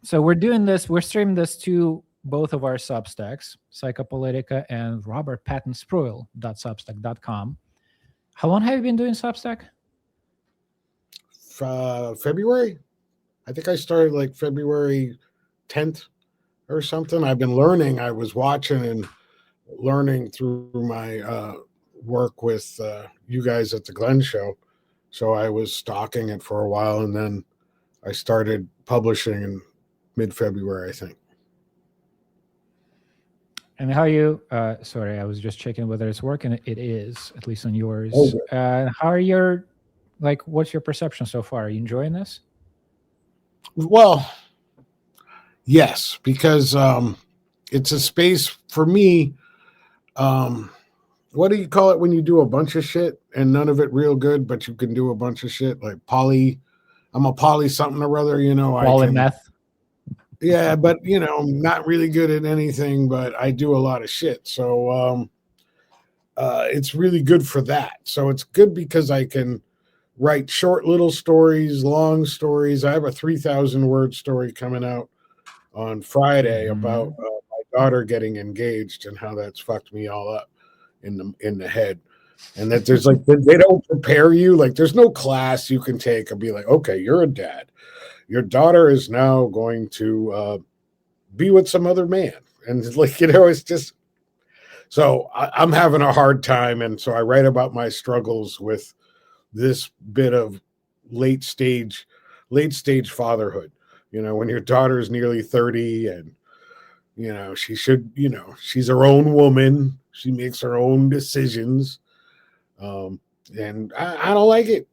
So we're doing this. We're streaming this to both of our Substacks, Psychopolitica and Patton-Spruill.substack.com. How long have you been doing Substack? February. I think I started like February 10th or something. I've been learning. I was watching and learning through my work with you guys at the Glenn Show. So I was stalking it for a while, and then I started publishing in mid-February, I think. And how you? Sorry, I was just checking whether it's working. It is, at least on yours. Okay. How are your, like, what's your perception so far? Are you enjoying this? Well, yes, because it's a space for me. What do you call it when you do a bunch of shit and none of it real good, but you can do a bunch of shit like I'm a poly something or other, Polymath. Yeah, but I'm not really good at anything, but I do a lot of shit. So it's really good for that. So it's good because I can write short little stories, long stories. I have a 3,000 word story coming out on Friday about my daughter getting engaged and how that's fucked me all up in the head. And that there's like, they don't prepare you. Like there's no class you can take and be like, okay, you're a dad. Your daughter is now going to be with some other man. And like, it's just, so I'm having a hard time. And so I write about my struggles with this bit of late stage fatherhood, when your daughter is nearly 30 and, she should, she's her own woman. She makes her own decisions. And I don't like it.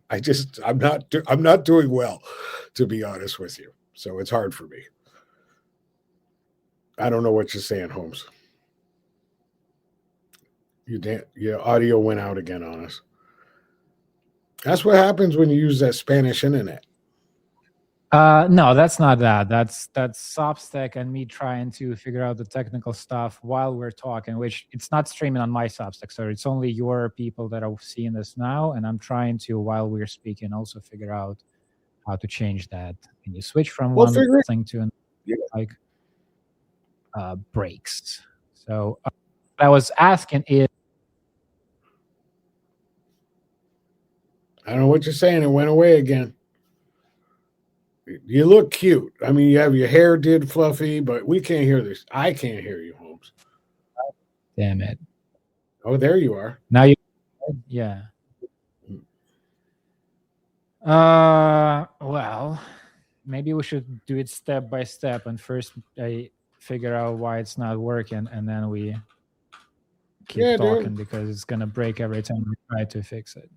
I'm not doing well, to be honest with you. So it's hard for me. I don't know what you're saying, Holmes. Your audio went out again on us. That's what happens when you use that Spanish internet. No, that's not that. That's Substack and me trying to figure out the technical stuff while we're talking, which it's not streaming on my Substack. So it's only your people that are seeing this now. And I'm trying to, while we're speaking, also figure out how to change that. Can you switch from one thing to another, like breaks? So what I was asking is, I don't know what you're saying. It went away again. You look cute. I mean, you have your hair did fluffy, but we can't hear this. I can't hear you, Holmes. Damn it. Oh, there you are. Now you, yeah. Well, maybe we should do it step by step, and first I figure out why it's not working, and then we keep talking because it's gonna break every time we try to fix it.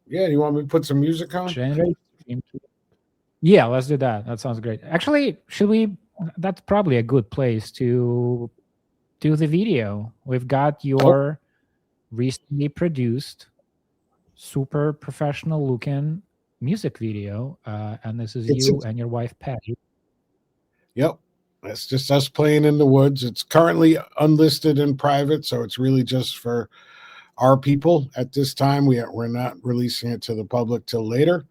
Yeah, you want me to put some music on? Yeah, let's do that. That sounds great. Actually, should we? That's probably a good place to do the video. We've got your recently produced, super professional looking music video, and this is you and your wife, Patty. Yep, that's just us playing in the woods. It's currently unlisted and private, so it's really just for our people at this time. We're not releasing it to the public till later.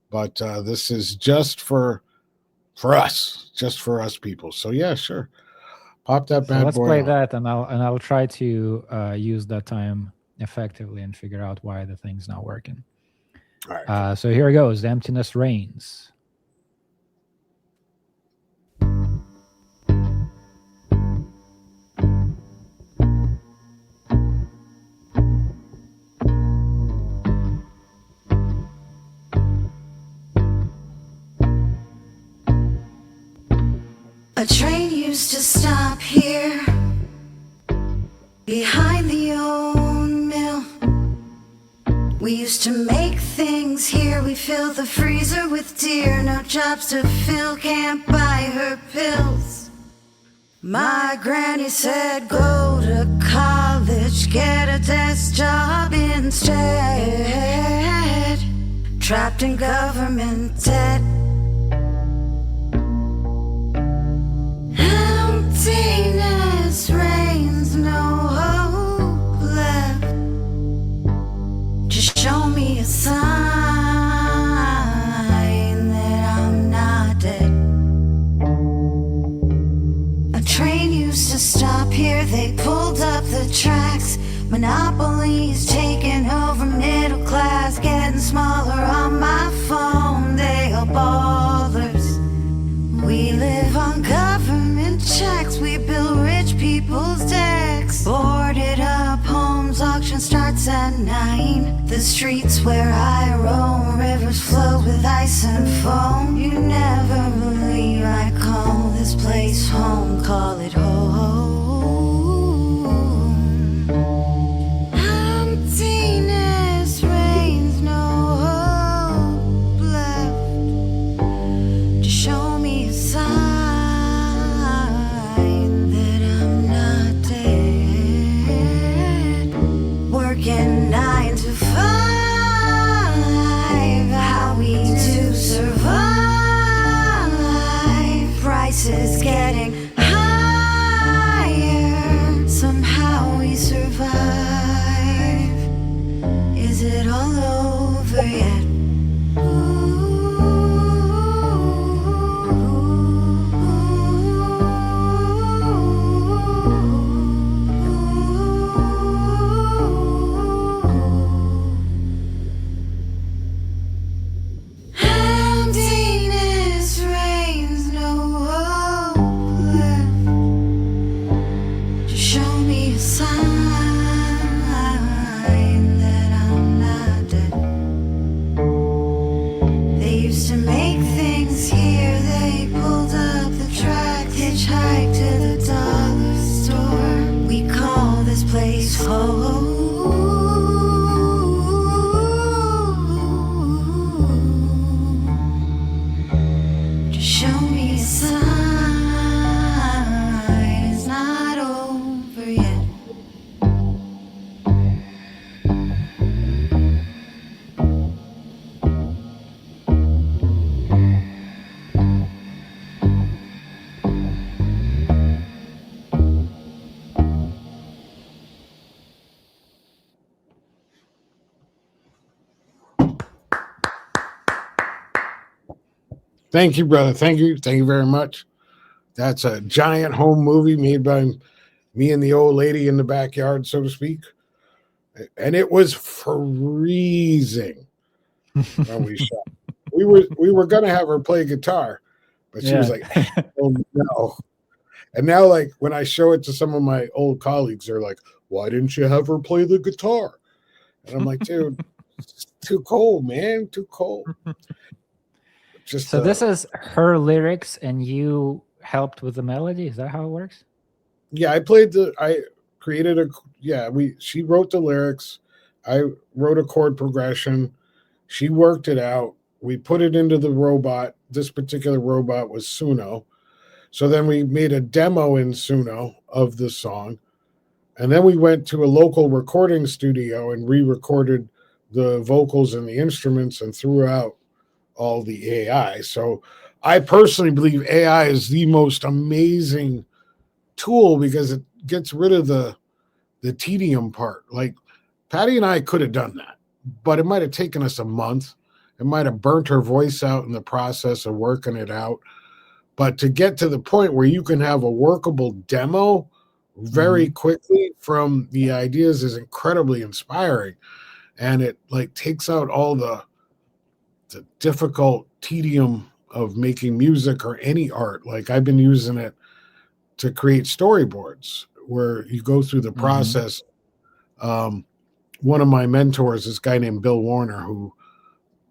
But this is just for us, people. So yeah, sure. Pop that bad boy. Let's play that, and I'll try to use that time effectively and figure out why the thing's not working. All right. So here it goes. Emptiness Reigns. A train used to stop here, behind the old mill. We used to make things here. We filled the freezer with deer. No jobs to fill, can't buy her pills. My granny said, go to college, get a desk job instead. Trapped in government debt. Emptiness reigns, no hope left. Just show me a sign that I'm not tracks. Monopolies taking over middle class, getting smaller on my phone. They are ballers. We live on government checks. We build rich people's decks. Boarded up homes, auction starts at 9. The streets where I roam, rivers flow with ice and foam. You never believe I call this place home, call it home. Emptiness reigns, no hope left to show me a sign that I'm not dead. Working 9 to 5, how we do survive. Prices getting higher, somehow we survive. Is it all over yet? Emptiness reigns, no hope left to show me a sign that I'm not dead. They used to make things here, they pulled up the tracks, hitchhiked to the dollar store. We call this place home. To show me a sign it's not over yet. Thank you, brother. Thank you. Thank you very much. That's a giant home movie made by me and the old lady in the backyard, so to speak. And it was freezing when we shot. We were gonna have her play guitar, but she was like, "Oh no!" And now, like when I show it to some of my old colleagues, they're like, "Why didn't you have her play the guitar?" And I'm like, "Dude, it's too cold, man. Too cold." Just So this is her lyrics, and you helped with the melody. Is that how it works? Yeah, I created she wrote the lyrics. I wrote a chord progression. She worked it out. We put it into the robot. This particular robot was Suno. So then we made a demo in Suno of the song. And then we went to a local recording studio and re-recorded the vocals and the instruments and threw out all the AI. So I personally believe AI is the most amazing tool because it gets rid of the tedium part. Like Patty and I could have done that, but it might have taken us a month. It might have burnt her voice out in the process of working it out. But to get to the point where you can have a workable demo very quickly from the ideas is incredibly inspiring. And it like takes out all the difficult tedium of making music or any art. Like I've been using it to create storyboards where you go through the process. One of my mentors, this guy named Bill Warner, who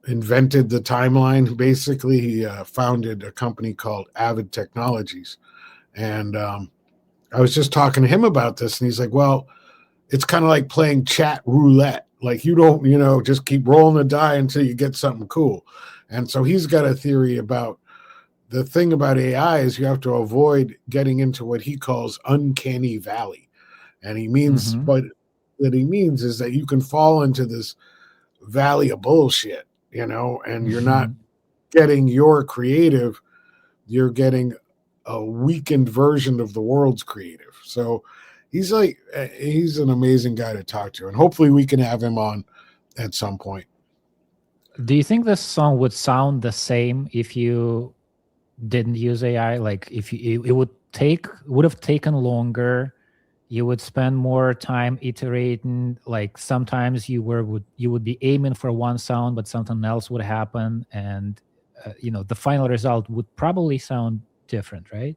invented the timeline. Basically, he founded a company called Avid Technologies. And I was just talking to him about this, and he's like, well, it's kind of like playing chat roulette. Like you don't, just keep rolling the die until you get something cool. And so he's got a theory about the thing about AI is you have to avoid getting into what he calls uncanny valley. And he means what he means is that you can fall into this valley of bullshit, and you're not getting your creative, you're getting a weakened version of the world's creative. So he's an amazing guy to talk to, and hopefully we can have him on at some point. Do you think this song would sound the same if you didn't use AI? Like if it would have taken longer you would spend more time iterating. Like sometimes you would be aiming for one sound, but something else would happen, and the final result would probably sound different, right?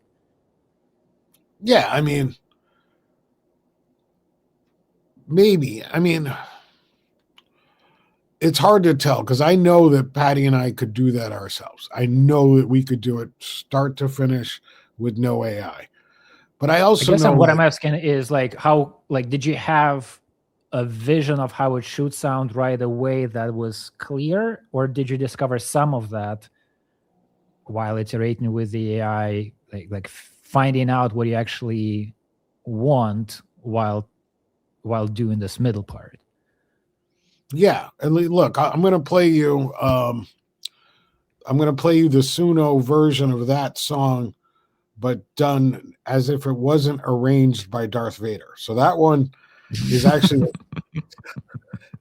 Yeah, I mean, maybe. I mean, it's hard to tell because I know that Patty and I could do that ourselves. I know that we could do it start to finish with no AI. But I also know what I'm asking is like how, like, did you have a vision of how it should sound right away that was clear, or did you discover some of that while iterating with the AI, like finding out what you actually want while doing this middle part? Yeah, and look, I'm going to play you. I'm going to play you the Suno version of that song, but done as if it wasn't arranged by Darth Vader. So that one is actually.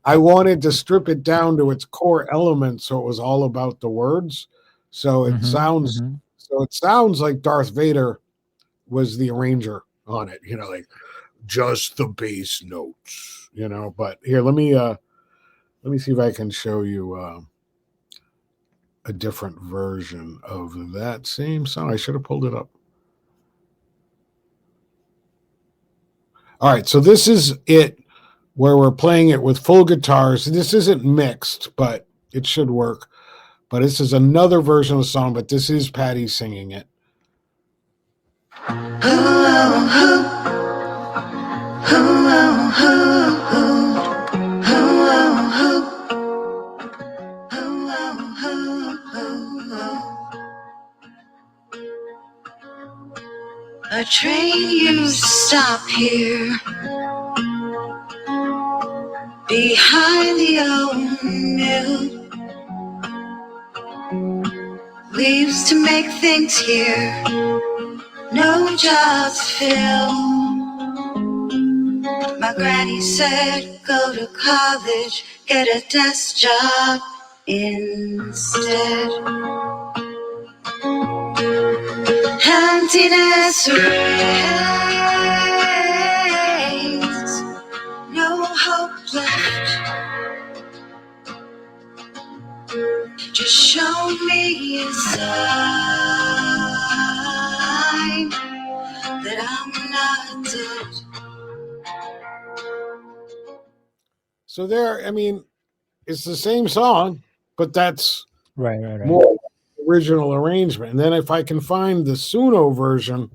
I wanted to strip it down to its core elements, so it was all about the words. So it sounds. So it sounds like Darth Vader was the arranger on it. Like just the bass notes. But here, let me see if I can show you a different version of that same song. I should have pulled it up. All right, so this is it where we're playing it with full guitars. This isn't mixed, but it should work. But this is another version of the song, but this is Patty singing it. A train used to stop here behind the old mill. We used to make things here, no jobs fill. My granny said, go to college, get a desk job instead. Emptiness reigns, no hope left. Just show me a sign that I'm not dead. So there, I mean, it's the same song, but that's right. more original arrangement. And then if I can find the Suno version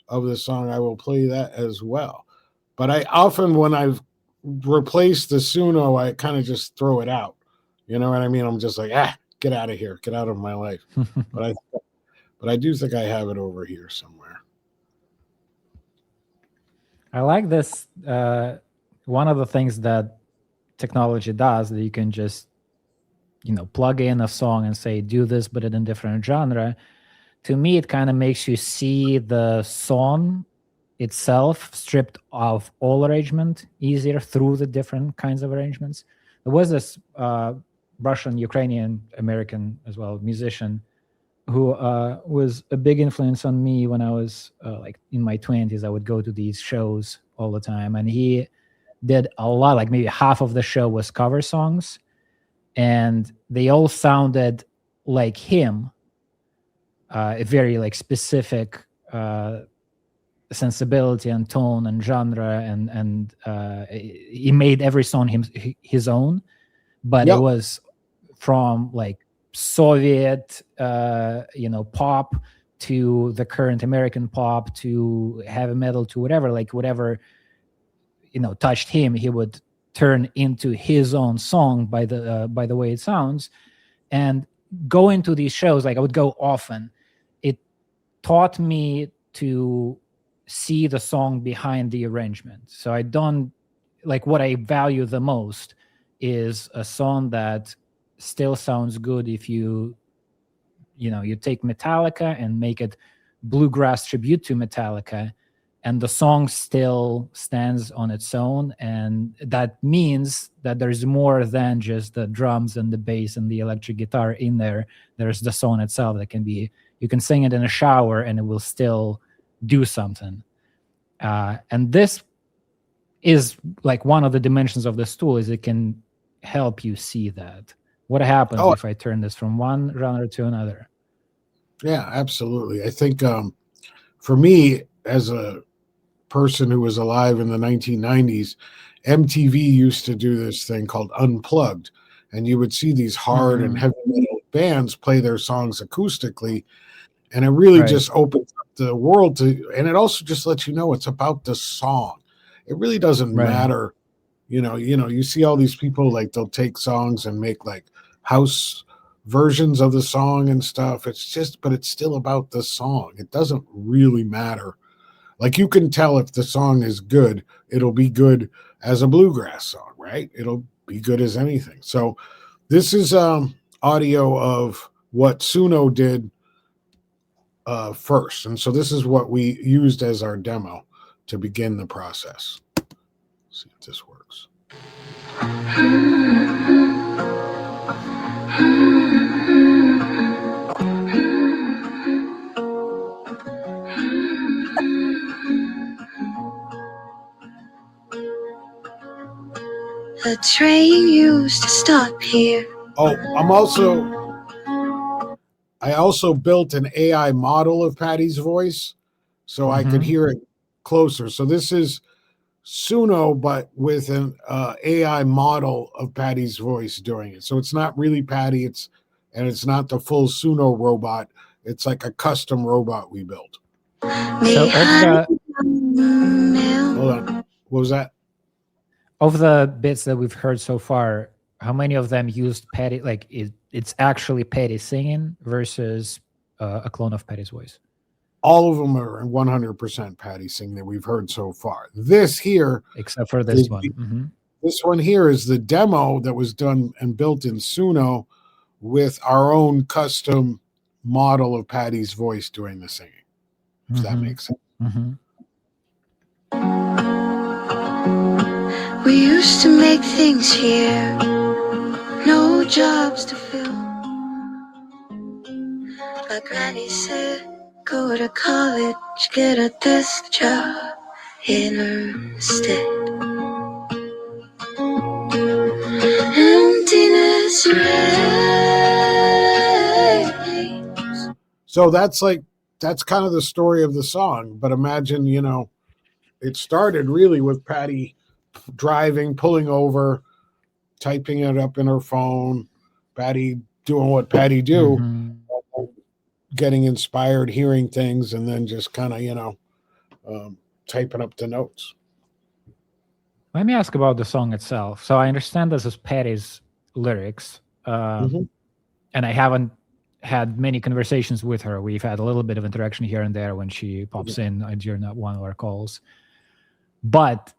of the song, I will play that as well. But I often, when I've replaced the Suno, I kind of just throw it out. You know what I mean? I'm just like, get out of here, get out of my life. but I do think I have it over here somewhere. I like this. One of the things that technology does, that you can just plug in a song and say, do this, but in a different genre. To me, it kind of makes you see the song itself stripped of all arrangement easier through the different kinds of arrangements. There was this Russian, Ukrainian, American as well musician who was a big influence on me when I was like in my 20s. I would go to these shows all the time, and he did a lot, like maybe half of the show was cover songs, and they all sounded like him, a very like specific sensibility and tone and genre, and he made every song his own, but it was from like Soviet pop to the current American pop to heavy metal to whatever touched him, he would turn into his own song by the way it sounds. And going to these shows, like I would go often, it taught me to see the song behind the arrangement. So I don't like, what I value the most is a song that still sounds good if you take Metallica and make it bluegrass tribute to Metallica, and the song still stands on its own, and that means that there's more than just the drums and the bass and the electric guitar in there. There's the song itself that you can sing it in a shower and it will still do something. And this is like one of the dimensions of this tool is it can help you see that. What happens if I turn this from one genre to another? Yeah, absolutely. I think for me, as a person who was alive in the 1990s, MTV used to do this thing called Unplugged, and you would see these hard and heavy metal bands play their songs acoustically, and it really just opens up the world to, and it also just lets you know it's about the song. It really doesn't matter, you see all these people, like they'll take songs and make like house versions of the song and stuff. But it's still about the song. It doesn't really matter. Like, you can tell if the song is good, it'll be good as a bluegrass song, right? It'll be good as anything. So this is audio of what Suno did first. And so this is what we used as our demo to begin the process. Let's see if this works. The train used to stop here. Oh, I also built an AI model of Patty's voice so I could hear it closer. So this is Suno, but with an AI model of Patty's voice doing it. So it's not really Patty, it's not the full Suno robot. It's like a custom robot we built. So hold on. What was that? Of the bits that we've heard so far, how many of them used Patty? Like it's actually Patty singing versus a clone of Patty's voice? All of them are 100% Patty singing that we've heard so far. This here, except for this one. This one here is the demo that was done and built in Suno with our own custom model of Patty's voice doing the singing. If that makes sense. We used to make things here, no jobs to fill. But Granny said, go to college, get a desk job in her stead. Emptiness reigns. So that's kind of the story of the song. But imagine, it started really with Patty driving, pulling over, typing it up in her phone, Patty doing what Patty do, getting inspired, hearing things, and then just kind of, typing up the notes. Let me ask about the song itself. So I understand this is Patty's lyrics, and I haven't had many conversations with her. We've had a little bit of interaction here and there when she pops in during one of our calls. But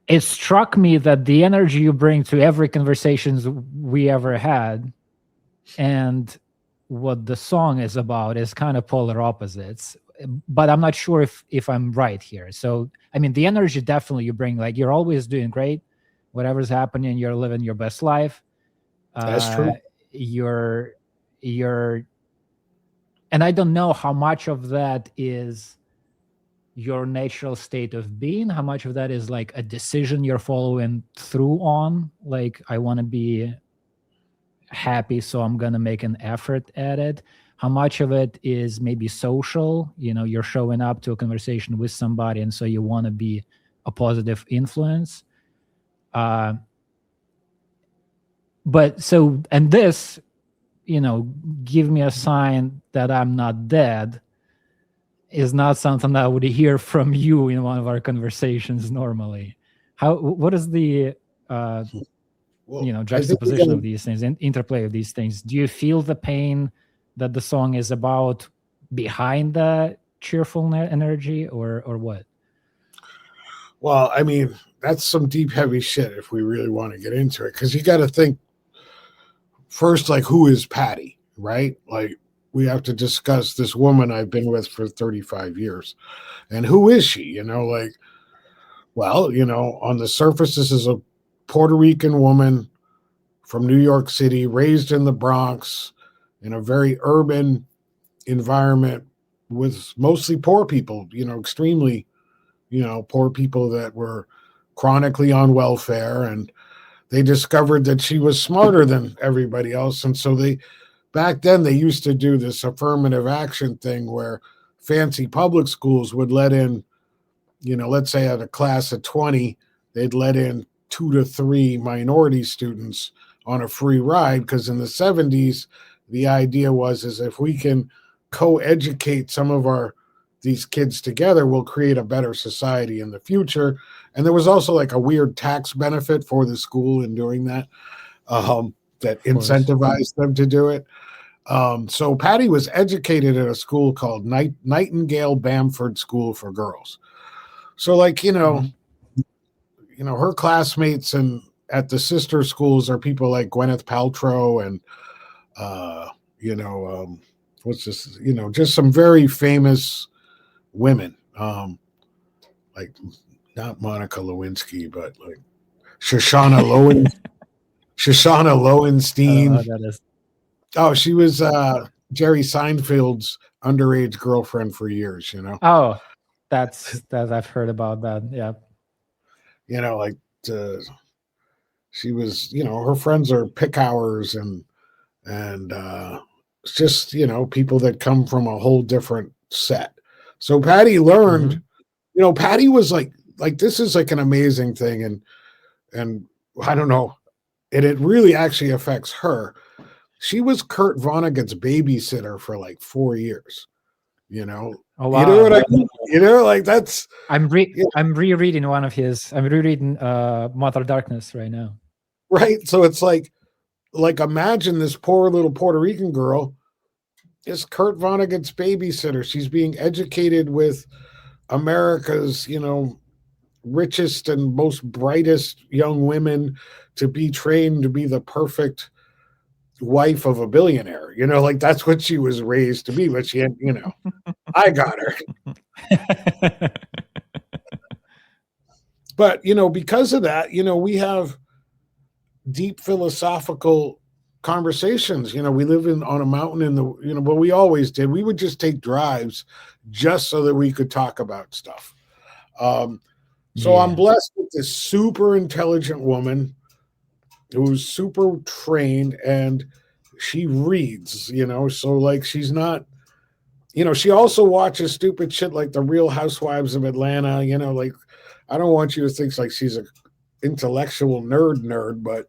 it struck me that the energy you bring to every conversations we ever had and what the song is about is kind of polar opposites. But I'm not sure if I'm right here. So, I mean, the energy definitely you bring, like you're always doing great. Whatever's happening, you're living your best life. That's true. You're, and I don't know how much of that is your natural state of being, how much of that is like a decision you're following through on, like I want to be happy, so I'm gonna make an effort at it. How much of it is maybe social, you're showing up to a conversation with somebody and so you want to be a positive influence. But so, and this, give me a sign that I'm not dead is not something that I would hear from you in one of our conversations normally. What is the juxtaposition of these things and interplay of these things? Do you feel the pain that the song is about behind the cheerful energy, or what? Well, I mean, that's some deep, heavy shit if we really want to get into it, because you got to think first, like, who is Patty, right? Like, we have to discuss this woman I've been with for 35 years. And who is she? On the surface, this is a Puerto Rican woman from New York City, raised in the Bronx, in a very urban environment with mostly poor people, extremely poor people that were chronically on welfare, and they discovered that she was smarter than everybody else. And so back then they used to do this affirmative action thing where fancy public schools would let in, let's say at a class of 20, they'd let in 2 to 3 minority students on a free ride, because in the 70s, the idea is if we can co-educate some of these kids together, we'll create a better society in the future. And there was also like a weird tax benefit for the school in doing that, that incentivized them to do it. So Patty was educated at a school called Nightingale Bamford School for Girls. So like, her classmates and at the sister schools are people like Gwyneth Paltrow and, what's this, just some very famous women, like not Monica Lewinsky, but like Shoshana Lowenstein. Oh, she was Jerry Seinfeld's underage girlfriend for years, Oh, that's I've heard about that. Yeah. She was, her friends are pick hours and it's just, people that come from a whole different set. So Patty learned, Patty was like this is like an amazing thing. And I don't know, it really actually affects her. She was Kurt Vonnegut's babysitter for like 4 years, Oh, wow. You know what I mean? Like that's. I'm rereading one of his. I'm rereading Mother Darkness right now. Right, so it's like imagine this poor little Puerto Rican girl is Kurt Vonnegut's babysitter. She's being educated with America's, richest and most brightest young women to be trained to be the perfect wife of a billionaire. Like that's what she was raised to be. But she had, I got her. But because of that, we have deep philosophical conversations. We live on a mountain in the, but we always did. We would just take drives just so that we could talk about stuff. So I'm blessed with this super intelligent woman who's super trained, and she reads, so like she's not, she also watches stupid shit like the Real Housewives of Atlanta, like I don't want you to think like she's an intellectual nerd, but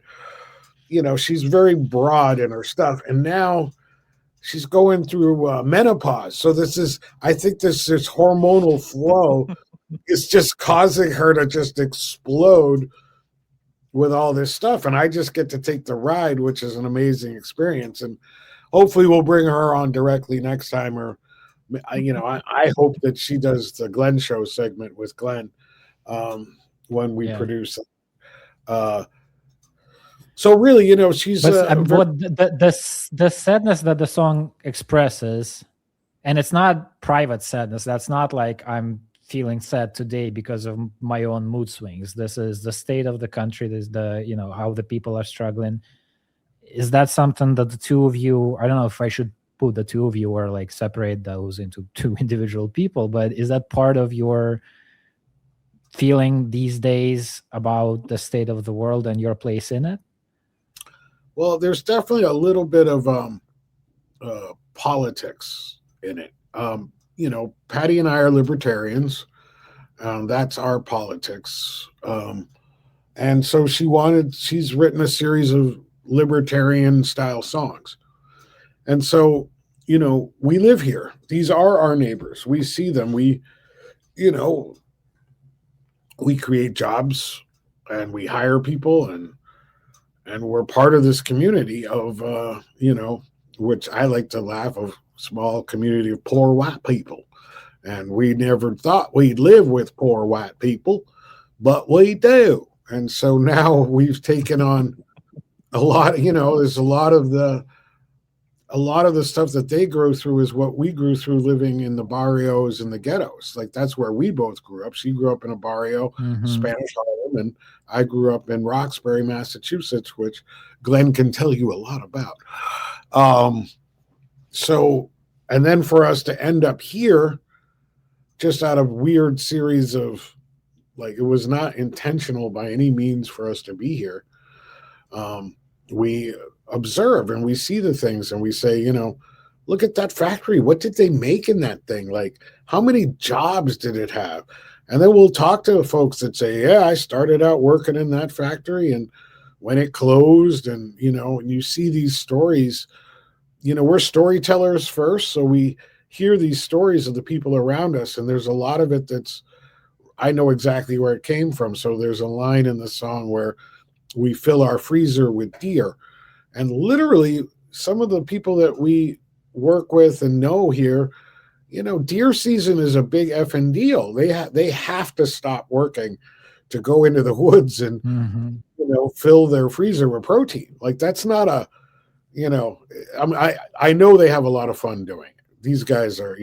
she's very broad in her stuff. And now she's going through menopause. So I think this hormonal flow is just causing her to just explode with all this stuff. And I just get to take the ride, which is an amazing experience. And hopefully we'll bring her on directly next time. Or, I hope that she does the Glenn Show segment with Glenn when we produce it. So really, she's the sadness that the song expresses, and it's not private sadness. That's not like I'm feeling sad today because of my own mood swings. This is the state of the country. This is the, how the people are struggling. Is that something that the two of you, I don't know if I should put the two of you or like separate those into two individual people, but is that part of your feeling these days about the state of the world and your place in it? Well, there's definitely a little bit of politics in it. Patty and I are libertarians. That's our politics. And so she's written a series of libertarian style songs. And so, we live here. These are our neighbors. We see them. We create jobs and we hire people and we're part of this community of, which I like to laugh of, small community of poor white people. And we never thought we'd live with poor white people, but we do. And so now we've taken on a lot, there's a lot of the stuff that they grow through is what we grew through living in the barrios and the ghettos. Like that's where we both grew up. She grew up in a barrio, Spanish Harlem, and I grew up in Roxbury, Massachusetts, which Glenn can tell you a lot about. So, and then for us to end up here just out of weird series of, like, it was not intentional by any means for us to be here. We observe and we see the things and we say, look at that factory. What did they make in that thing? Like, how many jobs did it have? And then we'll talk to folks that say, yeah, I started out working in that factory and when it closed, and, and you see these stories, we're storytellers first. So we hear these stories of the people around us. And there's a lot of it I know exactly where it came from. So there's a line in the song where we fill our freezer with deer. And literally, some of the people that we work with and know here, deer season is a big effing deal. They have to stop working to go into the woods and fill their freezer with protein. Like, that's not a, I know they have a lot of fun doing it. These guys are,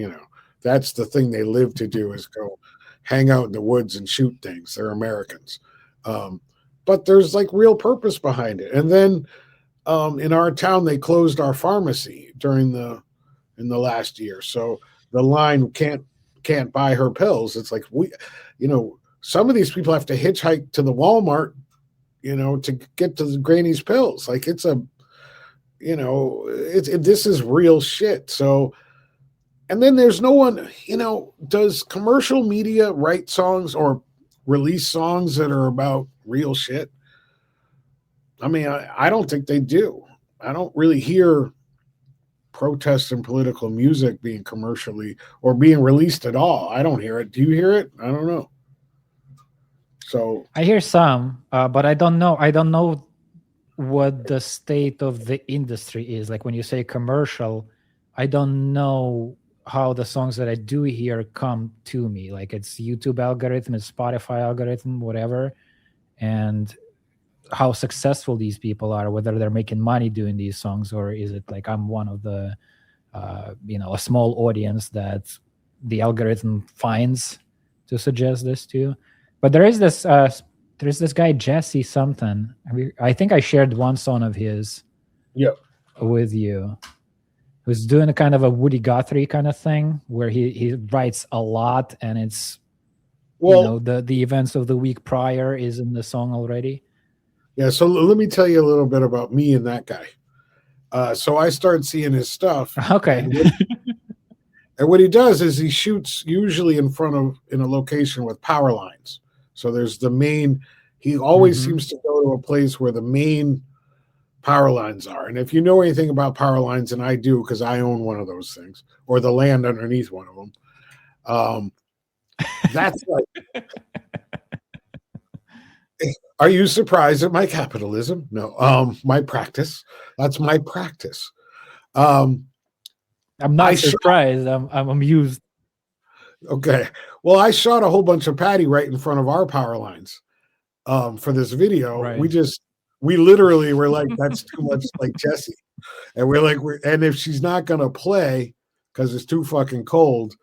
that's the thing they live to do, is go hang out in the woods and shoot things. They're Americans. But there's like real purpose behind it. And then in our town, they closed our pharmacy in the last year. So the line can't buy her pills. It's like, some of these people have to hitchhike to the Walmart, to get to the Granny's pills. Like, it's this is real shit. So, and then there's no one, does commercial media write songs or release songs that are about real shit? I mean, I don't think they do. I don't really hear protest and political music being commercially or being released at all. I don't hear it. Do you hear it? I don't know. So I hear some, but I don't know. I don't know what the state of the industry is. Like, when you say commercial, I don't know how the songs that I do hear come to me. Like, it's YouTube algorithm, it's Spotify algorithm, whatever, and how successful these people are, whether they're making money doing these songs, or is it like I'm one of the, a small audience that the algorithm finds to suggest this to. But there's this guy, Jesse something. I think I shared one song of his with you, who's doing a kind of a Woody Guthrie kind of thing, where he writes a lot, and it's, the events of the week prior is in the song already. Yeah, so let me tell you a little bit about me and that guy. So I started seeing his stuff. Okay. And what he does is he shoots usually in a location with power lines. So there's the main, he always seems to go to a place where the main power lines are. And if you know anything about power lines, and I do because I own one of those things, or the land underneath one of them, that's like, are you surprised at my capitalism? No, my practice. That's my practice. I'm not surprised. I'm amused. Okay. Well, I shot a whole bunch of patty right in front of our power lines for this video. Right. We literally were like, that's too much like Jesse. And we're like, and if she's not going to play because it's too fucking cold,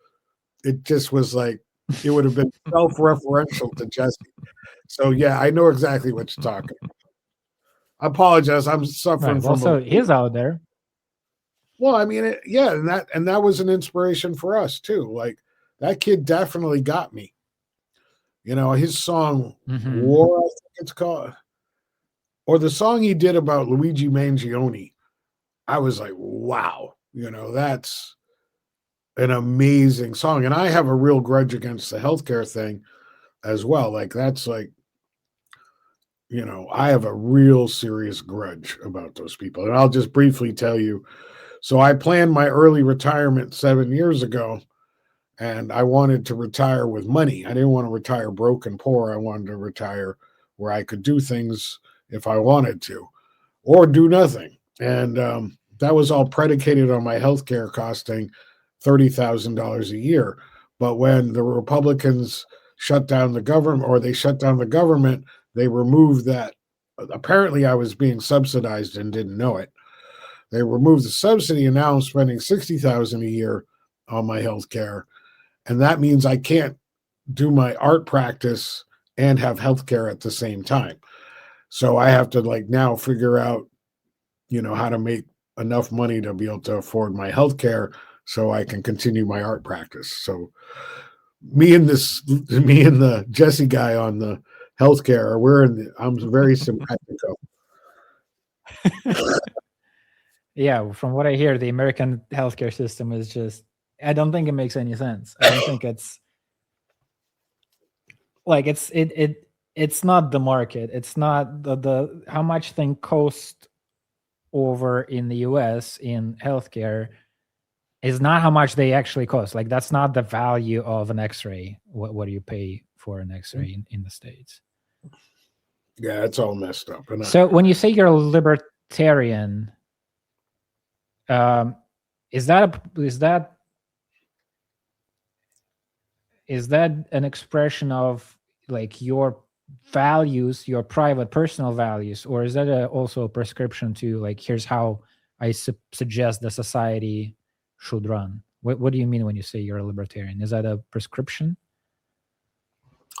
it just was like, it would have been self-referential to Jesse. So yeah, I know exactly what you're talking about. I apologize. I'm suffering from. Also, he's out there. Well, I mean, and that was an inspiration for us too. Like, that kid definitely got me. His song "War," I think it's called, or the song he did about Luigi Mangione. I was like, wow, that's an amazing song. And I have a real grudge against the healthcare thing as well. Like, that's like, I have a real serious grudge about those people. And I'll just briefly tell you. So I planned my early retirement 7 years ago, and I wanted to retire with money. I didn't want to retire broke and poor. I wanted to retire where I could do things if I wanted to, or do nothing. And that was all predicated on my healthcare costing $30,000 a year. But when the Republicans shut down the government, they removed that. Apparently, I was being subsidized and didn't know it. They removed the subsidy, and now I'm spending $60,000 a year on my health care. And that means I can't do my art practice and have health care at the same time. So I have to now figure out, how to make enough money to be able to afford my health care so I can continue my art practice. So me and the Jesse guy on the healthcare, I'm very simpatico. Yeah, from what I hear, the American healthcare system is just, I don't think it makes any sense. I don't think it's like it's not the market. It's not the how much thing cost over in the US in healthcare is not how much they actually cost. Like that's not the value of an X-ray. What do you pay for an X-ray in the States? Yeah, it's all messed up. So when you say you're a libertarian, is that an expression of like your values, your private personal values, or is that also a prescription to like, here's how I suggest the society should run? What do you mean when you say you're a libertarian? Is that a prescription?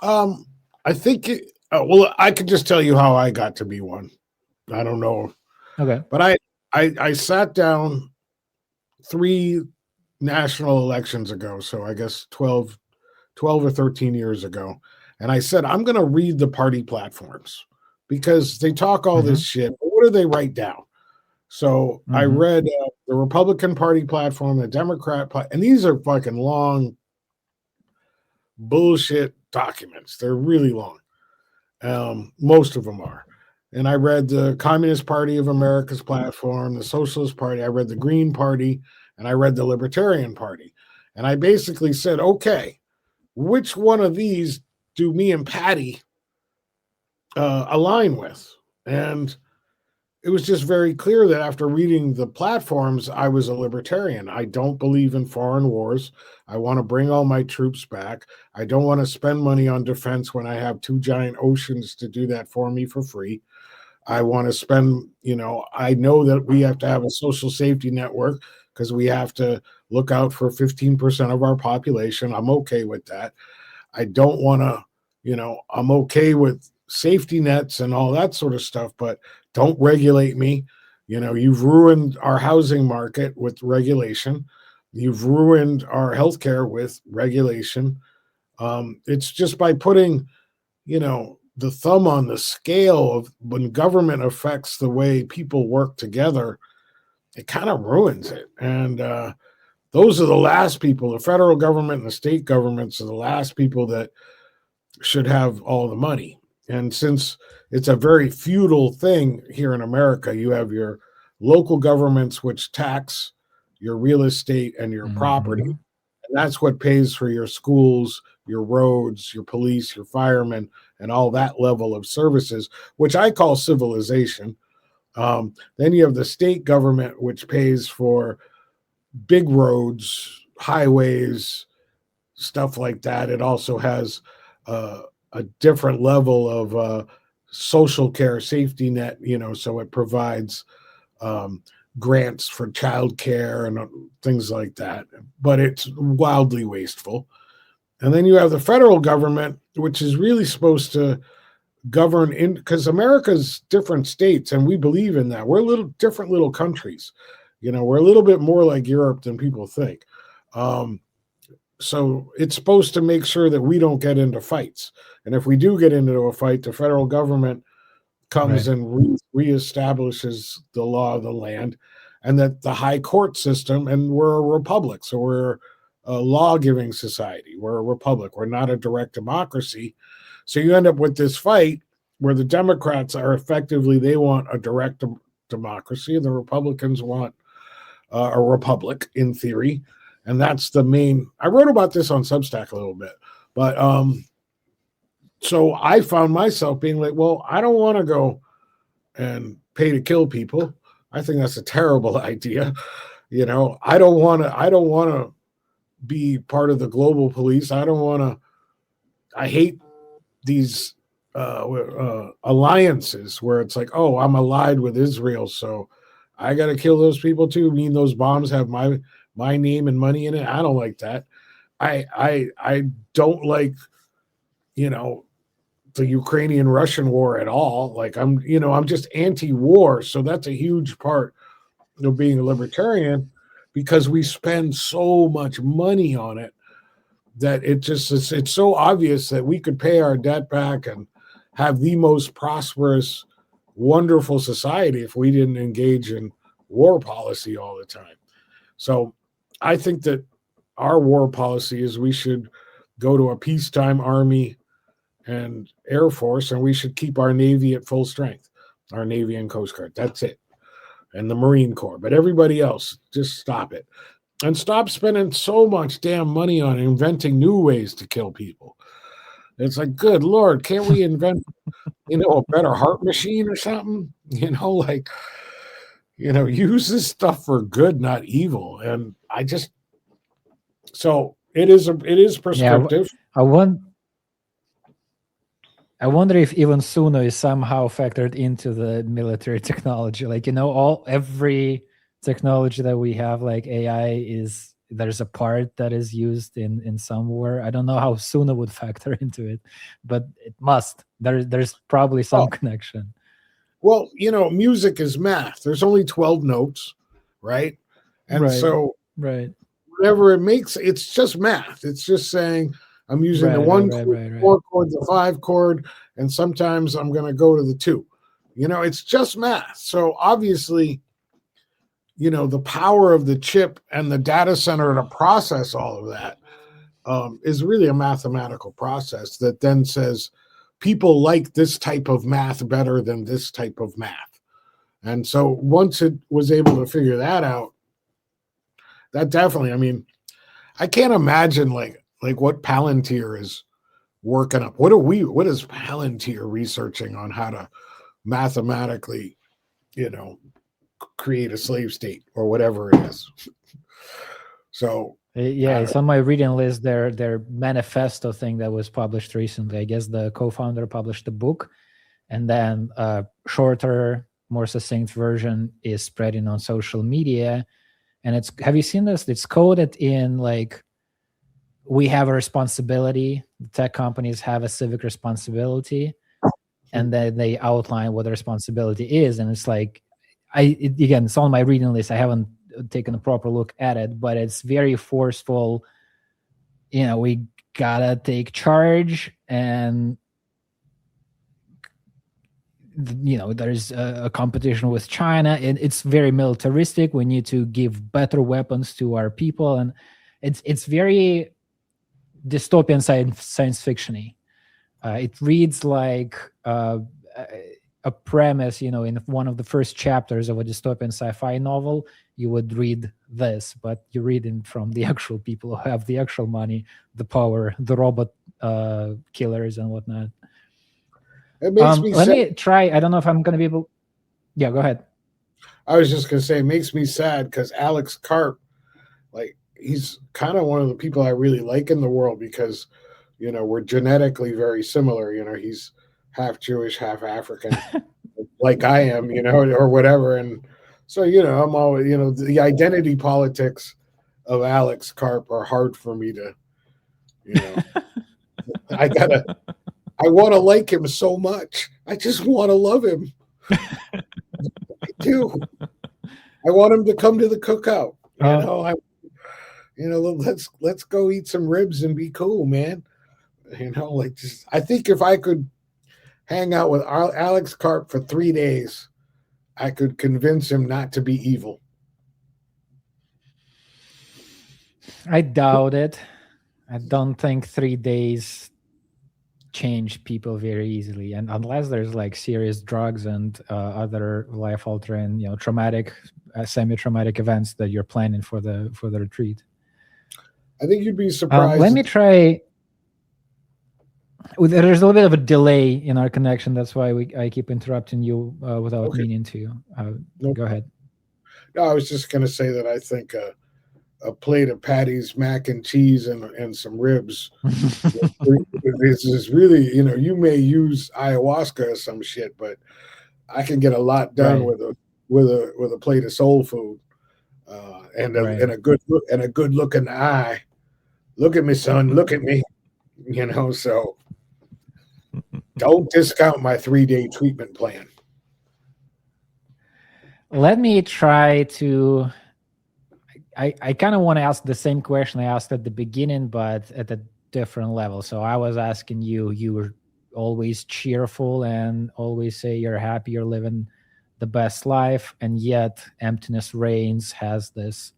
I think well, I can just tell you how I got to be one. I don't know. Okay. But I sat down 3 national elections ago, so I guess 12 or 13 years ago, and I said, I'm going to read the party platforms because they talk all this shit, but what do they write down? So I read the Republican Party platform, the Democrat and these are fucking long bullshit documents. They're really long. Most of them are. And I read the Communist Party of America's platform, the Socialist Party. I read the Green Party, and I read the Libertarian Party. And I basically said, okay, which one of these do me and Patty align with? And it was just very clear that after reading the platforms, I was a libertarian. I don't believe in foreign wars. I want to bring all my troops back. I don't want to spend money on defense when I have 2 giant oceans to do that for me for free. I want to spend, I know that we have to have a social safety network because we have to look out for 15% of our population. I'm okay with that. I don't want to, I'm okay with safety nets and all that sort of stuff, but don't regulate me. You've ruined our housing market with regulation. You've ruined our healthcare with regulation. It's just by putting, the thumb on the scale of when government affects the way people work together, it kind of ruins it. And those are the last people, the federal government and the state governments are the last people that should have all the money. And since it's a very feudal thing here in America, you have your local governments, which tax your real estate and your property. And that's what pays for your schools, your roads, your police, your firemen, and all that level of services, which I call civilization. Then you have the state government, which pays for big roads, highways, stuff like that. It also has a different level of social care safety net, so it provides grants for childcare and things like that, but it's wildly wasteful. And then you have the federal government, which is really supposed to govern because America's different states, and we believe in that. We're different little countries. We're a little bit more like Europe than people think. So it's supposed to make sure that we don't get into fights. And if we do get into a fight, the federal government comes and reestablishes the law of the land, and that the high court system, and we're a republic. So we're a law-giving society. We're a republic. We're not a direct democracy. So you end up with this fight where the Democrats are effectively, they want a direct democracy, and the Republicans want a republic in theory. And that's the main, I wrote about this on Substack a little bit, but so I found myself being like, well, I don't want to go and pay to kill people. I think that's a terrible idea. I don't want to be part of the global police. I hate these alliances where it's like, oh, I'm allied with Israel, so I got to kill those people too. I mean, those bombs have my name and money in it. I don't like that. I don't like, the Ukrainian-Russian war at all. Like I'm just anti-war. So that's a huge part of being a libertarian, because we spend so much money on it that it's so obvious that we could pay our debt back and have the most prosperous, wonderful society if we didn't engage in war policy all the time. So I think that our war policy is we should go to a peacetime army and Air Force, and we should keep our Navy at full strength, our Navy and Coast Guard. That's it. And the Marine Corps. But everybody else, just stop it. And stop spending so much damn money on inventing new ways to kill people. It's like, good Lord, can't we invent, a better heart machine or something? Use this stuff for good, not evil. And so it is prescriptive. Yeah, I wonder if even Suno is somehow factored into the military technology. Every technology that we have, like AI, there's a part that is used in some war. I don't know how Suno would factor into it, but it must. There's probably some connection. Well, music is math. There's only 12 notes, right? And so whatever it makes, it's just math. It's just saying, I'm using the one chord, 4 chord, the 5 chord, and sometimes I'm going to go to the 2. It's just math. So obviously, the power of the chip and the data center to process all of that is really a mathematical process that then says people like this type of math better than this type of math. And so once it was able to figure that out, that definitely, I can't imagine like what Palantir is working up. What is Palantir researching on how to mathematically, create a slave state or whatever it is? So it's on my reading list. Their manifesto thing that was published recently. I guess the co-founder published a book, and then a shorter, more succinct version is spreading on social media. And have you seen this? It's coded in we have a responsibility. The tech companies have a civic responsibility, and then they outline what the responsibility is. And it's it's on my reading list. I haven't taken a proper look at it, but it's very forceful. We gotta take charge, and there's a competition with China, and it's very militaristic. We need to give better weapons to our people, and it's very dystopian science fiction-y. It reads like a premise, in one of the first chapters of a dystopian sci-fi novel. You would read this, but you read it from the actual people who have the actual money, the power, the robot killers and whatnot. It makes me let me try. I don't know if I'm going to be able. Yeah, go ahead. I was just going to say, it makes me sad because Alex Karp, he's kind of one of the people I really like in the world because, we're genetically very similar. He's half Jewish, half African, like I am, or whatever. And so, I'm always, the identity politics of Alex Karp are hard for me to, I want to like him so much. I just want to love him. I do. I want him to come to the cookout. Let's go eat some ribs and be cool, man. I think if I could hang out with Alex Karp for 3 days, I could convince him not to be evil. I doubt it. I don't think 3 days change people very easily, and unless there's serious drugs and other life-altering, traumatic, semi-traumatic events that you're planning for the retreat. I think you'd be surprised. Let me try. There's a little bit of a delay in our connection. That's why I keep interrupting you without meaning to. Go ahead. No, I was just going to say that I think a plate of Patty's mac and cheese and some ribs is really, you may use ayahuasca or some shit, but I can get a lot done with a plate of soul food and a good look and a good look in the eye. Look at me, son. Look at me. So don't discount my 3-day treatment plan. Let me try to. I kind of want to ask the same question I asked at the beginning, but at a different level. So I was asking you, you were always cheerful and always say you're happy, you're living the best life, and yet emptiness reigns, has this,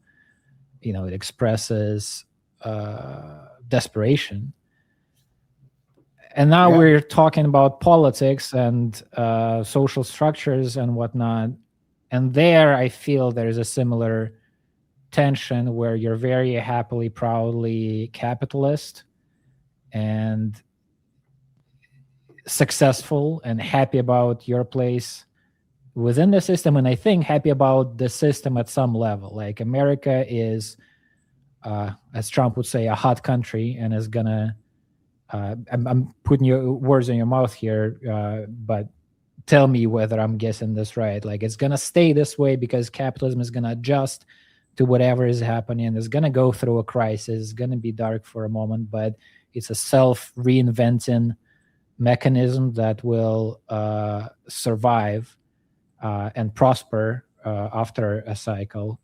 you know, it expresses desperation. And now we're talking about politics and social structures and whatnot. And there I feel there's a similar tension where you're very happily, proudly capitalist and successful and happy about your place within the system. And I think happy about the system at some level. Like America is, as Trump would say, a hot country and is gonna, I'm putting your words in your mouth here, but tell me whether I'm guessing this right. Like it's gonna stay this way because capitalism is gonna adjust to whatever is happening. It's gonna go through a crisis. It's gonna be dark for a moment, but it's a self-reinventing mechanism that will survive and prosper after a cycle.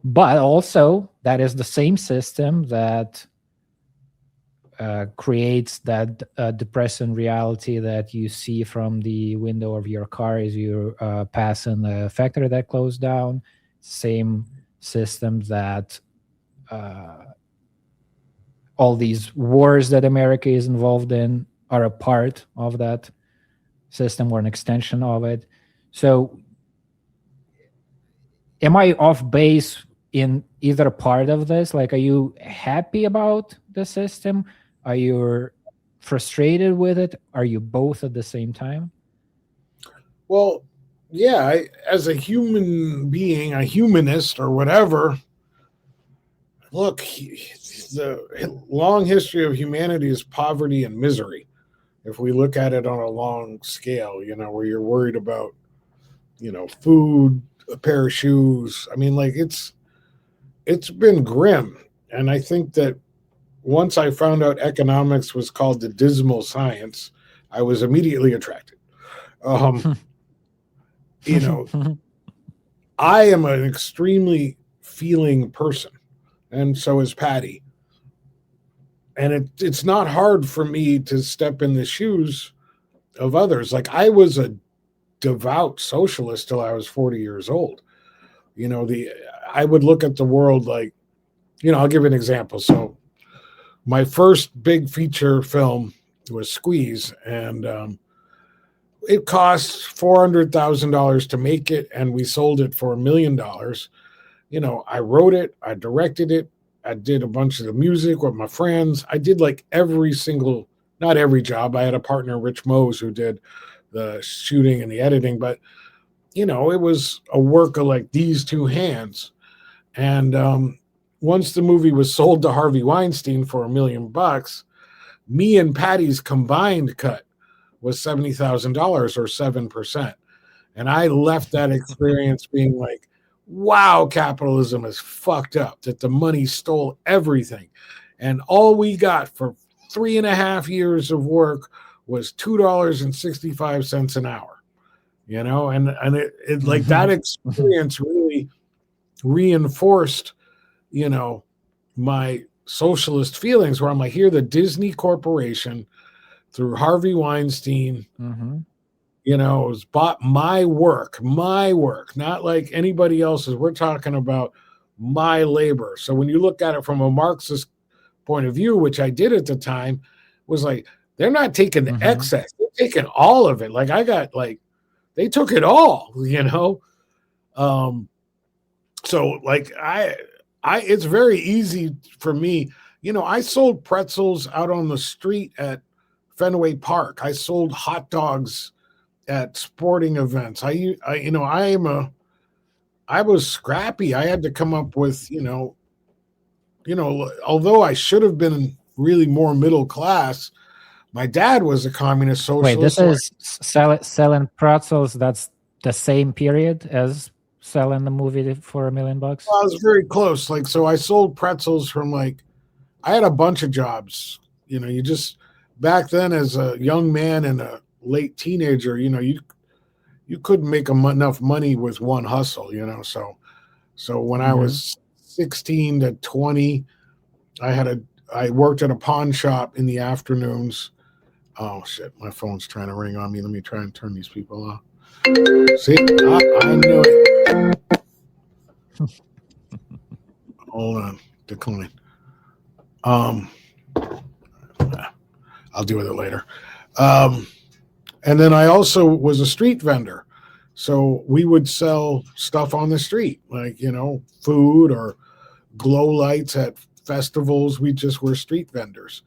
But also, that is the same system that creates that depressing reality that you see from the window of your car as you pass in the factory that closed down. Same system that all these wars that America is involved in are a part of that system or an extension of it. So am I off base in either part of this? Like, are you happy about the system? Are you frustrated with it? Are you both at the same time? Well, yeah, as a human being, a humanist or whatever, look, the long history of humanity is poverty and misery. If we look at it on a long scale, you know, where you're worried about, you know, food, a pair of shoes. I mean, like it's been grim. And I think that once I found out economics was called the dismal science, I was immediately attracted. You know, I am an extremely feeling person, and so is Patty. And it's not hard for me to step in the shoes of others. Like I was a devout socialist till I was 40 years old. You know, I would look at the world like, you know, I'll give you an example. So my first big feature film was Squeeze, and it cost $400,000 to make it, and we sold it for $1 million. You know, I wrote it, I directed it, I did a bunch of the music with my friends. I did like not every job. I had a partner, Rich Mose, who did the shooting and the editing, but you know, it was a work of like these two hands. And once the movie was sold to Harvey Weinstein for $1 million, me and Patty's combined cut was $70,000 or 7%. And I left that experience being like, wow, capitalism is fucked up, that the money stole everything. And all we got for 3.5 years of work was $2.65 an hour, you know, and it like that experience really reinforced, you know, my socialist feelings, where I'm like, here, the Disney Corporation through Harvey Weinstein, you know, was bought my work, not like anybody else's. We're talking about my labor. So when you look at it from a Marxist point of view, which I did at the time, was like, they're not taking the excess, they're taking all of it. Like I got like, they took it all, you know? So like it's very easy for me. You know, I sold pretzels out on the street at Fenway Park. I sold hot dogs at sporting events. I was scrappy. I had to come up with, you know, although I should have been really more middle class, my dad was a communist socialist. Wait, this is selling pretzels. That's the same period as selling the movie for $1 million? Well, I was very close. Like, so I sold pretzels from like, I had a bunch of jobs. You know, you just, back then as a young man and a late teenager, you know, you couldn't make enough money with one hustle, you know. So when I was 16 to 20. I worked at a pawn shop in the afternoons. Oh shit, my phone's trying to ring on me. Let me try and turn these people off. See, I knew it. Hold on, decline. I'll deal with it later. And then I also was a street vendor. So we would sell stuff on the street, like, food or glow lights at festivals. We just were street vendors.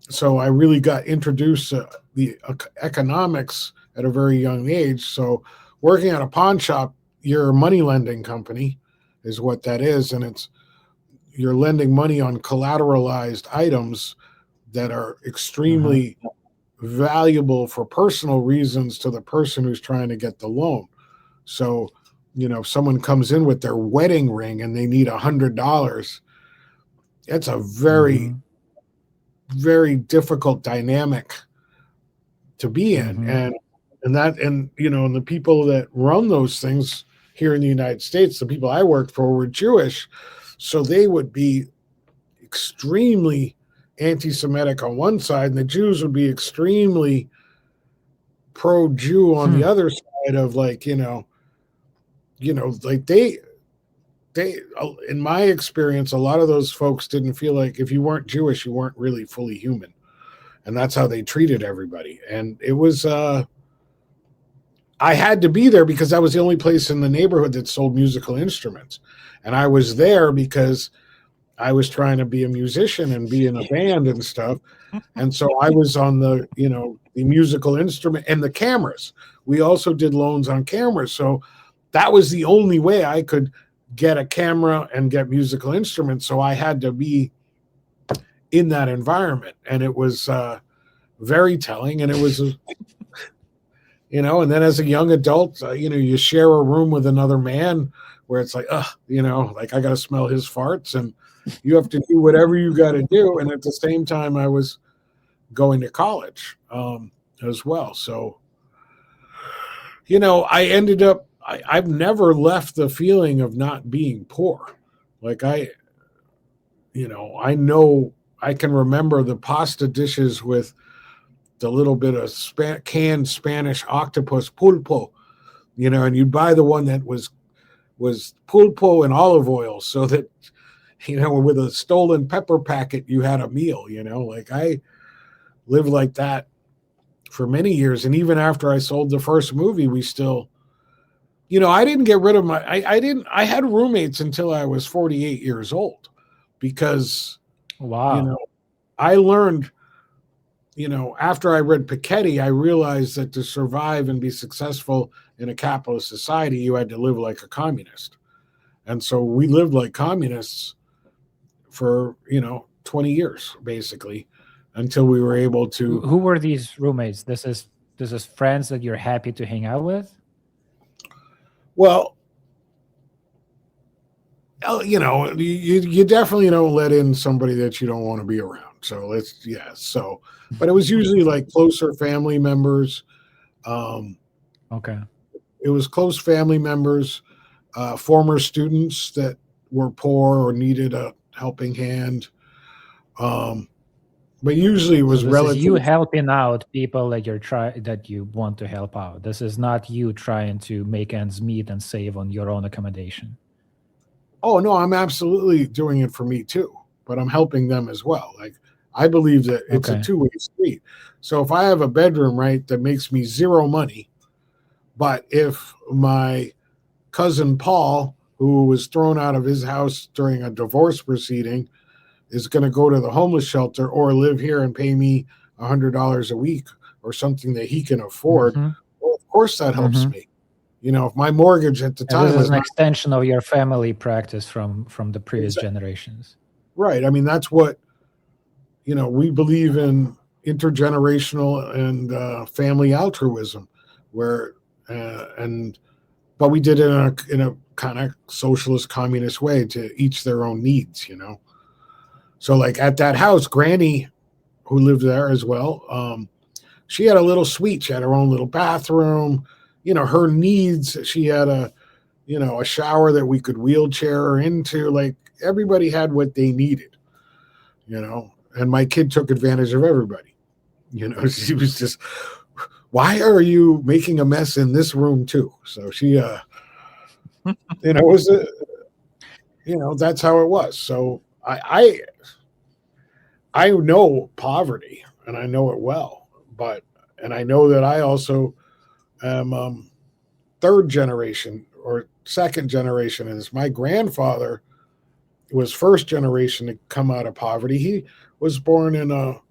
So I really got introduced to the economics at a very young age. So working at a pawn shop, you're a money lending company is what that is. And you're lending money on collateralized items that are extremely valuable for personal reasons to the person who's trying to get the loan. So, if someone comes in with their wedding ring and they need $100, it's a very, very difficult dynamic to be in. And the people that run those things here in the United States, the people I worked for were Jewish. So they would be extremely anti-Semitic on one side, and the Jews would be extremely pro-Jew on the other side of like they in my experience, a lot of those folks didn't feel like if you weren't Jewish, you weren't really fully human. And that's how they treated everybody. And it was I had to be there because that was the only place in the neighborhood that sold musical instruments. And I was there because I was trying to be a musician and be in a band and stuff. And so I was on the musical instrument and the cameras. We also did loans on cameras. So that was the only way I could get a camera and get musical instruments. So I had to be in that environment. And it was very telling. And it was, and then as a young adult, you share a room with another man where it's like, like I got to smell his farts and you have to do whatever you got to do. And at the same time, I was going to college as well. So, I ended up, I've never left the feeling of not being poor. Like I know I can remember the pasta dishes with the little bit of canned Spanish octopus pulpo, and you'd buy the one that was pulpo and olive oil so that, with a stolen pepper packet, you had a meal, like I lived like that for many years. And even after I sold the first movie, we still, I didn't get rid of I had roommates until I was 48 years old because, I learned, after I read Piketty, I realized that to survive and be successful in a capitalist society, you had to live like a communist. And so we lived like communists for 20 years basically until we were able to. Who were these roommates? This is friends that you're happy to hang out with? Well, you definitely don't let in somebody that you don't want to be around. So but it was usually like closer family members. Okay. It was close family members, former students that were poor or needed a helping hand. But usually it was relative. You helping out people that that you want to help out. This is not you trying to make ends meet and save on your own accommodation. Oh no, I'm absolutely doing it for me too, but I'm helping them as well. Like I believe that it's a two-way street. So if I have a bedroom, right, that makes me zero money, but if my cousin Paul, who was thrown out of his house during a divorce proceeding, is going to go to the homeless shelter or live here and pay me $100 a week or something that he can afford, well, of course that helps me. If my mortgage at the time was an extension of your family practice from the previous generations. Right. I mean, that's what, we believe in intergenerational and family altruism where, but we did it in a kind of socialist communist way to each their own needs, So like at that house, Granny, who lived there as well, she had a little suite. She had her own little bathroom, her needs. She had a shower that we could wheelchair her into. Like everybody had what they needed, and my kid took advantage of everybody. She was just, why are you making a mess in this room too? So she, it was, that's how it was. So I know poverty and I know it well, and I know that I also am third generation or second generation in this. My grandfather was first generation to come out of poverty. He was born in a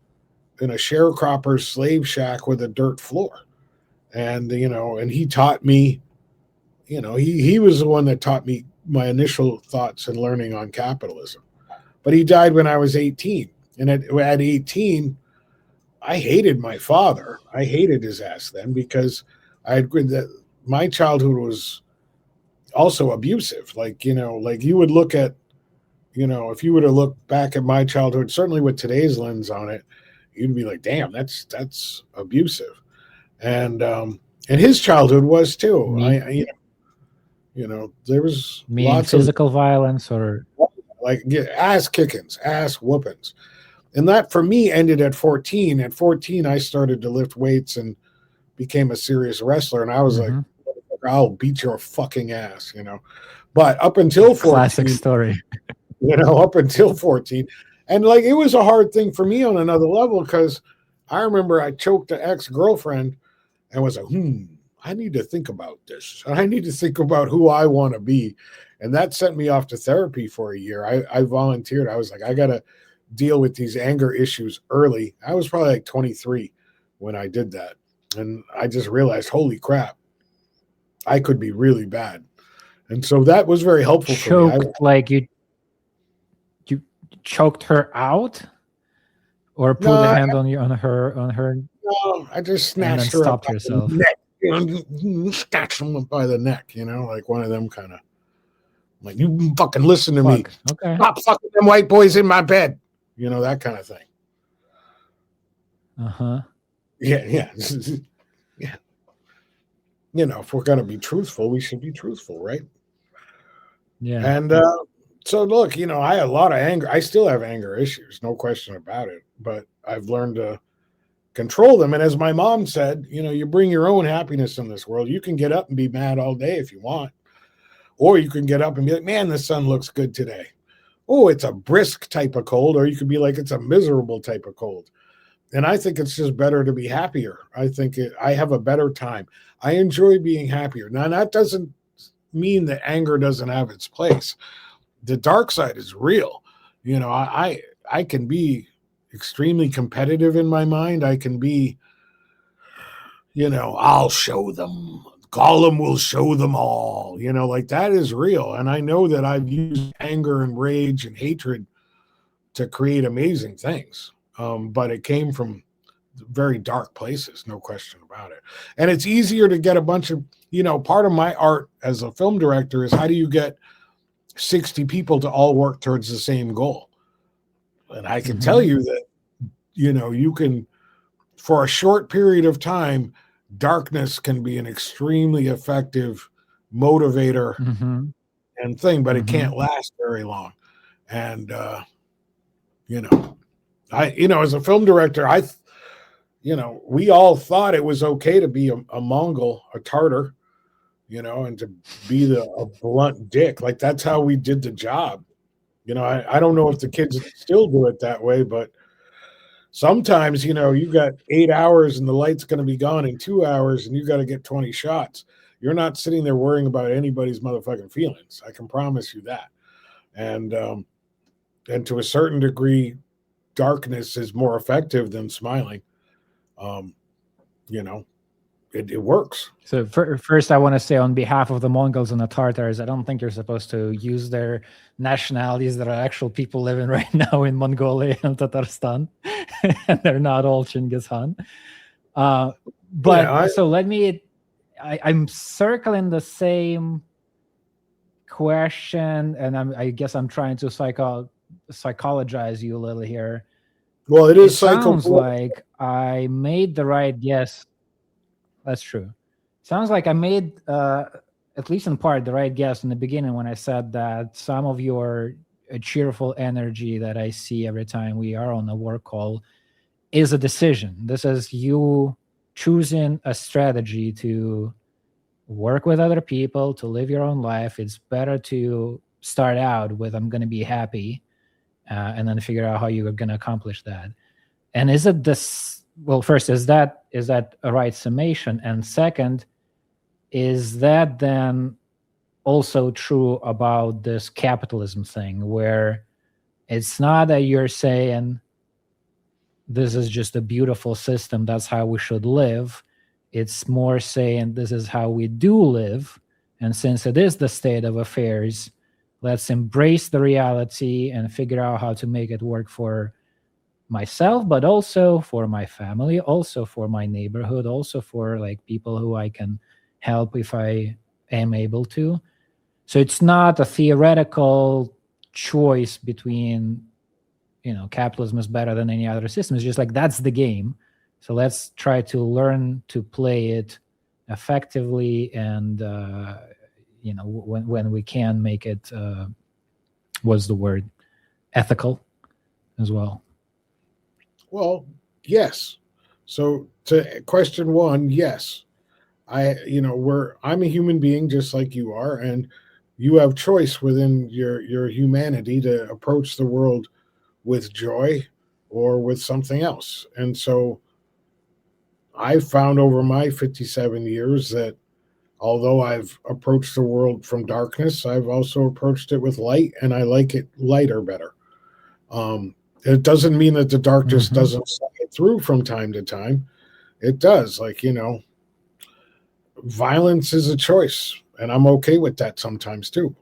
sharecropper's slave shack with a dirt floor. And, and he taught me, he was the one that taught me my initial thoughts and learning on capitalism. But he died when I was 18. And at 18, I hated my father. I hated his ass then because my childhood was also abusive. Like you would look at, if you were to look back at my childhood, certainly with today's lens on it, you'd be like, damn, that's abusive. And his childhood was too. There was lots physical violence or like ass kickings, ass whoopings. And that for me ended at 14. At 14, I started to lift weights and became a serious wrestler. And I was like, I'll beat your fucking ass, But up until 14, classic story. Up until 14. And like, it was a hard thing for me on another level because I remember I choked an ex-girlfriend and was like, I need to think about this. I need to think about who I want to be. And that sent me off to therapy for a year. I volunteered. I was like, I got to deal with these anger issues early. I was probably like 23 when I did that. And I just realized, holy crap, I could be really bad. And so that was very helpful for me. Like you choked her out or put a hand on her. No, I just snatched her stopped up yourself. By the neck, snatched him by the neck, like one of them kind of like, you fucking listen to me. Okay. Stop fucking them white boys in my bed. That kind of thing. Uh-huh. Yeah. Yeah. If we're going to be truthful, we should be truthful, right? Yeah. And so look, I had a lot of anger. I still have anger issues, no question about it. But I've learned to control them. And as my mom said, you bring your own happiness in this world. You can get up and be mad all day if you want. Or you can get up and be like, man, the sun looks good today. Oh, it's a brisk type of cold. Or you could be like, it's a miserable type of cold. And I think it's just better to be happier. I think I have a better time. I enjoy being happier. Now, that doesn't mean that anger doesn't have its place. The dark side is real. I can be extremely competitive in my mind. I can be, I'll show them. Gollum will show them all. Like that is real. And I know that I've used anger and rage and hatred to create amazing things. But it came from very dark places, no question about it. And it's easier to get a bunch of, part of my art as a film director is how do you get 60 people to all work towards the same goal? And I can tell you that, you can, for a short period of time, darkness can be an extremely effective motivator and thing, but it can't last very long. And, as a film director, we all thought it was okay to be a Mongol, a Tartar, and to be a blunt dick. Like that's how we did the job. I don't know if the kids still do it that way, but sometimes, you got 8 hours and the light's going to be gone in 2 hours and you got to get 20 shots. You're not sitting there worrying about anybody's motherfucking feelings. I can promise you that. And to a certain degree, darkness is more effective than smiling. It works. So first, I want to say on behalf of the Mongols and the Tartars, I don't think you're supposed to use their nationalities that are actual people living right now in Mongolia and Tatarstan. And they're not all Chinggis Khan. So let me, I'm circling the same question, and I guess I'm trying to psychologize you a little here. Well, it is sounds like I made the right guess. That's true. Sounds like I made a at least in part, the right guess in the beginning when I said that some of your cheerful energy that I see every time we are on a work call is a decision. This is you choosing a strategy to work with other people, to live your own life. It's better to start out with I'm going to be happy, and then figure out how you're going to accomplish that. And is it this? Well, first, is that a right summation? And second, is that then also true about this capitalism thing, where it's not that you're saying this is just a beautiful system, that's how we should live. It's more saying this is how we do live. And since it is the state of affairs, let's embrace the reality and figure out how to make it work for myself, but also for my family, also for my neighborhood, also for like people who I can help if I am able to. So it's not a theoretical choice between, capitalism is better than any other system. It's just like, that's the game. So let's try to learn to play it effectively, and when we can make it, what's the word, ethical as well. Well, yes. So to question one, yes. I'm a human being just like you are, and you have choice within your humanity to approach the world with joy or with something else. And so I've found over my 57 years that although I've approached the world from darkness, I've also approached it with light, and I like it lighter better. It doesn't mean that the darkness doesn't slide through from time to time. It does. Violence is a choice, and I'm okay with that sometimes too.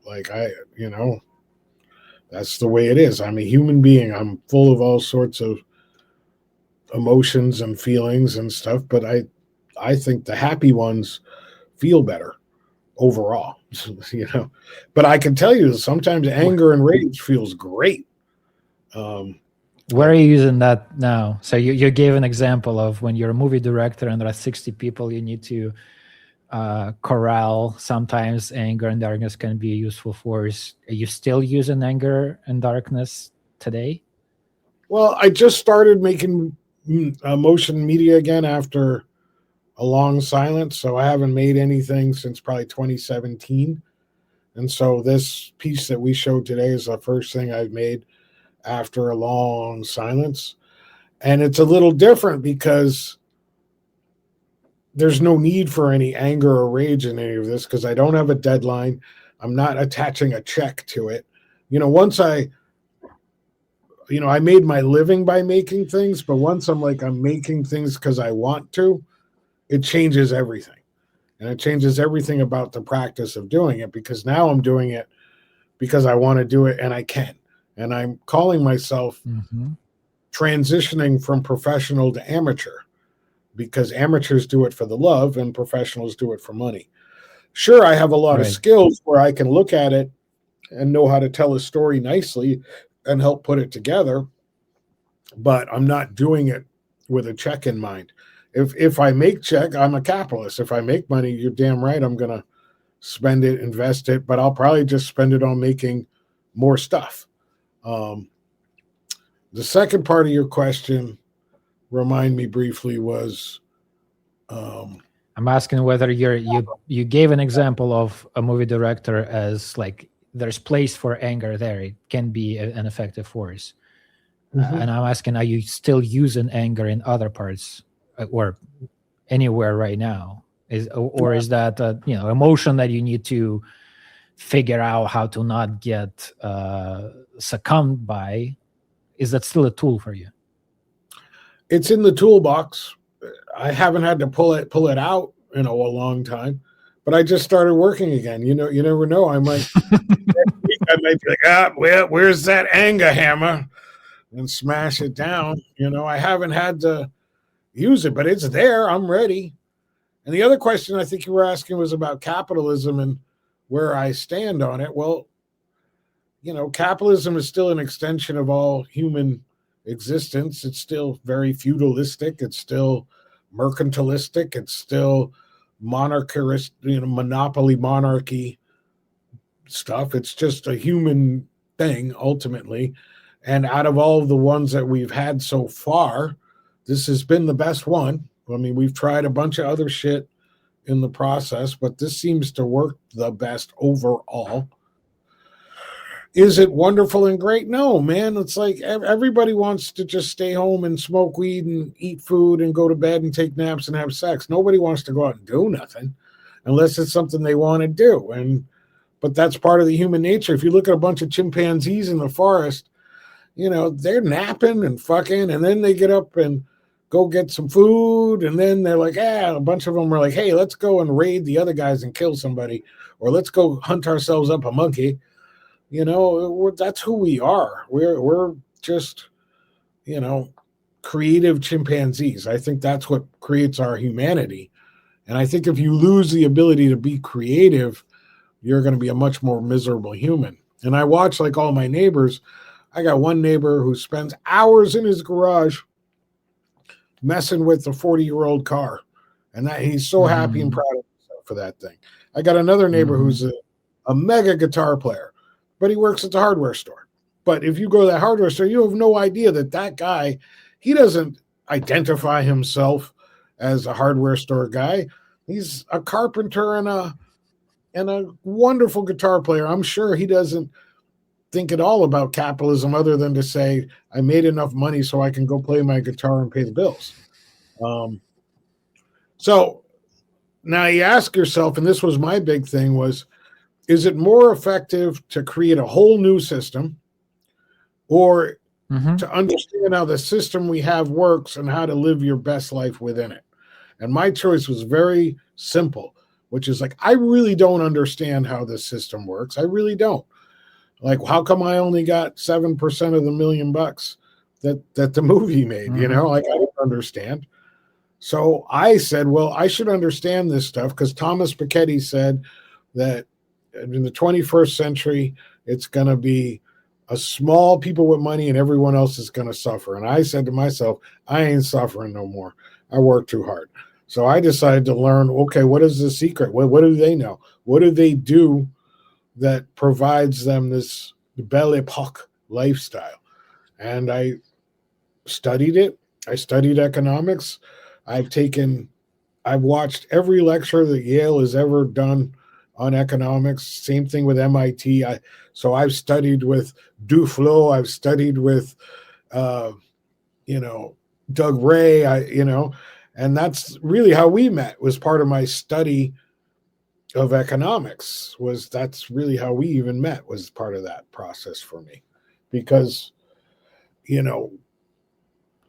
That's the way it is. I'm a human being. I'm full of all sorts of emotions and feelings and stuff, but I think the happy ones feel better overall, But I can tell you sometimes anger and rage feels great. Where are you using that now? So you gave an example of when you're a movie director and there are 60 people you need to corral. Sometimes anger and darkness can be a useful force. Are you still using anger and darkness today? Well, I just started making motion media again after a long silence, so I haven't made anything since probably 2017. And so this piece that we showed today is the first thing I've made after a long silence. And it's a little different because there's no need for any anger or rage in any of this, because I don't have a deadline. I'm not attaching a check to it. Once I made my living by making things, but once I'm making things because I want to, it changes everything. And it changes everything about the practice of doing it, because now I'm doing it because I want to do it and I can. And I'm calling myself transitioning from professional to amateur, because amateurs do it for the love and professionals do it for money. Sure, I have a lot of skills where I can look at it and know how to tell a story nicely and help put it together, but I'm not doing it with a check in mind. If I make check, I'm a capitalist. If I make money, you're damn right I'm going to spend it, invest it, but I'll probably just spend it on making more stuff. The second part of your question, remind me briefly, was I'm asking whether you gave an example of a movie director as there's place for anger there. It can be an effective force. And I'm asking, are you still using anger in other parts or anywhere right now? Is that emotion that you need to figure out how to not get succumbed by? Is that still a tool for you? It's in the toolbox. I haven't had to pull it out in a long time, but I just started working again. You never know. I might be like, where's that anger hammer, and smash it down. I haven't had to use it, but it's there. I'm ready. And the other question I think you were asking was about capitalism and where I stand on it. Well, capitalism is still an extension of all human existence. It's still very feudalistic. It's still mercantilistic. It's still monarchist, monopoly monarchy stuff. It's just a human thing ultimately. And out of all the ones that we've had so far, this has been the best one. I mean, we've tried a bunch of other shit in the process, but this seems to work the best overall. Is it wonderful and great? No, man. It's like everybody wants to just stay home and smoke weed and eat food and go to bed and take naps and have sex. Nobody wants to go out and do nothing unless it's something they want to do. But that's part of the human nature. If you look at a bunch of chimpanzees in the forest, they're napping and fucking, and then they get up and go get some food, and then they're like, a bunch of them are like, hey, let's go and raid the other guys and kill somebody, or let's go hunt ourselves up a monkey. That's who we are. We're just, creative chimpanzees. I think that's what creates our humanity. And I think if you lose the ability to be creative, you're going to be a much more miserable human. And I watch like all my neighbors. I got one neighbor who spends hours in his garage messing with the 40-year-old car. And that he's so happy and proud of himself for that thing. I got another neighbor who's a mega guitar player, but he works at the hardware store. But if you go to that hardware store, you have no idea that guy, he doesn't identify himself as a hardware store guy. He's a carpenter and a wonderful guitar player. I'm sure he doesn't think at all about capitalism other than to say, I made enough money so I can go play my guitar and pay the bills. So now you ask yourself, and this was my big thing, was, is it more effective to create a whole new system or to understand how the system we have works and how to live your best life within it? And my choice was very simple, which is like, I really don't understand how this system works. I really don't. Like, how come I only got 7% of the $1 million that the movie made? Like, I don't understand. So I said, well, I should understand this stuff, because Thomas Piketty said that in the 21st century, it's going to be a small people with money and everyone else is going to suffer. And I said to myself, I ain't suffering no more. I work too hard. So I decided to learn, okay, what is the secret? What do they know? What do they do that provides them this Belle Epoque lifestyle? And I studied it. I studied economics. I've watched every lecture that Yale has ever done on economics. Same thing with MIT. So I've studied with Duflo. I've studied with, Doug Ray. And that's really how we met. Was part of my study of economics. That's really how we even met. Was part of that process for me, because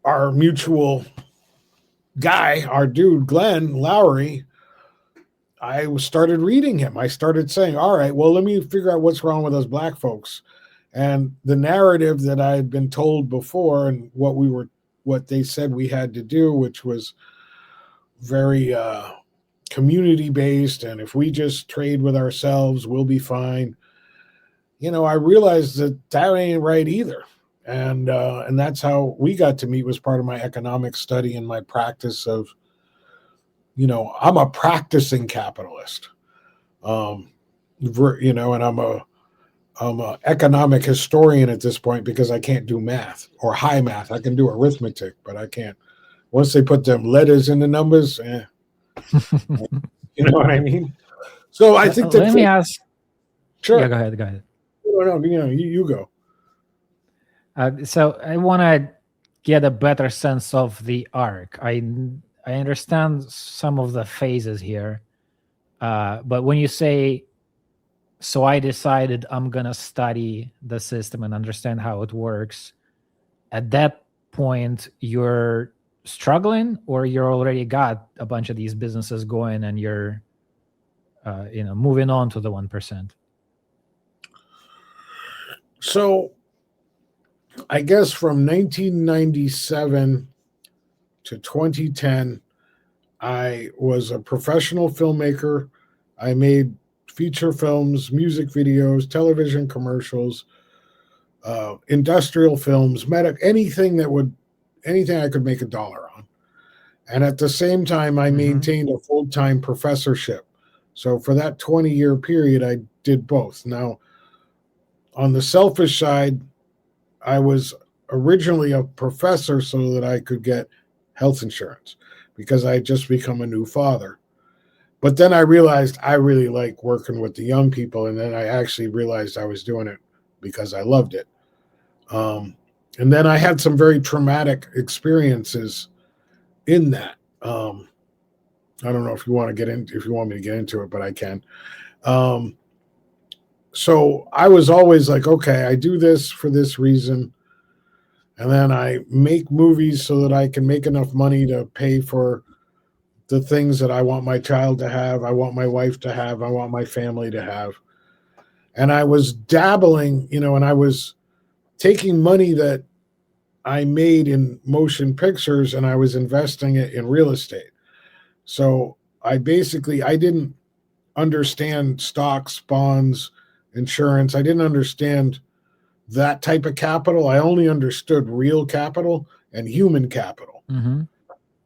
our mutual guy, our dude Glenn Lowry, I started reading him. I started saying, all right, well, let me figure out what's wrong with those black folks. And the narrative that I had been told before and what they said we had to do, which was very community-based, and if we just trade with ourselves, we'll be fine. I realized that ain't right either. And that's how we got to meet, was part of my economic study and my practice of, I'm a practicing capitalist, and I'm a economic historian at this point, because I can't do math or high math. I can do arithmetic, but I can't. Once they put them letters in the numbers, you know what I mean? So I think that. Let me ask. Sure. Yeah, go ahead. No, you go. So I want to get a better sense of the arc. I understand some of the phases here, but when you say, so I decided I'm going to study the system and understand how it works, at that point, you're struggling, or you're already got a bunch of these businesses going and you're, moving on to the 1%? So I guess from 1997 to 2010, I was a professional filmmaker. I made feature films, music videos, television commercials, industrial films, anything I could make $1 on. And at the same time, I maintained a full-time professorship. So for that 20-year period, I did both. Now, on the selfish side, I was originally a professor so that I could get health insurance because I had just become a new father. But then I realized I really like working with the young people. And then I actually realized I was doing it because I loved it. And then I had some very traumatic experiences in that. I don't know if you want me to get into it, but I can. So I was always like, okay, I do this for this reason. And then I make movies so that I can make enough money to pay for the things that I want my child to have, I want my wife to have, I want my family to have. And I was dabbling, and I was taking money that I made in motion pictures and I was investing it in real estate. So I didn't understand stocks, bonds, insurance. I didn't understand that type of capital. I only understood real capital and human capital.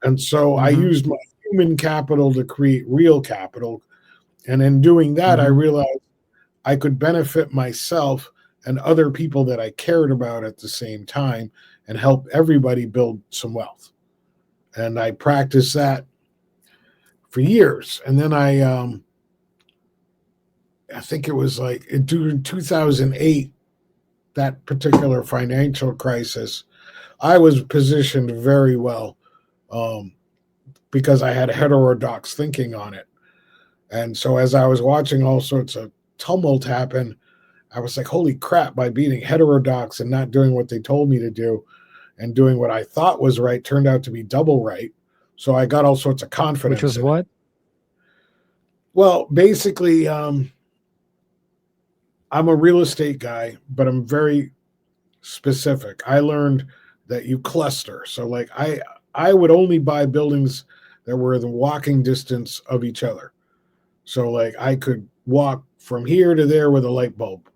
And so I used my human capital to create real capital. And in doing that, I realized I could benefit myself and other people that I cared about at the same time and help everybody build some wealth. And I practiced that for years. And then I think it was like during 2008, that particular financial crisis, I was positioned very well because I had heterodox thinking on it. And so as I was watching all sorts of tumult happen, I was like, holy crap, by being heterodox and not doing what they told me to do and doing what I thought was right turned out to be double right. So I got all sorts of confidence. Which was what? Well, basically, I'm a real estate guy, but I'm very specific. I learned that you cluster. So like I would only buy buildings that were the walking distance of each other. So like I could walk from here to there with a light bulb.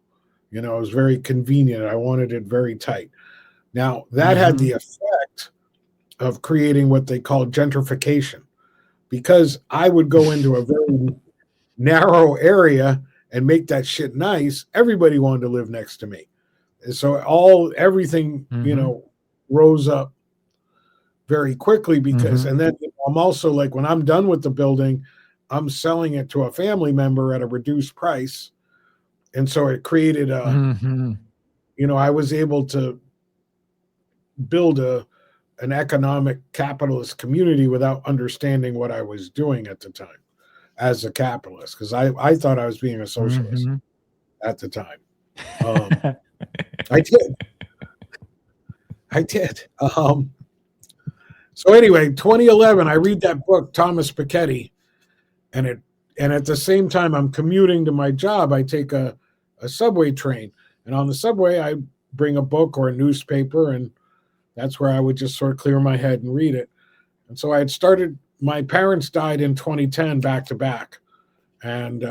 It was very convenient. I wanted it very tight. Now that had the effect of creating what they call gentrification, because I would go into a very narrow area and make that shit nice. Everybody wanted to live next to me. And so everything, rose up very quickly because, and then I'm also like, when I'm done with the building, I'm selling it to a family member at a reduced price. And so it created I was able to build an economic capitalist community without understanding what I was doing at the time as a capitalist, because I thought I was being a socialist at the time. I did. So anyway, 2011, I read that book, Thomas Piketty, and at the same time I'm commuting to my job, I take a subway train, and on the subway I bring a book or a newspaper, and that's where I would just sort of clear my head and read it. And so I had started. My parents died in 2010 back to back, and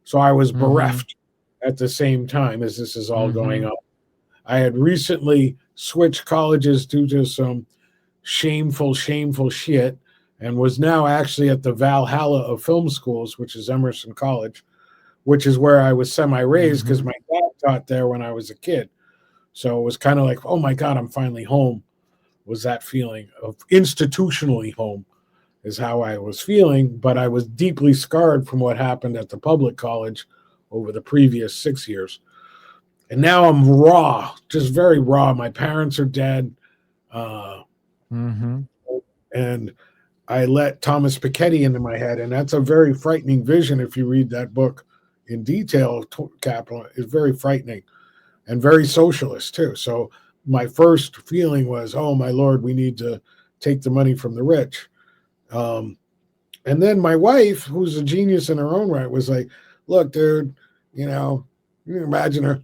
so I was bereft at the same time as this is all going on. I had recently switched colleges due to some shameful shit, and was now actually at the Valhalla of film schools, which is Emerson College, which is where I was semi-raised because my dad taught there when I was a kid. So it was kind of like, oh my God, I'm finally home, was that feeling of institutionally home is how I was feeling. But I was deeply scarred from what happened at the public college over the previous 6 years. And now I'm raw, just very raw. My parents are dead. And I let Thomas Piketty into my head. And that's a very frightening vision. If you read that book in detail, Capital is very frightening and very socialist too. So my first feeling was, oh my Lord, we need to take the money from the rich. And then my wife, who's a genius in her own right, was like, look, dude, you can imagine her,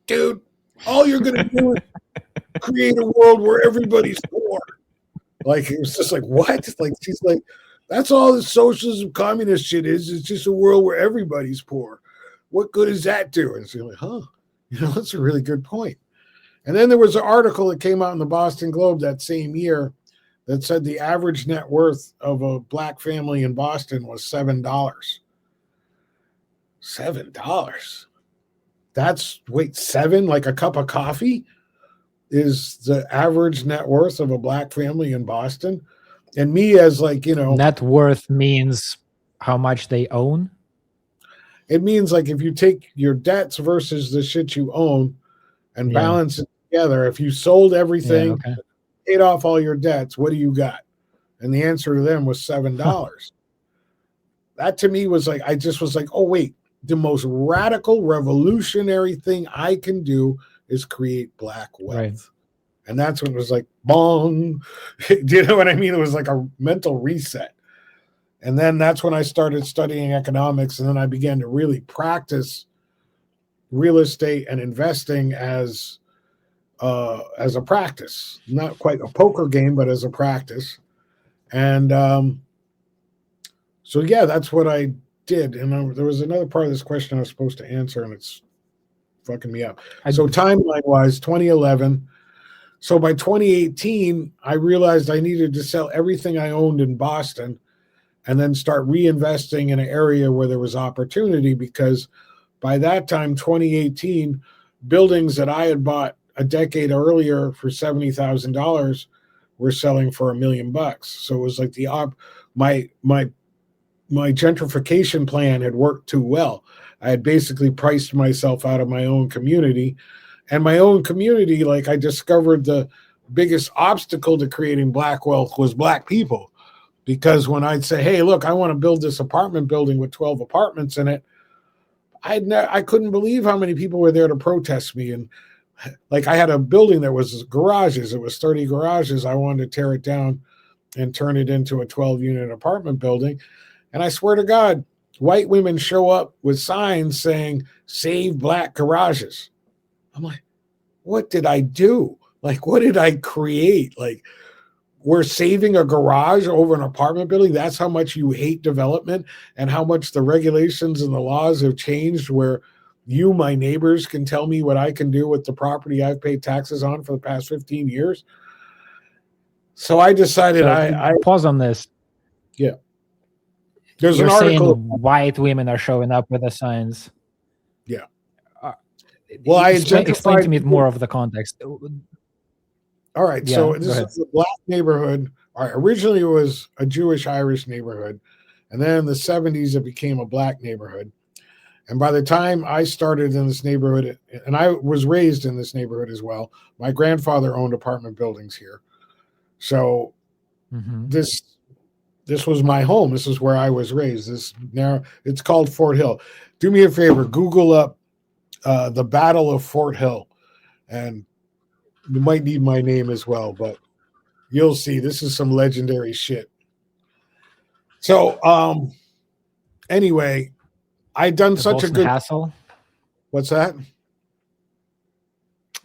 dude, all you're going to do is create a world where everybody's poor. Like, it was just like, what? Like, she's like, that's all the socialism, communist shit is. It's just a world where everybody's poor. What good does that do? And so you're like, that's a really good point. And then there was an article that came out in the Boston Globe that same year that said the average net worth of a black family in Boston was $7. $7. That's seven, like a cup of coffee is the average net worth of a black family in Boston. And me as net worth means how much they own. It means like if you take your debts versus the shit you own and balance it together, if you sold everything, paid off all your debts, what do you got? And the answer to them was $7. That to me was like, I just was like, oh, wait, the most radical revolutionary thing I can do is create black wealth. Right. And that's when it was like, bong. Do you know what I mean? It was like a mental reset. And then that's when I started studying economics. And then I began to really practice real estate and investing as a practice, not quite a poker game, but as a practice. And so, yeah, that's what I did. And there was another part of this question I was supposed to answer, and it's fucking me up. So timeline-wise, 2011. So by 2018, I realized I needed to sell everything I owned in Boston and then start reinvesting in an area where there was opportunity, because by that time, 2018, buildings that I had bought a decade earlier for $70,000 were selling for $1 million. So it was like my gentrification plan had worked too well. I had basically priced myself out of my own community. And my own community, like, I discovered the biggest obstacle to creating black wealth was black people. Because when I'd say, hey, look, I want to build this apartment building with 12 apartments in it, I couldn't believe how many people were there to protest me. And like, I had a building that was garages. It was 30 garages. I wanted to tear it down and turn it into a 12-unit apartment building. And I swear to God, white women show up with signs saying, save black garages. I'm like, what did I do? Like, what did I create? Like, we're saving a garage over an apartment building? That's how much you hate development and how much the regulations and the laws have changed, where you, my neighbors, can tell me what I can do with the property I've paid taxes on for the past 15 years. So I decided I pause on this. Yeah. There's You're an article. saying white women are showing up with the signs. Yeah. Well, I explain to me more of the context. All right. Yeah, so this is a black neighborhood. Originally, it was a Jewish-Irish neighborhood. And then in the 70s, it became a black neighborhood. And by the time I started in this neighborhood, and I was raised in this neighborhood as well, my grandfather owned apartment buildings here. So this was my home. This is where I was raised. It's called Fort Hill. Do me a favor, Google up the Battle of Fort Hill, and you might need my name as well, but you'll see this is some legendary shit. So anyway, I'd done such a good hassle. What's that?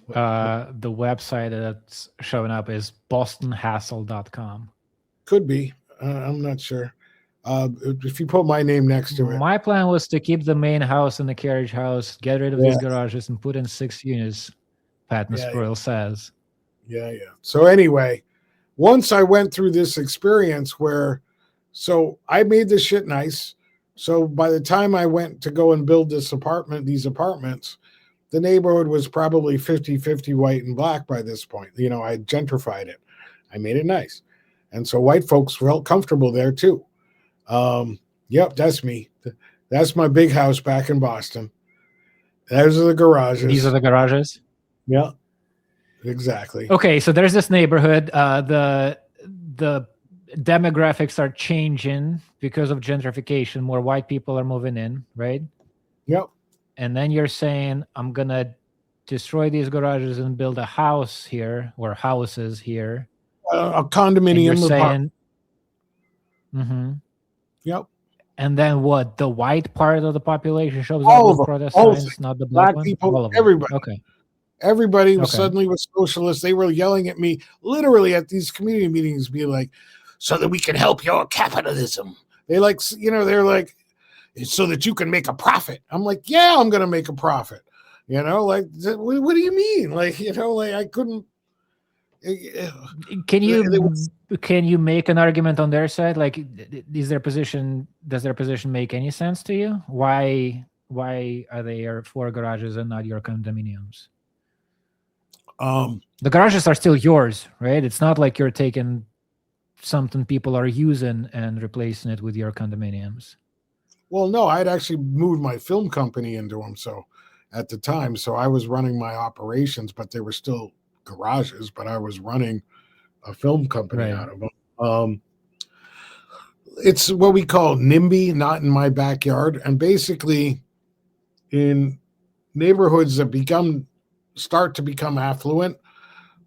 The website that's showing up is bostonhassle.com. Could be. I'm not sure. If you put my name next to it. My plan was to keep the main house and the carriage house, get rid of these garages, and put in 6 units, Patton-Spruill says. Yeah. So anyway, once I went through this experience so I made this shit nice. So by the time I went to go and build these apartments, the neighborhood was probably 50-50 white and black by this point. You know, I gentrified it. I made it nice. And so white folks felt comfortable there too. Yep, that's me. That's my big house back in Boston. Those are the garages. These are the garages? Yeah, exactly. Okay, so there's this neighborhood. The demographics are changing because of gentrification. More white people are moving in, right? Yep. And then you're saying, I'm going to destroy these garages and build a house here, or houses here. A condominium. Saying, Yep. And then what? The white part of the population shows up with protest signs, not the black people, everybody. Okay. Everybody was suddenly was socialists. They were yelling at me literally at these community meetings, being like, so that we can help your capitalism. They're like, so that you can make a profit. I'm like, yeah, I'm going to make a profit. Like, what do you mean? Like, I couldn't. Can you make an argument on their side? Like, does their position make any sense to you? Why are they your 4 garages and not your condominiums? The garages are still yours, right? It's not like you're taking something people are using and replacing it with your condominiums. Well, no, I'd actually moved my film company into them. So at the time, so I was running my operations, but they were still garages, but I was running a film company out of them. It's what we call NIMBY, not in my backyard. And basically in neighborhoods that start to become affluent,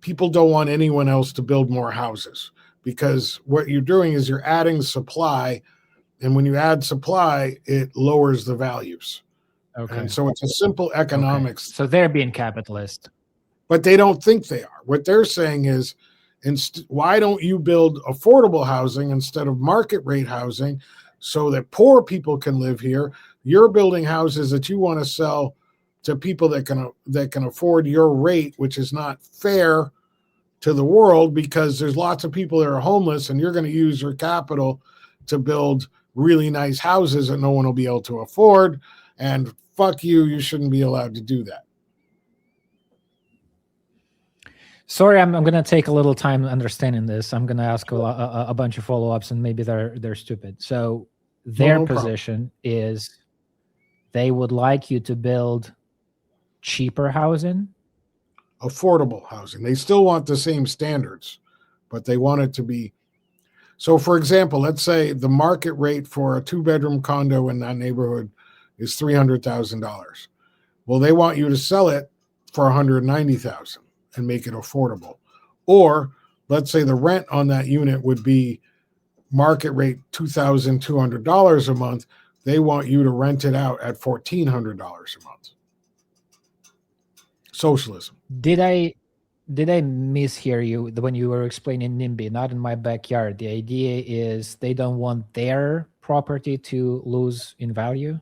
people don't want anyone else to build more houses, because what you're doing is you're adding supply. And when you add supply, it lowers the values. Okay. And so it's a simple economics. Okay. So they're being capitalist. But they don't think they are. What they're saying is, why don't you build affordable housing instead of market rate housing so that poor people can live here? You're building houses that you want to sell to people that can afford your rate, which is not fair to the world, because there's lots of people that are homeless, and you're going to use your capital to build really nice houses that no one will be able to afford. And fuck you, you shouldn't be allowed to do that. Sorry, I'm going to take a little time understanding this. I'm going to ask a bunch of follow-ups, and maybe they're stupid. So their position is they would like you to build cheaper housing? Affordable housing. They still want the same standards, but they want it to be. So, for example, let's say the market rate for a 2-bedroom condo in that neighborhood is $300,000. Well, they want you to sell it for $190,000 and make it affordable. Or let's say the rent on that unit would be market rate $2,200 a month. They want you to rent it out at $1,400 a month. Socialism. Did I mishear you when you were explaining NIMBY? Not in my backyard. The idea is they don't want their property to lose in value?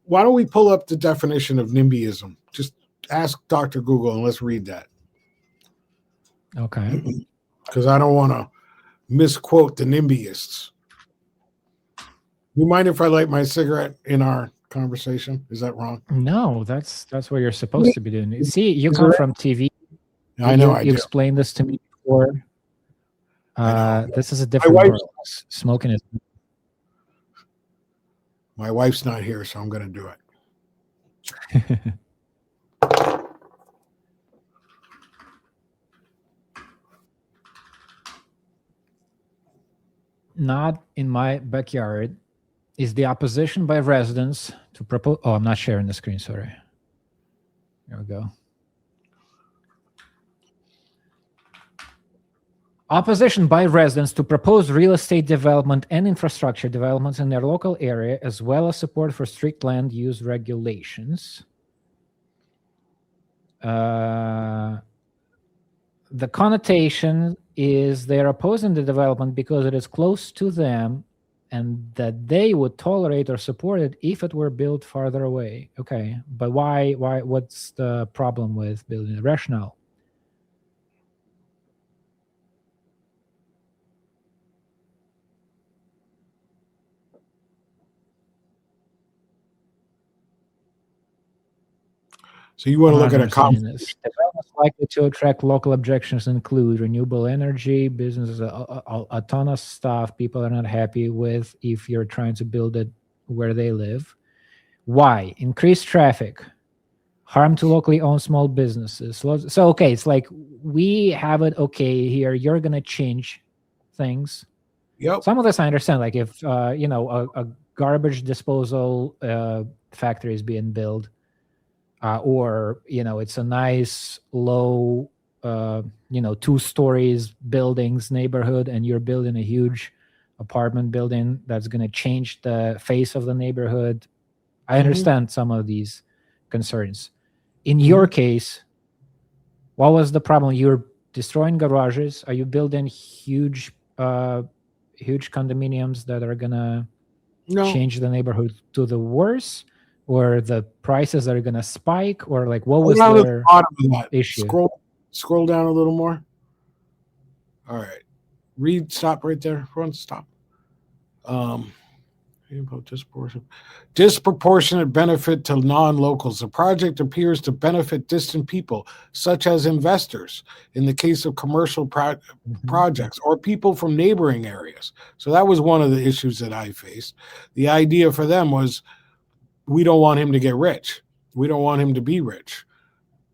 Why don't we pull up the definition of NIMBYism? Just ask Dr. Google and let's read that. Okay. Because I don't want to misquote the NIMBYists. You mind if I light my cigarette in our conversation? Is that wrong? No, that's what you're supposed to be doing. See, you come from TV. I know. You explained this to me before. This is a different world. Smoking is. My wife's not here, so I'm going to do it. Not in my backyard is the opposition by residents to propose. Oh, I'm not sharing the screen. Sorry. There we go. Opposition by residents to propose real estate development and infrastructure developments in their local area, as well as support for strict land use regulations. The connotation is they're opposing the development because it is close to them and that they would tolerate or support it if it were built farther away. Okay, but why, what's the problem with building a rationale? So you want to look at a developments likely to attract local objections include renewable energy, businesses, a ton of stuff people are not happy with if you're trying to build it where they live. Why? Increased traffic, harm to locally owned small businesses. So, okay, it's like we have it okay here. You're going to change things. Yep. Some of this I understand. Like if, a garbage disposal factory is being built, or, it's a nice low, 2 stories buildings neighborhood, and you're building a huge apartment building that's going to change the face of the neighborhood. I understand some of these concerns. In your case, what was the problem? You're destroying garages. Are you building huge condominiums that are going to change the neighborhood to the worse? Or the prices are going to spike? Or like, what was their issue? Scroll down a little more. All right. Read, stop right there. Everyone stop. Disproportionate benefit to non-locals. The project appears to benefit distant people, such as investors, in the case of commercial projects, or people from neighboring areas. So that was one of the issues that I faced. The idea for them was, we don't want him to get rich. We don't want him to be rich.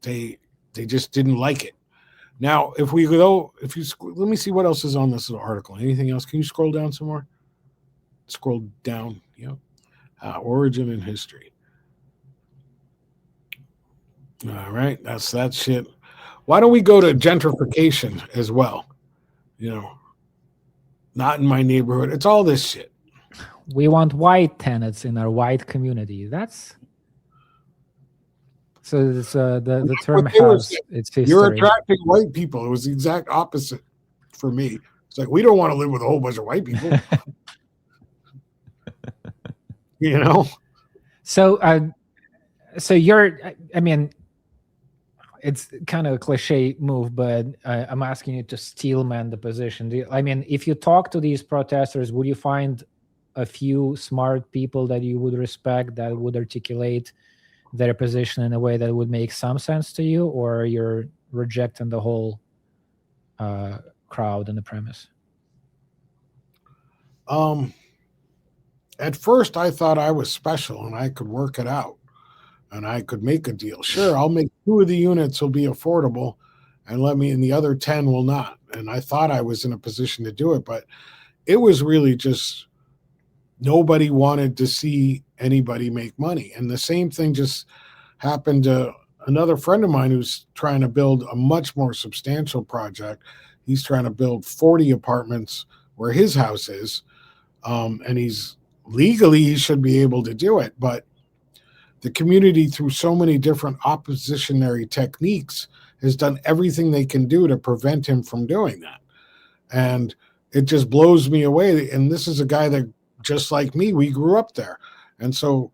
They just didn't like it. Now, if we go, let me see what else is on this little article. Anything else? Can you scroll down some more? Scroll down. Yep. Origin and history. All right. That's that shit. Why don't we go to gentrification as well? Not in my neighborhood. It's all this shit. We want white tenants in our white community. That's so. It's, the term has its history. You're attracting white people. It was the exact opposite for me. It's like, we don't want to live with a whole bunch of white people. So you're. I mean, it's kind of a cliche move, but I'm asking you to steelman the position. If you talk to these protesters, would you find a few smart people that you would respect that would articulate their position in a way that would make some sense to you, or you're rejecting the whole crowd and the premise? At first, I thought I was special and I could work it out and I could make a deal. Sure, I'll make 2 of the units will be affordable and the other 10 will not. And I thought I was in a position to do it, but it was really just nobody wanted to see anybody make money. And the same thing just happened to another friend of mine who's trying to build a much more substantial project. He's trying to build 40 apartments where his house is. And legally, he should be able to do it. But the community, through so many different oppositionary techniques, has done everything they can do to prevent him from doing that. And it just blows me away. And this is a guy that, just like me, we grew up there. And so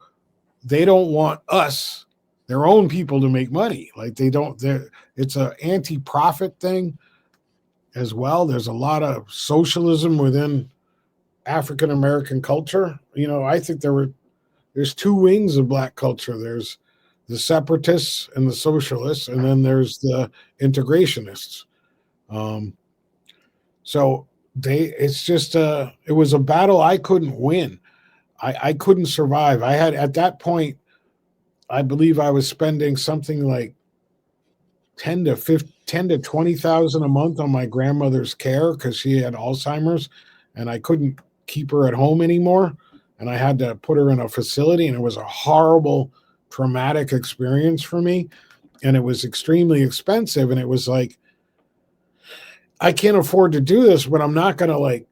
they don't want us, their own people, to make money. Like it's an anti-profit thing as well. There's a lot of socialism within African-American culture. I think there's 2 wings of Black culture. There's the separatists and the socialists, and then there's the integrationists. So it was a battle I couldn't win. I couldn't survive. I had, at that point, I believe I was spending something like $10,000 to $20,000 a month on my grandmother's care because she had Alzheimer's, and I couldn't keep her at home anymore. And I had to put her in a facility, and it was a horrible, traumatic experience for me. And it was extremely expensive. And it was like, I can't afford to do this, but I'm not going to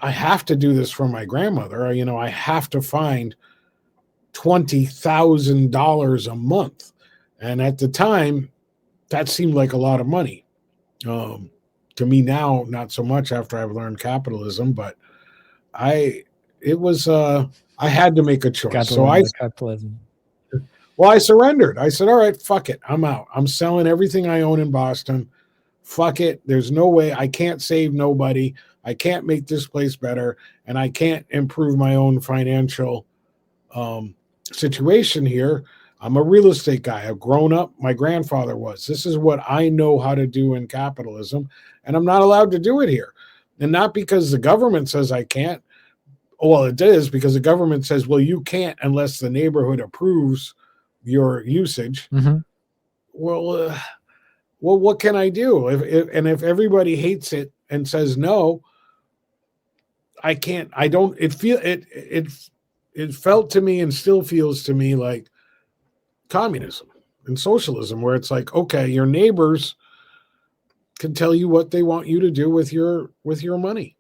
I have to do this for my grandmother. I have to find $20,000 a month. And at the time, that seemed like a lot of money. To me now, not so much after I've learned capitalism, but I had to make a choice. Capitalism. Well, I surrendered. I said, all right, fuck it. I'm out. I'm selling everything I own in Boston. Fuck it. There's no way. I can't save nobody. I can't make this place better. And I can't improve my own financial situation here. I'm a real estate guy. I've grown up. My grandfather was. This is what I know how to do in capitalism. And I'm not allowed to do it here. And not because the government says I can't. Well, it is because the government says, well, you can't unless the neighborhood approves your usage. Mm-hmm. Well, what can I do? If everybody hates it and says no, I can't. I don't. It felt to me and still feels to me like communism and socialism, where it's like, okay, your neighbors can tell you what they want you to do with your money,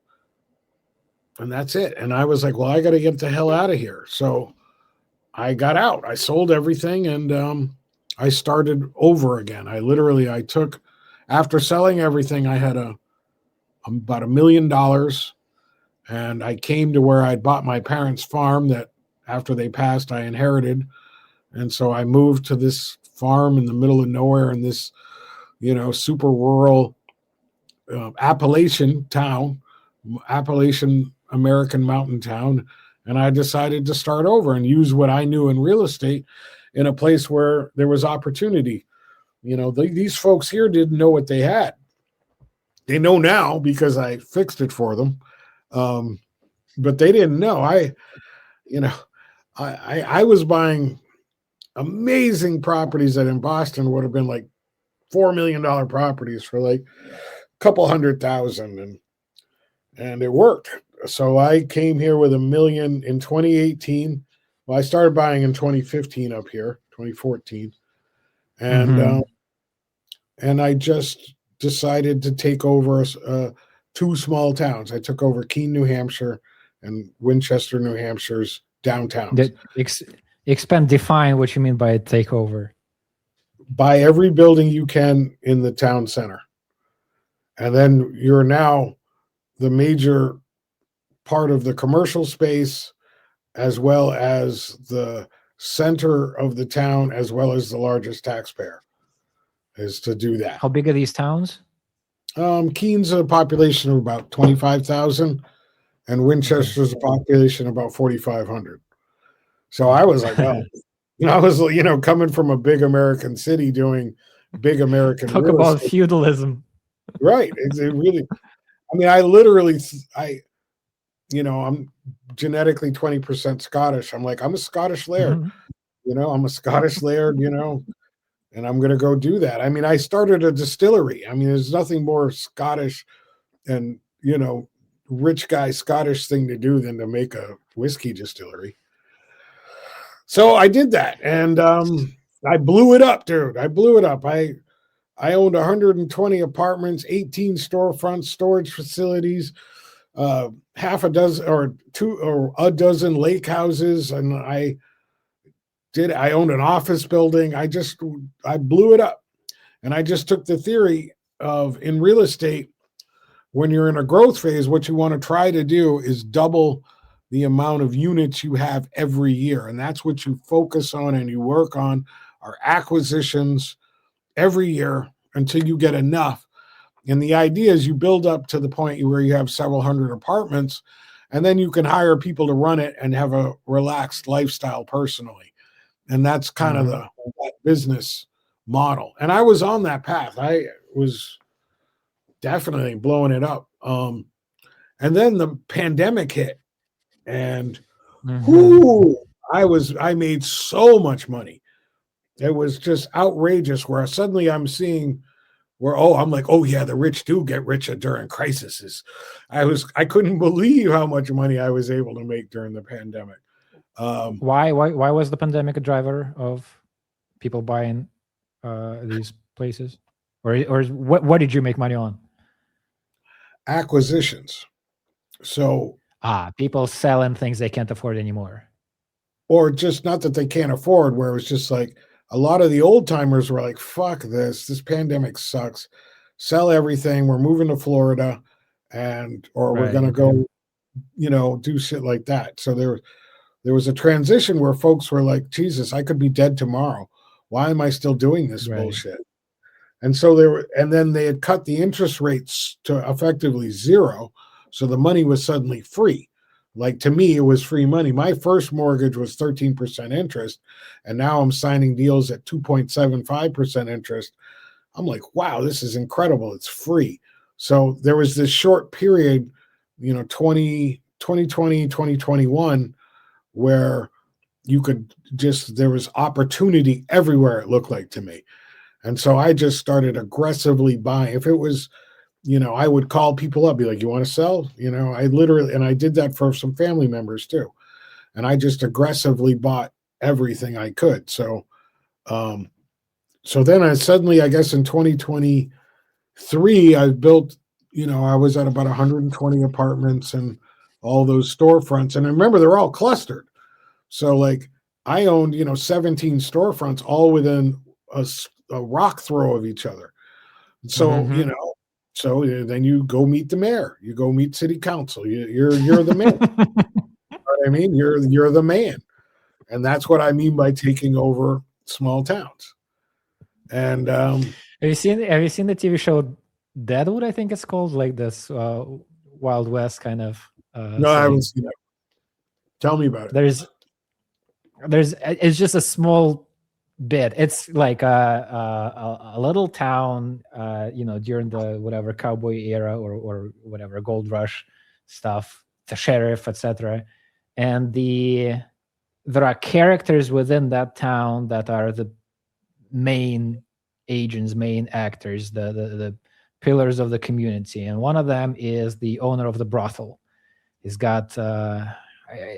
and that's it. And I was like, well, I got to get the hell out of here. So I got out. I sold everything, and I started over again. I took, after selling everything, I had about $1 million, and I came to where I'd bought my parents' farm that after they passed, I inherited. And so I moved to this farm in the middle of nowhere in this, super rural Appalachian town, Appalachian American mountain town, and I decided to start over and use what I knew in real estate in a place where there was opportunity. These folks here didn't know what they had. They know now because I fixed it for them, but they didn't know. I was buying amazing properties that in Boston would have been like $4 million properties for like a couple $100,000, and it worked. So I came here with $1 million in 2018. Well, I started buying in 2015 up here, 2014, and and I just decided to take over 2 small towns. I took over Keene, New Hampshire, and Winchester, New Hampshire's downtowns. Define what you mean by takeover. Buy every building you can in the town center. And then you're now the major part of the commercial space, as well as the center of the town, as well as the largest taxpayer, is to do that. How big are these towns? Keene's a population of about 25,000, and Winchester's a population of about 4,500. So I was like, well, I was, coming from a big American city doing big American Talk real about estate. Feudalism. Right. It really, I literally, I'm genetically 20% Scottish. I'm like, I'm a Scottish laird, I'm a Scottish laird, and I'm going to go do that. I started a distillery. There's nothing more Scottish and, rich guy Scottish thing to do than to make a whiskey distillery. So I did that, and I blew it up, dude. I blew it up. I owned 120 apartments, 18 storefronts, storage facilities, half a dozen or a dozen lake houses, and I owned an office building. I blew it up, and I just took the theory of, in real estate, when you're in a growth phase, what you want to try to do is double the amount of units you have every year. And that's what you focus on and you work on, are acquisitions every year until you get enough. And the idea is you build up to the point where you have several hundred apartments, and then you can hire people to run it and have a relaxed lifestyle personally. And that's kind of that business model. And I was on that path. I was definitely blowing it up. And then the pandemic hit. And I made so much money. It was just outrageous, where suddenly I'm seeing where, I'm like, oh yeah, the rich do get richer during crises. I couldn't believe how much money I was able to make during the pandemic. Why was the pandemic a driver of people buying these places? Or what did you make money on? Acquisitions. So people selling things they can't afford anymore. Or just not that they can't afford, where it was just like a lot of the old timers were like, fuck this pandemic sucks. Sell everything. We're moving to Florida or we're going to go, do shit like that. So there was a transition where folks were like, Jesus, I could be dead tomorrow. Why am I still doing this bullshit? And so then they had cut the interest rates to effectively zero. So the money was suddenly free. Like, to me, it was free money. My first mortgage was 13% interest, and now I'm signing deals at 2.75% interest. I'm like, wow, this is incredible. It's free. So there was this short period, 2020, 2021, where there was opportunity everywhere, it looked like to me. And so I just started aggressively buying. If it was, I would call people up, be like, you want to sell? I did that for some family members too. And I just aggressively bought everything I could. So then I guess in 2023, I built, I was at about 120 apartments and all those storefronts. And I remember they're all clustered. So like I owned, 17 storefronts all within a rock throw of each other. So, so then you go meet the mayor, you go meet city council. You're the man. You know what I mean? You're the man. And that's what I mean by taking over small towns. And have you seen the TV show Deadwood, I think it's called, like this Wild West kind of No, I haven't setting. seen it. Tell me about it. There's it's just a small bit. It's like a little town, during the whatever cowboy era or whatever gold rush stuff, the sheriff, etc. And there are characters within that town that are the main agents, main actors, the pillars of the community, and one of them is the owner of the brothel. He's got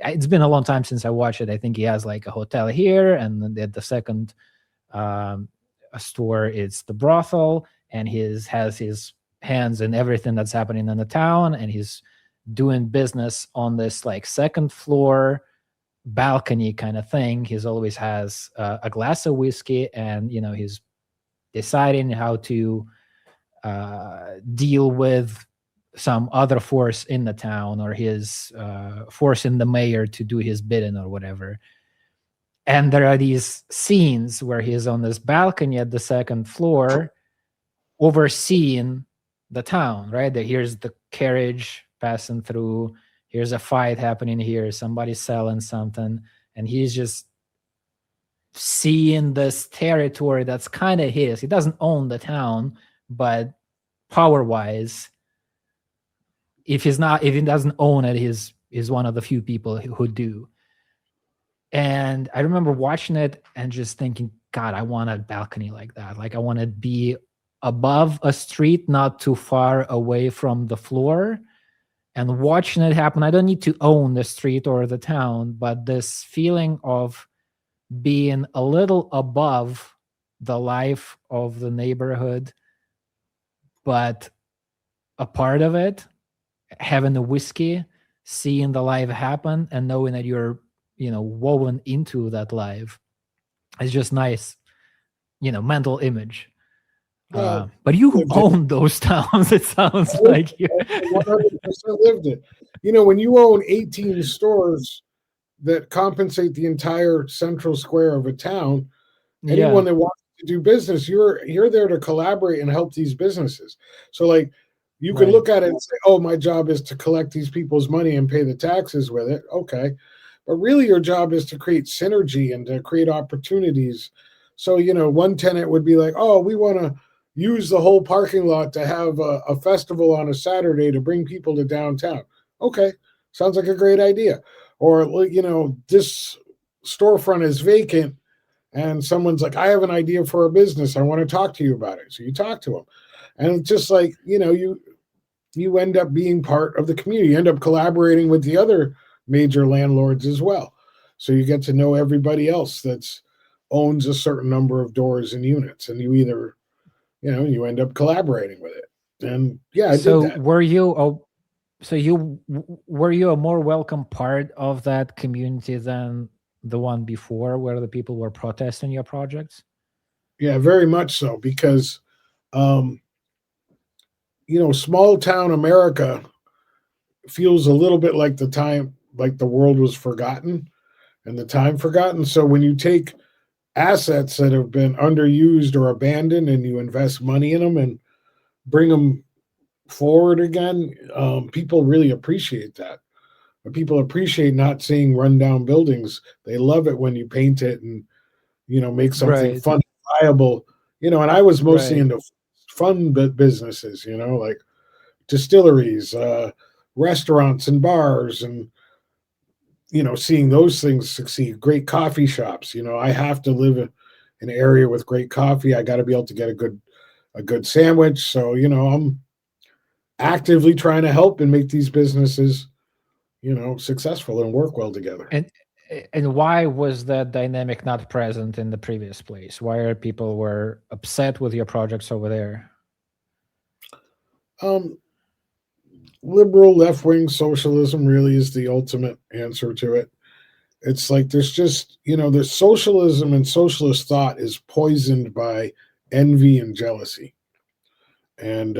it's been a long time since I watched it. I think he has like a hotel here, and then the second a store is the brothel, and has his hands in everything that's happening in the town, and he's doing business on this like second floor balcony kind of thing. He's always has a glass of whiskey, and he's deciding how to deal with some other force in the town, or his forcing the mayor to do his bidding or whatever. And there are these scenes where he's on this balcony at the second floor overseeing the town, right? Here's the carriage passing through, here's a fight happening here, somebody's selling something, and he's just seeing this territory that's kind of his. He doesn't own the town, but power-wise, if he doesn't own it, he's one of the few people who do. And I remember watching it and just thinking, God, I want a balcony like that. Like, I want to be above a street, not too far away from the floor, and watching it happen. I don't need to own the street or the town, but this feeling of being a little above the life of the neighborhood, but a part of it, having the whiskey, seeing the life happen, and knowing that you're woven into that life, is just nice, mental image. But you own those towns. It sounds like you 100% lived it. When you own 18 stores that compensate the entire central square of a town, anyone that wants to do business, you're there to collaborate and help these businesses. So like, you can look at it and say, oh, my job is to collect these people's money and pay the taxes with it. Okay. But really your job is to create synergy and to create opportunities. So, one tenant would be like, oh, we want to use the whole parking lot to have a festival on a Saturday to bring people to downtown. Okay. Sounds like a great idea. Or, this storefront is vacant and someone's like, I have an idea for a business. I want to talk to you about it. So you talk to them. And it's just like, you end up being part of the community. You end up collaborating with the other major landlords as well. So you get to know everybody else that's owns a certain number of doors and units. And you either, you end up collaborating with it. And I did that. Were you a more welcome part of that community than the one before, where the people were protesting your projects? Yeah, very much so, because small town America feels a little bit like the world was forgotten and the time forgotten. So when you take assets that have been underused or abandoned and you invest money in them and bring them forward again, people really appreciate that. But people appreciate not seeing rundown buildings. They love it when you paint it and, make something fun, viable. And I was mostly into fun businesses, like distilleries, restaurants and bars, and seeing those things succeed. Great coffee shops. I have to live in an area with great coffee. I got to be able to get a good sandwich. So I'm actively trying to help and make these businesses successful and work well together. And why was that dynamic not present in the previous place? Why are people were upset with your projects over there? Liberal left-wing socialism really is the ultimate answer to it. It's like there's just, the socialism and socialist thought is poisoned by envy and jealousy. And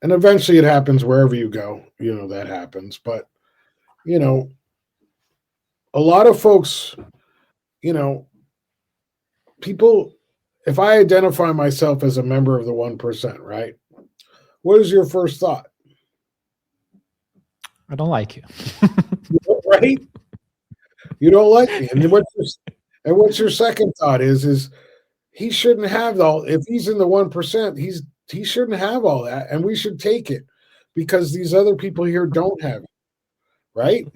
eventually it happens wherever you go, that happens. But, a lot of folks, people, if I identify myself as a member of the 1%, right? What is your first thought? I don't like you. Right? You don't like me. And what's your second thought is he shouldn't have all, if he's in the 1%, he shouldn't have all that, and we should take it because these other people here don't have it. Right?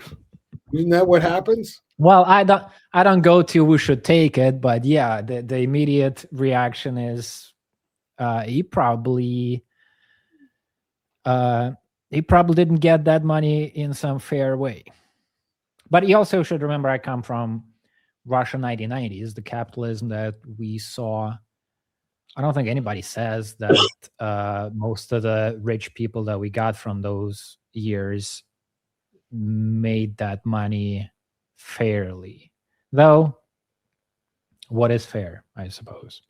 Isn't that what happens? Well, I don't go to we should take it, but yeah, the immediate reaction is he probably didn't get that money in some fair way. But he also should remember I come from Russia 1990s, the capitalism that we saw. I don't think anybody says that most of the rich people that we got from those years made that money fairly. Though, what is fair, I suppose?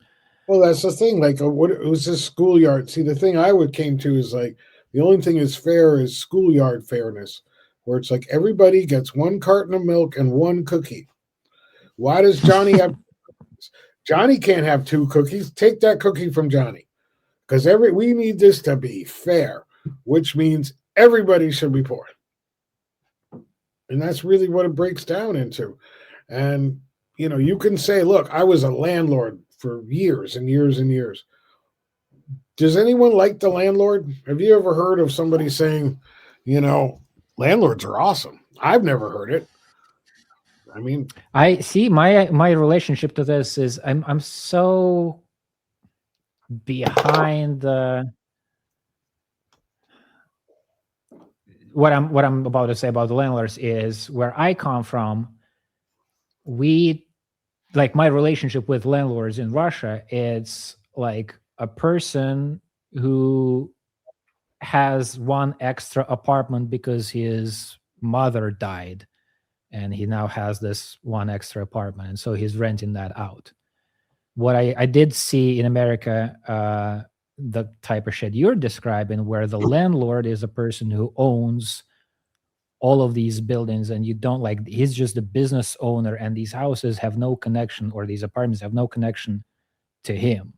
Well, that's the thing. Like, what it was this schoolyard. See, the thing I would came to is like the only thing is fair is schoolyard fairness, where it's like everybody gets one carton of milk and one cookie. Why does Johnny have? Johnny can't have 2 cookies. Take that cookie from Johnny, because we need this to be fair, which means everybody should be poor, and that's really what it breaks down into. And you can say, "Look, I was a landlord for years and years and years." Does anyone like the landlord? Have you ever heard of somebody saying, landlords are awesome? I've never heard it. I mean, I see my relationship to this is I'm so behind what I'm about to say about the landlords is where I come from. My relationship with landlords in Russia, it's like a person who has one extra apartment because his mother died and he now has this one extra apartment, and so he's renting that out. What I did see in America, the type of shit you're describing, where the landlord is a person who owns all of these buildings, and he's just a business owner, and these houses have no connection, or these apartments have no connection to him.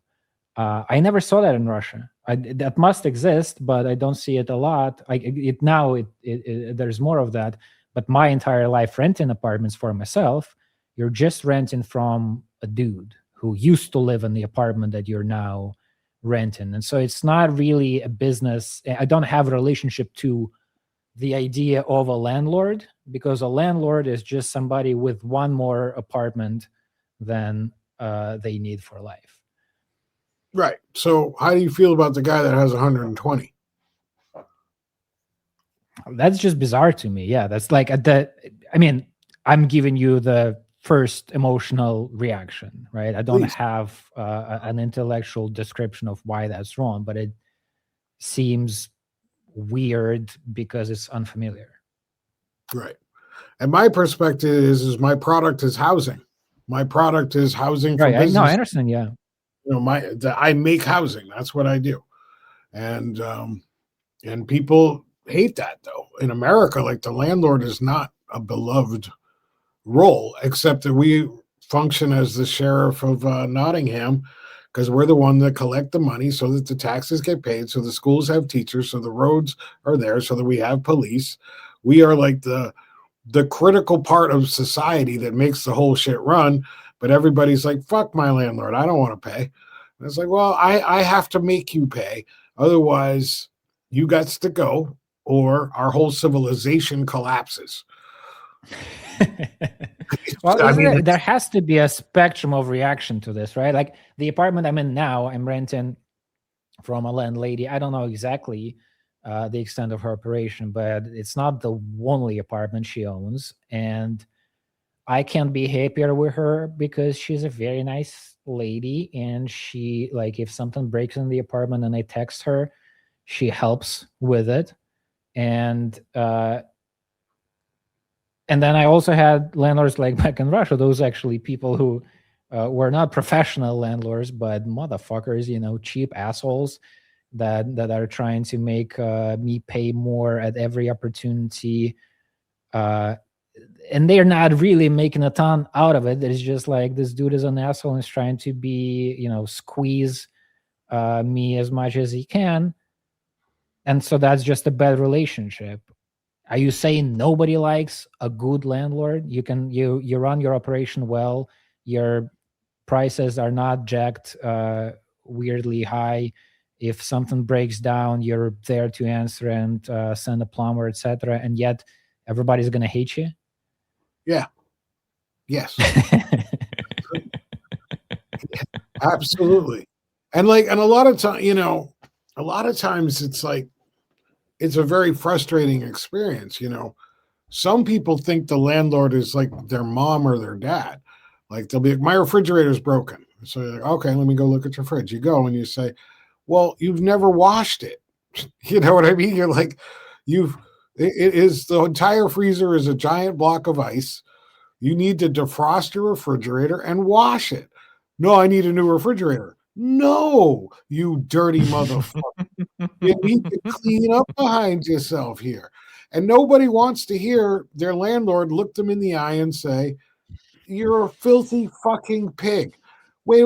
I never saw that in Russia. That must exist, but I don't see it a lot. There's more of that. But my entire life renting apartments for myself, you're just renting from a dude who used to live in the apartment that you're now renting. And so it's not really a business. I don't have a relationship to the idea of a landlord, because a landlord is just somebody with one more apartment than they need for life. right. So how do you feel about the guy that has 120? That's just bizarre to me. Yeah, that's like I'm giving you the first emotional reaction, right? I don't Please. have an intellectual description of why that's wrong, but it seems weird because it's unfamiliar. Right. And my perspective is my product is housing. My product is housing for Right. business. I understand. Yeah. I make housing. That's what I do. And people hate that, though. In America, like, the landlord is not a beloved role, except that we function as the sheriff of Nottingham, because we're the one that collect the money so that the taxes get paid, so the schools have teachers, so the roads are there, so that we have police. We are like the critical part of society that makes the whole shit run. But everybody's like, fuck my landlord, I don't want to pay. And it's like, well, I have to make you pay. Otherwise, you got to go, or our whole civilization collapses. Well, there has to be a spectrum of reaction to this, right? Like the apartment I'm in now, I'm renting from a landlady. I don't know exactly the extent of her operation, but it's not the only apartment she owns. And I can't be happier with her because she's a very nice lady. And she, like, if something breaks in the apartment and I text her, she helps with it. And then I also had landlords like back in Russia, those actually people who were not professional landlords, but motherfuckers, cheap assholes that are trying to make me pay more at every opportunity. and they're not really making a ton out of it. It's just like, this dude is an asshole and is trying to be, squeeze me as much as he can. And so that's just a bad relationship. Are you saying nobody likes a good landlord? You run your operation well, your prices are not jacked weirdly high. If something breaks down, you're there to answer and send a plumber, etc. And yet everybody's going to hate you. Yeah. Yes. Absolutely. And a lot of times it's like, it's a very frustrating experience. Some people think the landlord is like their mom or their dad. Like, they'll be like, my refrigerator's broken. So you're like, okay, let me go look at your fridge. You go and you say, well, you've never washed it. You know what I mean? You're like, the entire freezer is a giant block of ice. You need to defrost your refrigerator and wash it. No, I need a new refrigerator. No, you dirty motherfucker. You need to clean up behind yourself here. And nobody wants to hear their landlord look them in the eye and say, you're a filthy fucking pig. Wait.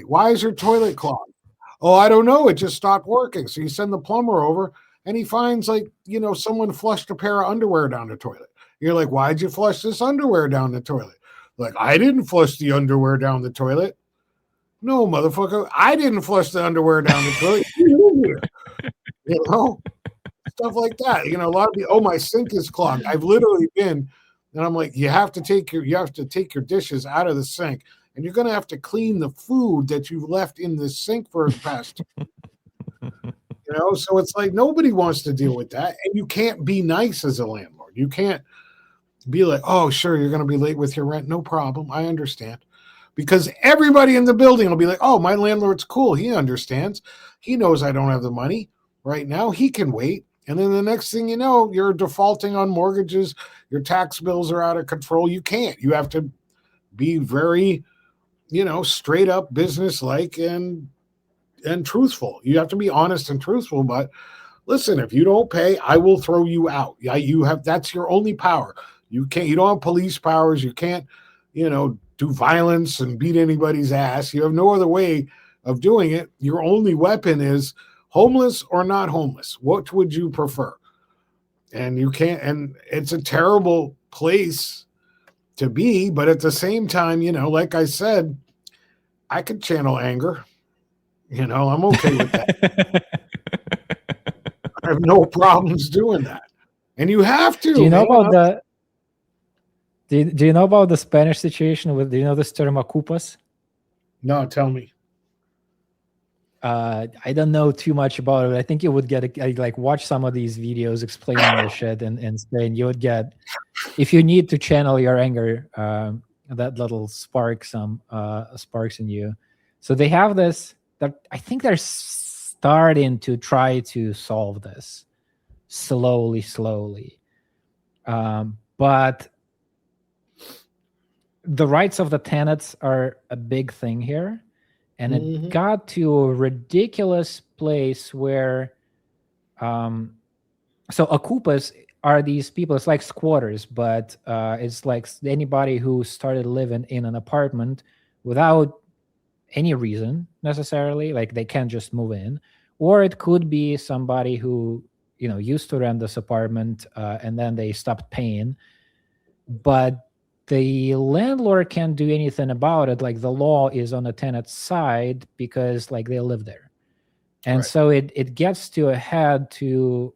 Why is your toilet clogged? Oh, I don't know. It just stopped working. So you send the plumber over and he finds someone flushed a pair of underwear down the toilet. You're like, why'd you flush this underwear down the toilet? Like, I didn't flush the underwear down the toilet. No, motherfucker, I didn't flush the underwear down the toilet. Stuff like that. A lot of people, my sink is clogged. I've literally been, and I'm like, you have to take your dishes out of the sink, and you're going to have to clean the food that you've left in the sink for the past. So it's like, nobody wants to deal with that, and you can't be nice as a landlord. You can't be like, oh, sure, you're going to be late with your rent. No problem. I understand. Because everybody in the building will be like, oh, my landlord's cool. He understands. He knows I don't have the money right now. He can wait. And then the next thing you know, you're defaulting on mortgages. Your tax bills are out of control. You can't. You have to be very, straight up business-like and truthful. You have to be honest and truthful. But listen, if you don't pay, I will throw you out. Yeah, that's your only power. You don't have police powers. You can't, do violence and beat anybody's ass. You have no other way of doing it. Your only weapon is homeless or not homeless. What would you prefer? And you can't, and it's a terrible place to be, but at the same time, like I said, I could channel anger. I'm okay with that. I have no problems doing that. And you have to. Do you know about the Do you know about the Spanish situation do you know this term ocupas? No, tell me. I don't know too much about it. I think you would get watch some of these videos explaining this shit in Spain. You would get, if you need to channel your anger, that'll spark some sparks in you. So they have this that I think they're starting to try to solve this slowly. But the rights of the tenants are a big thing here. And it got to a ridiculous place where, so ocupas are these people, it's like squatters, but it's like anybody who started living in an apartment without any reason necessarily, like they can't just move in. Or it could be somebody who, used to rent this apartment and then they stopped paying. But the landlord can't do anything about it. Like the law is on the tenant's side because they live there. And right. So it gets to a head to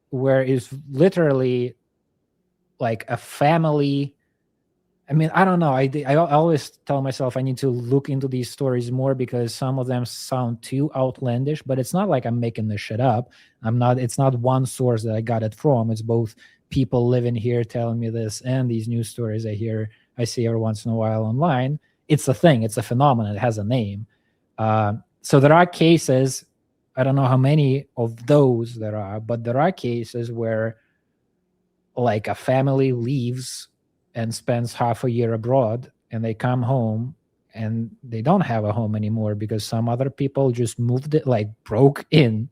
where it's literally like a family. I mean, I don't know. I always tell myself I need to look into these stories more because some of them sound too outlandish, but it's not like I'm making this shit up. It's not one source that I got it from. It's both people living here telling me this and these news stories I see every once in a while online. It's a thing. It's a phenomenon. It has a name. So there are cases, I don't know how many of those there are, but there are cases where like a family leaves and spends half a year abroad and they come home and they don't have a home anymore because some other people just moved it, broke in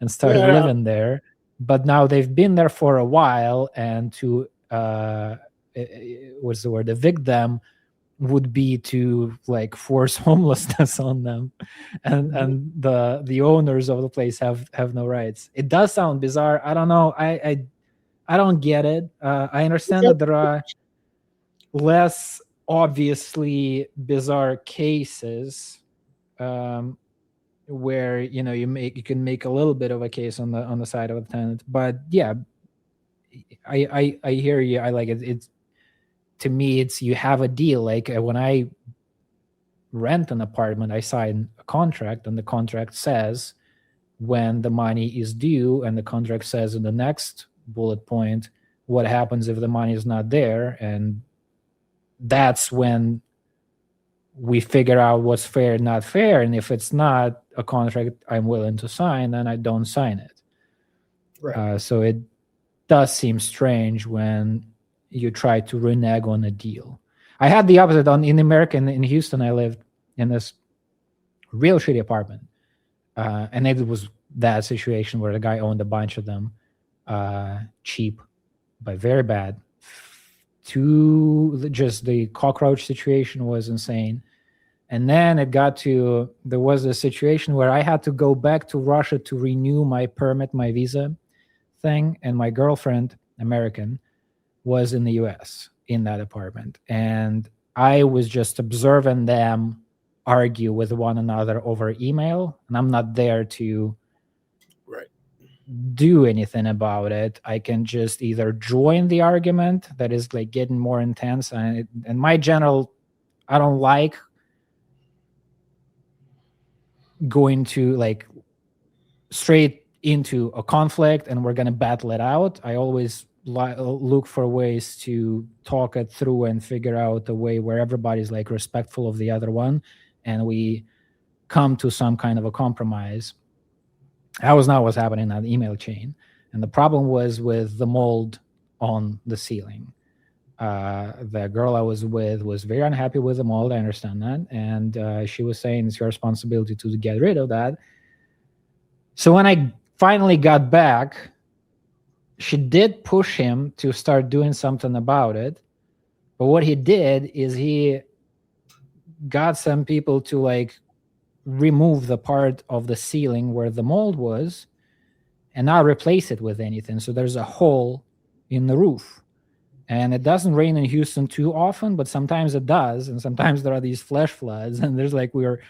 and started living there. But now they've been there for a while, and to what's the word, evict them would be to like force homelessness on them, and the owners of the place have no rights. It does sound bizarre. I don't know. I don't get it. I understand that there are less obviously bizarre cases where you can make a little bit of a case on the side of the tenant, but yeah, I hear you. I like it. It's, to me, it's, you have a deal. Like when I rent an apartment, I sign a contract, and the contract says when the money is due, and the contract says in the next bullet point what happens if the money is not there, and that's when we figure out what's fair and not fair. And if it's not a contract I'm willing to sign, then I don't sign it. Right. So it does seem strange when you try to renege on a deal. I had the opposite in America. In Houston, I lived in this real shitty apartment. And it was that situation where the guy owned a bunch of them, cheap, but very bad. Just the cockroach situation was insane. And then it got to, there was a situation where I had to go back to Russia to renew my permit, my visa thing. And my girlfriend, American, was in the US in that apartment. And I was just observing them argue with one another over email. And I'm not there to do anything about it. I can just either join the argument that is like getting more intense. And my general, I don't like going to like straight into a conflict and we're going to battle it out. I always look for ways to talk it through and figure out a way where everybody's like respectful of the other one and we come to some kind of a compromise. That was not what's happening in that email chain. And the problem was with the mold on the ceiling. The girl I was with was very unhappy with the mold. I understand that. And she was saying it's your responsibility to get rid of that. So when I finally got back, she did push him to start doing something about it. But what he did is he got some people to like remove the part of the ceiling where the mold was and not replace it with anything. So there's a hole in the roof. And it doesn't rain in Houston too often, but sometimes it does. And sometimes there are these flash floods and there's like, we're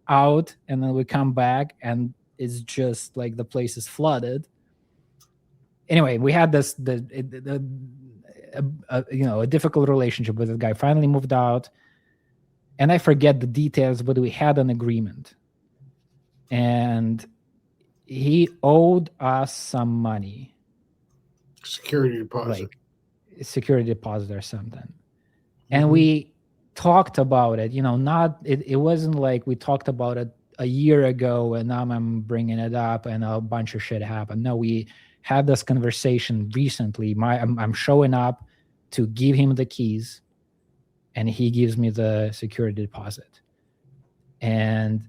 out and then we come back and it's just like the place is flooded. Anyway, we had this, a difficult relationship with the guy. Finally moved out. And I forget the details, but we had an agreement. And he owed us some money. Security deposit. Like security deposit or something. And we talked about it, it wasn't like we talked about it a year ago and now I'm bringing it up and a bunch of shit happened. No, we had this conversation recently. I'm showing up to give him the keys and he gives me the security deposit. And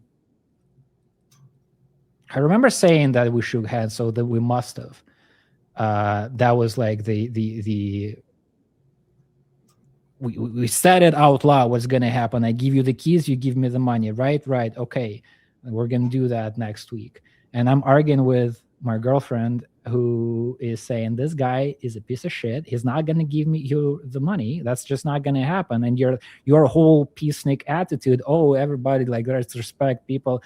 I remember saying that we shook hands, so that we must have. That was like we said it out loud what's going to happen. I give you the keys, you give me the money. Right. Okay. We're going to do that next week. And I'm arguing with my girlfriend who is saying this guy is a piece of shit. He's not going to give me the money. That's just not going to happen. And your whole peacenik attitude, oh, everybody like let's respect people.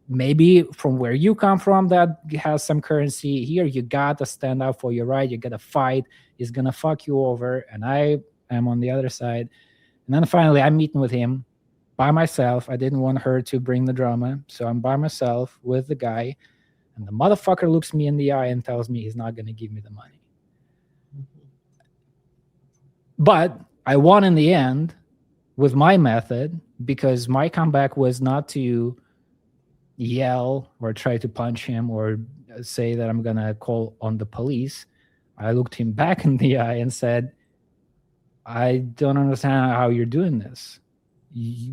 Maybe from where you come from, that has some currency. Here, you got to stand up for your right. You got to fight. He's going to fuck you over. And I am on the other side. And then finally, I'm meeting with him by myself. I didn't want her to bring the drama. So I'm by myself with the guy. And the motherfucker looks me in the eye and tells me he's not going to give me the money. But I won in the end with my method because my comeback was not to yell or try to punch him or say that I'm going to call on the police. I looked him back in the eye and said, I don't understand how you're doing this.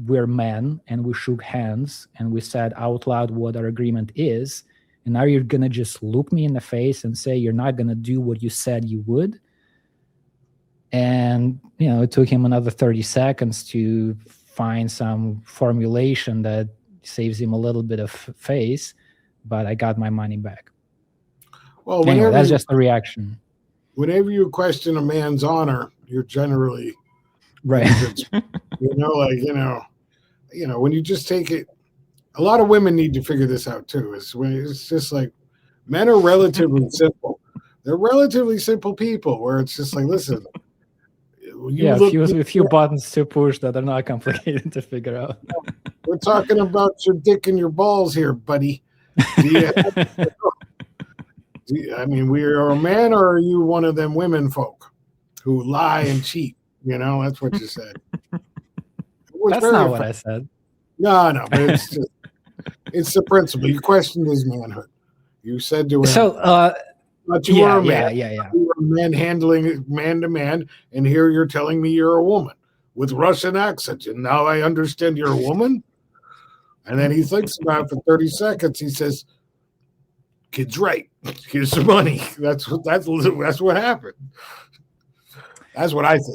We're men and we shook hands and we said out loud what our agreement is. And now you're going to just look me in the face and say you're not going to do what you said you would. And, it took him another 30 seconds to find some formulation that saves him a little bit of face, but I got my money back. Well, anyway, that's just a reaction. Whenever you question a man's honor, you're generally right. When you just take it, a lot of women need to figure this out too. It's just like men are relatively simple. They're relatively simple people where it's just like, listen. A few buttons to push that are not complicated to figure out. We're talking about your dick and your balls here, buddy. We are a man, or are you one of them women folk who lie and cheat? That's what you said. That's not what I said. No, but it's the principle. You questioned his manhood. You said to him, but you were a man. Yeah. You were a man handling it man to man, and here you're telling me you're a woman with Russian accent, and now I understand you're a woman. And then he thinks about it for 30 seconds. He says, "Kid's right. Here's some money." That's what happened. That's what I think.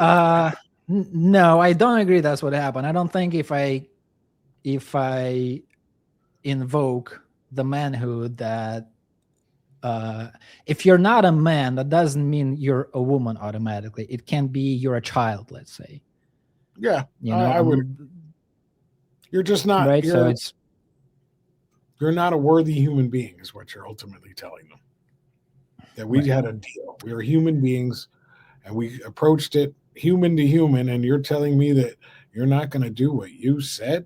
No, I don't agree. That's what happened. I don't think if I invoke the manhood that. If you're not a man, that doesn't mean you're a woman automatically. It can be you're a child, let's say. Yeah, I would. You're just not right. You're not a worthy human being, is what you're ultimately telling them. That we had a deal. We were human beings, and we approached it human to human. And you're telling me that you're not going to do what you said.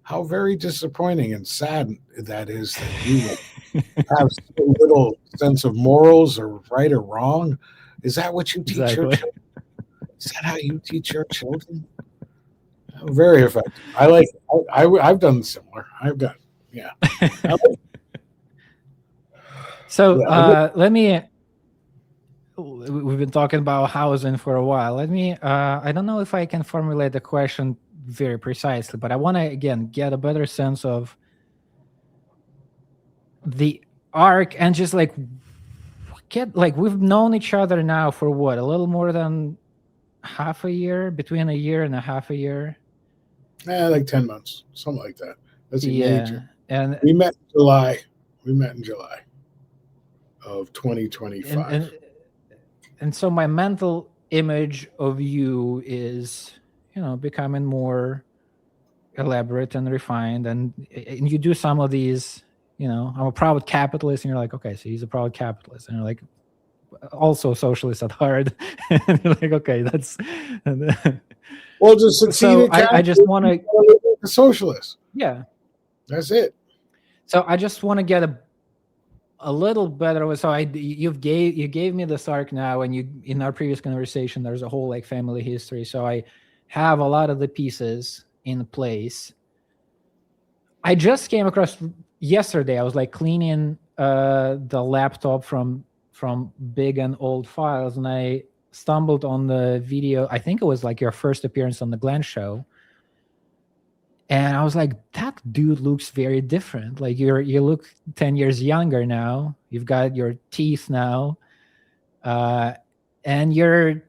How very disappointing and sad that is that you have so little sense of morals or right or wrong. Is that what you teach your children? Is that how you teach your children? Very effective. I like it. I've done similar. So let me. We've been talking about housing for a while. Let me. I don't know if I can formulate the question very precisely, but I want to again get a better sense of the arc and just we've known each other now for what, a little more than half a year, between a year and a half a year. Like 10 months, something like that. That's major. And we met in July. Of 2025. And so my mental image of you is, becoming more elaborate and refined, and you do some of these, I'm a proud capitalist, and you're like, okay, so he's a proud capitalist, and you're like, also socialist at heart, and you're like, okay, that's. Well, just succeed. So I just want to a socialist. Yeah, that's it. So I just want to get a little better. So you gave me this arc now, and you in our previous conversation, there's a whole family history. So I have a lot of the pieces in place. I just came across yesterday. I was cleaning the laptop from big and old files, and I stumbled on the video. I think it was your first appearance on the Glenn show. And I was like, that dude looks very different. You look 10 years younger now. You've got your teeth now. And you're...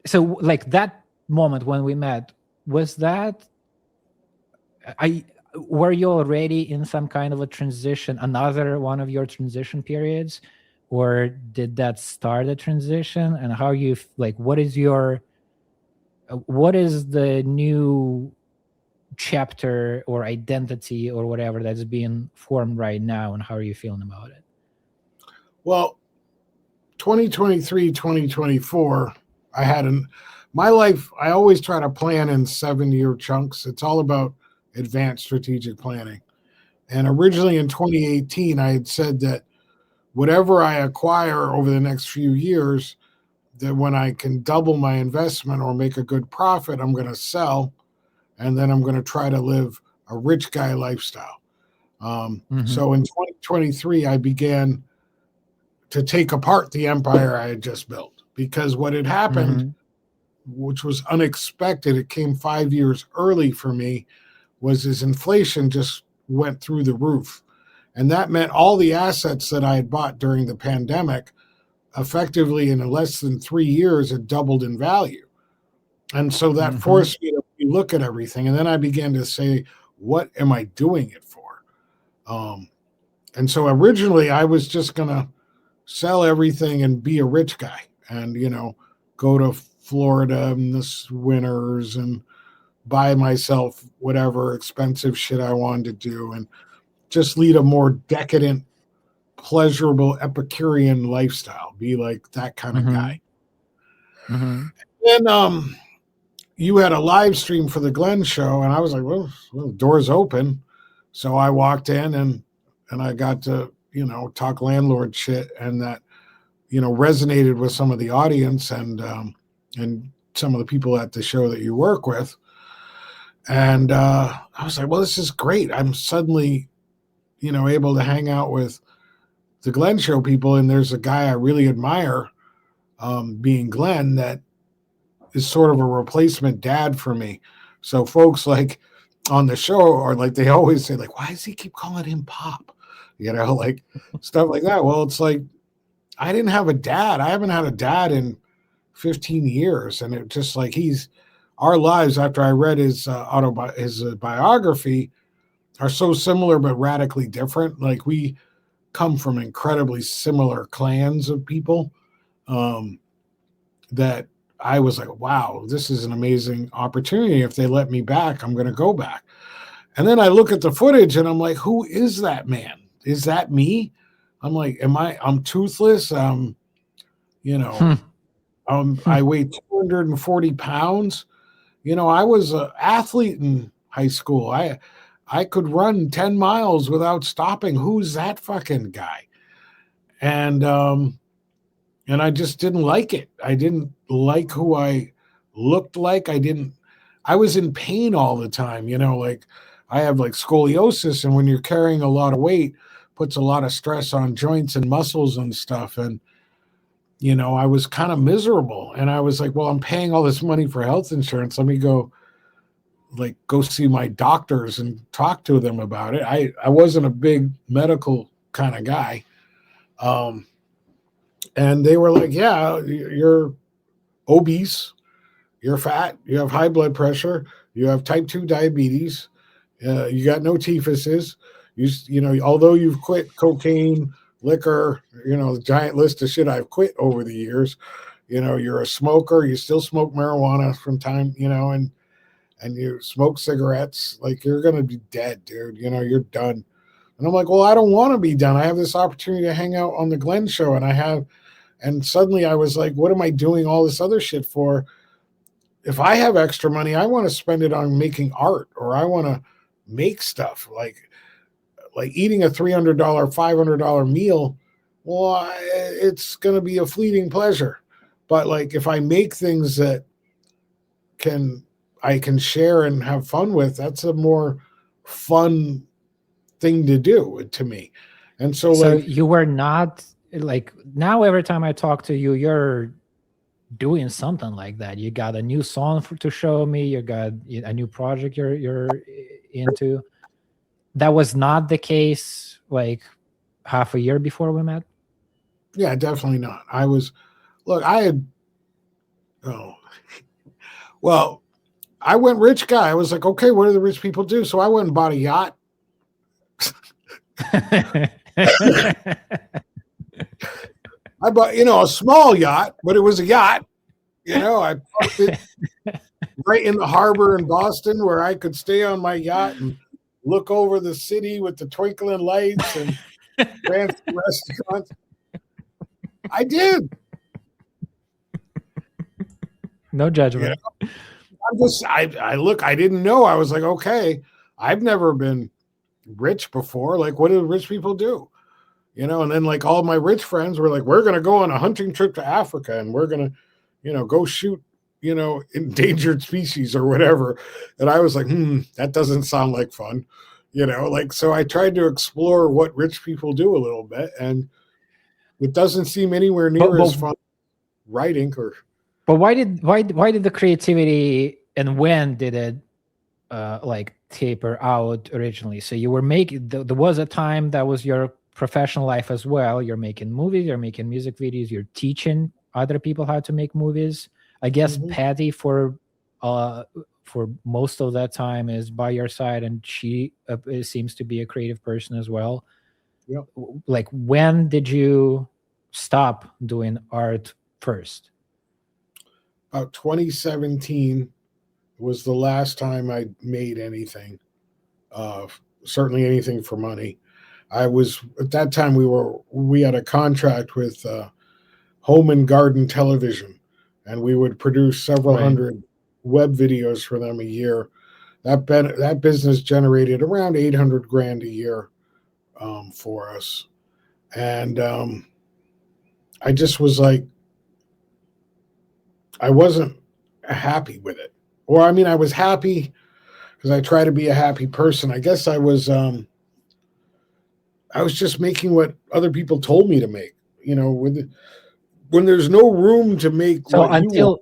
So, that moment when we met, was that... Were you already in some kind of a transition, another one of your transition periods? Or did that start a transition? And how you... what is the new... chapter or identity or whatever that's being formed right now, and how are you feeling about it? Well, 2023, 2024, my life, I always try to plan in 7-year chunks. It's all about advanced strategic planning. And originally in 2018, I had said that whatever I acquire over the next few years, that when I can double my investment or make a good profit, I'm going to sell. And then I'm going to try to live a rich guy lifestyle. So in 2023, I began to take apart the empire I had just built, because what had happened, which was unexpected, it came 5 years early for me, was as inflation just went through the roof. And that meant all the assets that I had bought during the pandemic effectively in less than 3 years, it doubled in value. And so that forced me to look at everything. And then I began to say, what am I doing it for? And so originally I was just going to sell everything and be a rich guy and, go to Florida in the winters and buy myself whatever expensive shit I wanted to do and just lead a more decadent, pleasurable Epicurean lifestyle, be like that kind of guy. And you had a live stream for the Glenn show, and I was like, well, the door's open. So I walked in and I got to, talk landlord shit, and that, resonated with some of the audience and some of the people at the show that you work with. And I was like, well, this is great. I'm suddenly, able to hang out with the Glenn show people. And there's a guy I really admire, being Glenn, that is sort of a replacement dad for me. So folks like on the show are like, they always say like, why does he keep calling him Pop? Like stuff like that. Well, it's like, I didn't have a dad. I haven't had a dad in 15 years. And it just like, our lives after I read his biography are so similar, but radically different. Like we come from incredibly similar clans of people, that I was like, wow, this is an amazing opportunity. If they let me back, I'm going to go back. And then I look at the footage and I'm like, who is that man? Is that me? I'm like, I'm toothless. I weigh 240 pounds. I was an athlete in high school. I could run 10 miles without stopping. Who's that fucking guy? And I just didn't like it. I didn't like who I looked like. I was in pain all the time. Like I have like scoliosis, and when you're carrying a lot of weight, puts a lot of stress on joints and muscles and stuff. And, I was kind of miserable, and I was like, well, I'm paying all this money for health insurance. Let me go see my doctors and talk to them about it. I wasn't a big medical kind of guy. And they were like, yeah, you're obese, you're fat, you have high blood pressure, you have type 2 diabetes, you got no typhuses, although you've quit cocaine, liquor, the giant list of shit I've quit over the years, you're a smoker, you still smoke marijuana from time, and you smoke cigarettes, like you're going to be dead, dude, you're done. And I'm like, well, I don't want to be done. I have this opportunity to hang out on the Glenn show, and suddenly I was like, what am I doing all this other shit for? If I have extra money, I want to spend it on making art, or I want to make stuff like eating a $300, $500 meal. Well, it's going to be a fleeting pleasure. But like, if I make things that I can share and have fun with, that's a more fun thing to do to me. And so you were not like, now every time I talk to you, you're doing something like that. You got a new song to show me, you got a new project you're into. That was not the case like half a year before we met. Yeah, definitely not. I went rich guy. I was like, okay, what do the rich people do? So I went and bought a yacht. I bought, a small yacht, but it was a yacht. I parked it right in the harbor in Boston, where I could stay on my yacht and look over the city with the twinkling lights and fancy restaurants. I did. No judgment. I didn't know. I was like, okay, I've never been rich before. Like, what do rich people do? And then like all my rich friends were like, we're going to go on a hunting trip to Africa, and we're going to, go shoot, endangered species or whatever. And I was like, that doesn't sound like fun. So I tried to explore what rich people do a little bit, and it doesn't seem anywhere near as fun writing. But why did the creativity, and when did it taper out originally? So you were making, there was a time that was your professional life as well. You're making movies, you're making music videos, you're teaching other people how to make movies. I guess Patty for most of that time is by your side, and she seems to be a creative person as well. Yep. Like, when did you stop doing art first? 2017 was the last time I made anything. Certainly anything for money. I was at that time we had a contract with Home and Garden Television, and we would produce several hundred web videos for them a year. That business generated around $800,000 a year for us, and I just was like, I wasn't happy with it. Or I mean, I was happy because I try to be a happy person. I guess I was just making what other people told me to make. When there's no room to make. So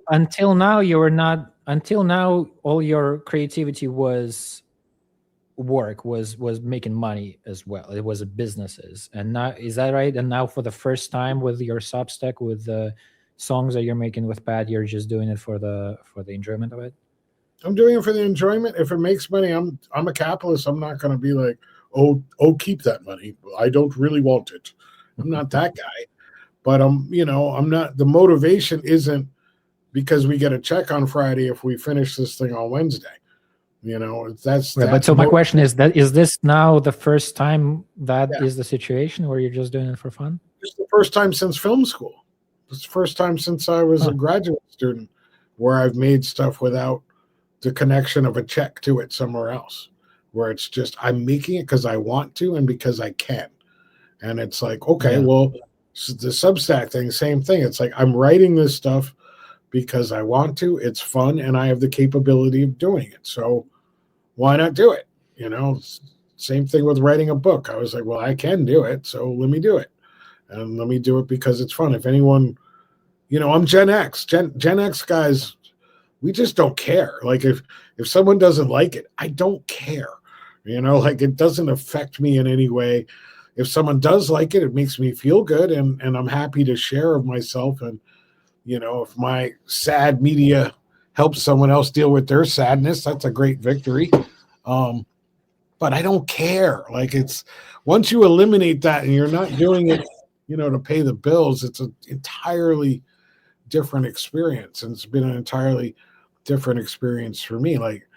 until now, you were not. Until now, all your creativity was work, was making money as well. It was businesses, and now, is that right? And now, for the first time with your Substack, with the songs that you're making with Pat, you're just doing it for the enjoyment of it. I'm doing it for the enjoyment. If it makes money, I'm a capitalist. I'm not going to be like, oh, keep that money. I don't really want it. I'm not that guy. But I'm not. The motivation isn't because we get a check on Friday if we finish this thing on Wednesday. That's right. But so my question is this now the first time that is the situation where you're just doing it for fun? It's the first time since film school. It's the first time since I was a graduate student where I've made stuff without the connection of a check to it somewhere else, where it's just I'm making it because I want to and because I can. And it's like, okay, well, the Substack thing, same thing. It's like I'm writing this stuff because I want to, it's fun, and I have the capability of doing it. So why not do it? Same thing with writing a book. I was like, well, I can do it, so let me do it. And let me do it because it's fun. If anyone, I'm Gen X. Gen X guys, we just don't care. Like if someone doesn't like it, I don't care. Like it doesn't affect me in any way. If someone does like it, it makes me feel good, and I'm happy to share of myself. And if my sad media helps someone else deal with their sadness, that's a great victory. But I don't care. Like it's once you eliminate that and you're not doing it, to pay the bills, it's an entirely different experience. And it's been an entirely different experience for me. Like,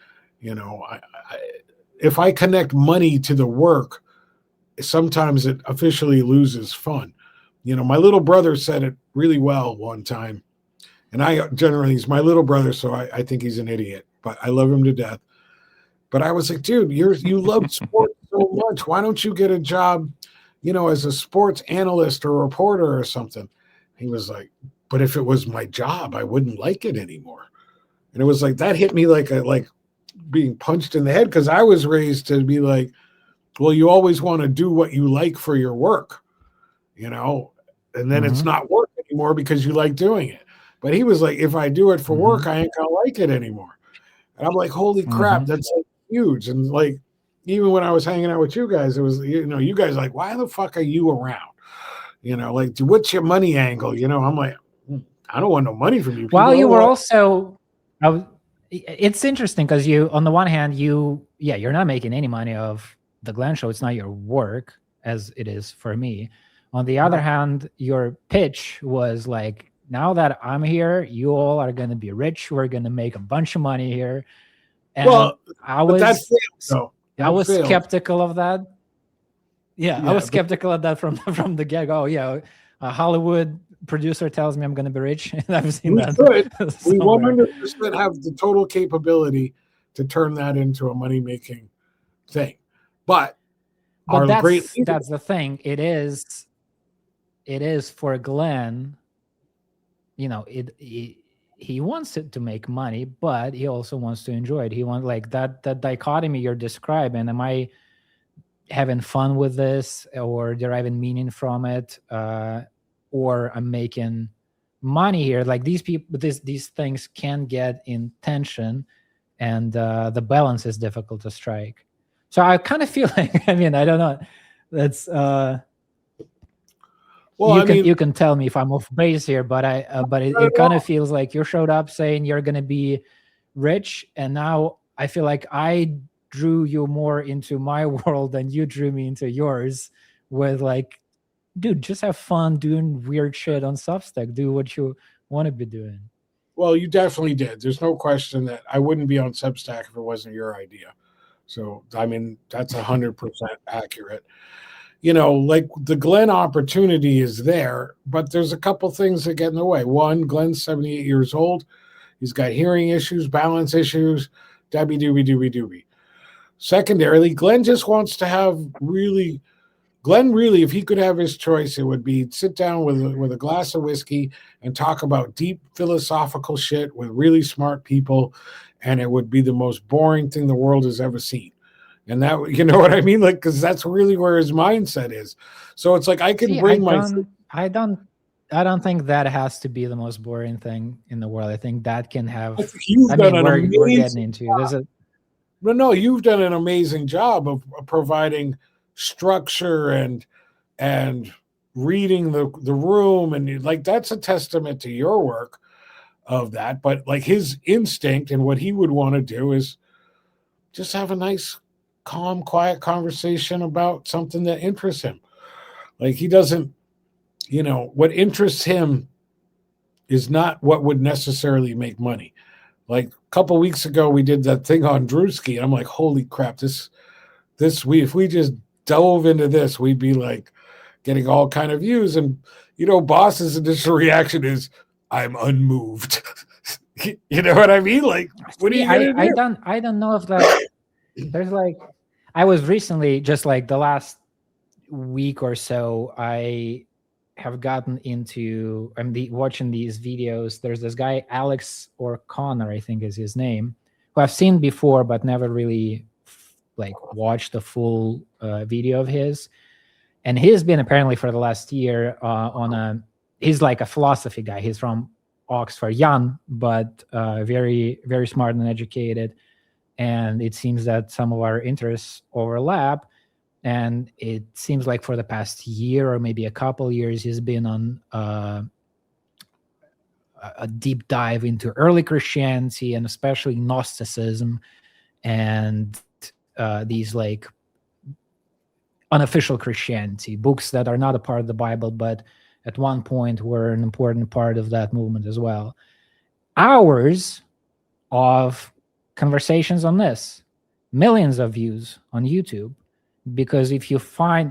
if I connect money to the work, sometimes it officially loses fun. My little brother said it really well one time, and he's my little brother, so I think he's an idiot, but I love him to death. But I was like, dude, you love sports so much. Why don't you get a job, as a sports analyst or reporter or something? He was like, but if it was my job, I wouldn't like it anymore. And it was like, that hit me like being punched in the head, because I was raised to be like, well, you always want to do what you like for your work, and then it's not work anymore because you like doing it. But he was like, if I do it for work, I ain't gonna like it anymore. And I'm like, holy crap, that's like huge. And like, even when I was hanging out with you guys, it was, you guys like, why the fuck are you around? Like, what's your money angle? I'm like, I don't want no money from you people. Well, you were also, it's interesting because you, on the one hand, you're not making any money of the Glenn Show. It's not your work as it is for me. On the other hand, your pitch was like, now that I'm here, you all are going to be rich. We're going to make a bunch of money here. And I was skeptical of that. I was skeptical of that from the get-go. A Hollywood producer tells me I'm going to be rich. And I've seen that. We 100% have the total capability to turn that into a money-making thing. But that's the thing. It is for Glenn. He wants it to make money, but he also wants to enjoy it. He wants like that dichotomy you're describing. Am I having fun with this, or deriving meaning from it, or I'm making money here? Like these people, these things can get in tension, and the balance is difficult to strike. So I kind of feel like, I don't know. That's Well, I mean, you can tell me if I'm off base here, but it kind of feels like you showed up saying you're gonna be rich, and now I feel like I drew you more into my world than you drew me into yours. With like, dude, just have fun doing weird shit on Substack. Do what you want to be doing. well, you definitely did. There's no question that I wouldn't be on Substack if it wasn't your idea. So, I mean, that's 100% accurate. You know, like the Glenn opportunity is there, but there's a couple things that get in the way. One, Glenn's 78 years old. He's got hearing issues, balance issues, dabby dooby dooby dooby. Secondarily, Glenn just wants to have really, if he could have his choice, it would be sit down with a glass of whiskey and talk about deep philosophical shit with really smart people, and it would be the most boring thing the world has ever seen. And that, you know what I mean? Like, because that's really where his mindset is. So it's like I can bring I don't think that has to be the most boring thing in the world. I think that can have. You've done an we're getting amazing into job. there's a No, you've done an amazing job of providing structure and reading the room, and like that's a testament to your work of that. But like his instinct and what he would want to do is just have a nice, calm, quiet conversation about something that interests him. Like he doesn't, you know, what interests him is not what would necessarily make money. Like a couple weeks ago, we did that thing on Drewski, and I'm like, holy crap, this if we just dove into this, we'd be like getting all kind of views. And you know, Boss's initial reaction is, I'm unmoved. You know what I mean? Like, what are you gonna do? I don't know if that there's like, I was recently, just like the last week or so, I have gotten into watching these videos. There's this guy Alex O'Connor, I think is his name, who I've seen before but never really like watched the full video of his. And he's been apparently for the last year he's like a philosophy guy. He's from Oxford, young but very, very smart and educated. And it seems that some of our interests overlap. And it seems like for the past year or maybe a couple years, he's been on a deep dive into early Christianity and especially Gnosticism and these like unofficial Christianity, books that are not a part of the Bible, but at one point were an important part of that movement as well. Hours of conversations on this, millions of views on YouTube. Because if you find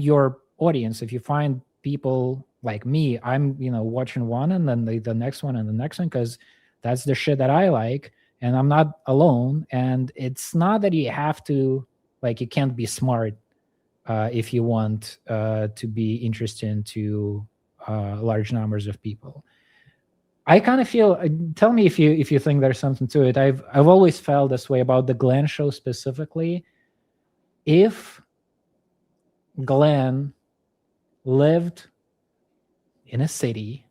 your audience, if you find people like me, I'm watching one and then the next one and the next one, because that's the shit that I like, and I'm not alone. And it's not that you have to, like, you can't be smart if you want to be interested to large numbers of people. I kind of feel. Tell me if you think there's something to it. I've always felt this way about the Glenn show specifically. If Glenn lived in a city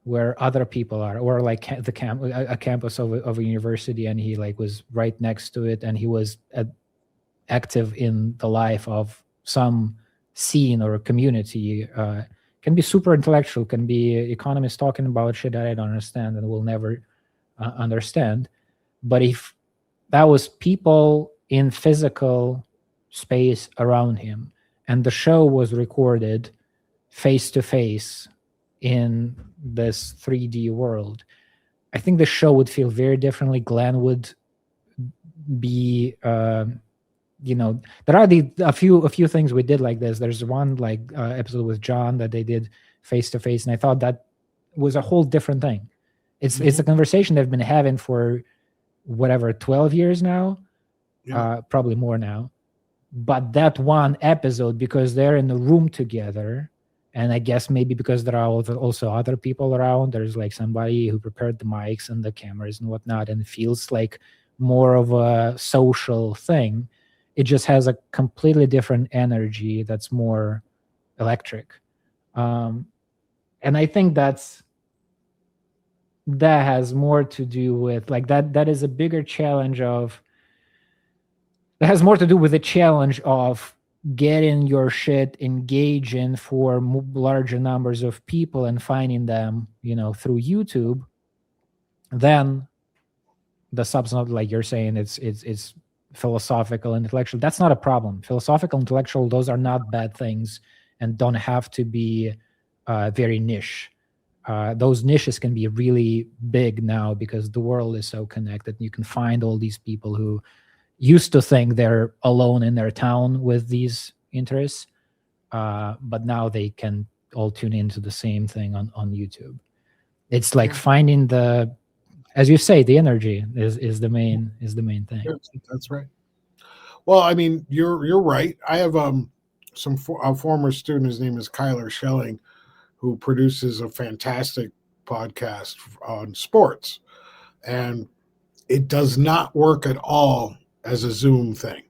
where other people are, or like a campus of a university, and he like was right next to it, and he was active in the life of some scene or a community, can be super intellectual, can be economists talking about shit that I don't understand and will never understand. But if that was people in physical space around him, and the show was recorded face to face in this 3D world, I think the show would feel very differently. Glenn would be, there are a few things we did like this. There's one like episode with John that they did face to face, and I thought that was a whole different thing. It's a conversation they've been having for 12 years now, probably more now. But that one episode, because they're in the room together, and I guess maybe because there are also other people around, there's like somebody who prepared the mics and the cameras and whatnot, and it feels like more of a social thing. It just has a completely different energy that's more electric. And I think that has more to do with like that is a bigger challenge of, that has more to do with the challenge of getting your shit engaging for larger numbers of people and finding them, through YouTube, then the sub's not, like you're saying, it's philosophical, intellectual. That's not a problem. Philosophical, intellectual, those are not bad things and don't have to be very niche. Those niches can be really big now because the world is so connected. You can find all these people who used to think they're alone in their town with these interests, but now they can all tune into the same thing on YouTube. It's like finding the, as you say, the energy is the main thing. That's right. Well, I mean, you're right. I have a former student. His name is Kyler Schelling, who produces a fantastic podcast on sports, and it does not work at all as a Zoom thing.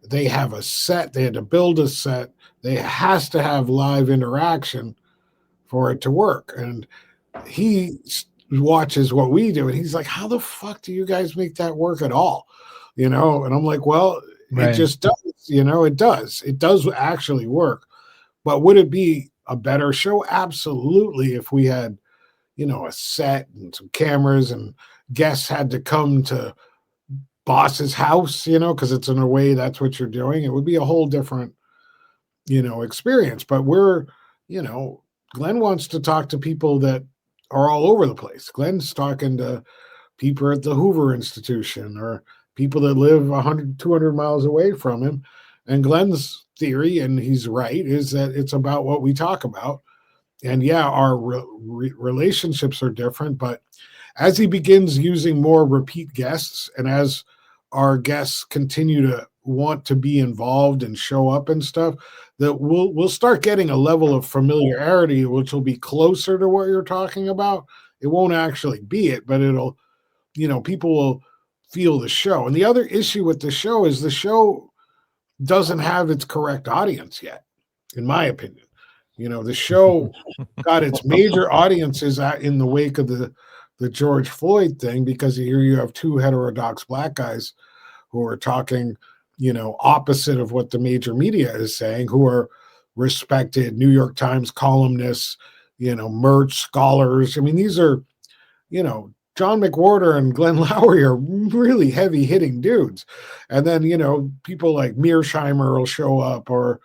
They have a set. They had to build a set. They has to have live interaction for it to work. And he watches what we do, and he's like, "How the fuck do you guys make that work at all?" And I'm like, "Well, It just does. It does. It does actually work. But would it be a better show? Absolutely. If we had, a set and some cameras and guests had to come to boss's house, because it's in a way that's what you're doing, it would be a whole different, experience. But we're, Glenn wants to talk to people that are all over the place. Glenn's talking to people at the Hoover Institution or people that live 100, 200 miles away from him. And Glenn's theory, and he's right, is that it's about what we talk about. And yeah, our relationships are different, but as he begins using more repeat guests, and as our guests continue to want to be involved and show up and stuff, that we'll start getting a level of familiarity, which will be closer to what you're talking about. It won't actually be it, but it'll, people will feel the show. And the other issue with the show is the show doesn't have its correct audience yet, in my opinion. The show got its major audiences in the wake of the George Floyd thing, because here you have two heterodox black guys who are talking, opposite of what the major media is saying, who are respected New York Times columnists, Merch scholars. I mean, these are, John McWhorter and Glenn Lowry are really heavy hitting dudes. And then, people like Mearsheimer will show up, or,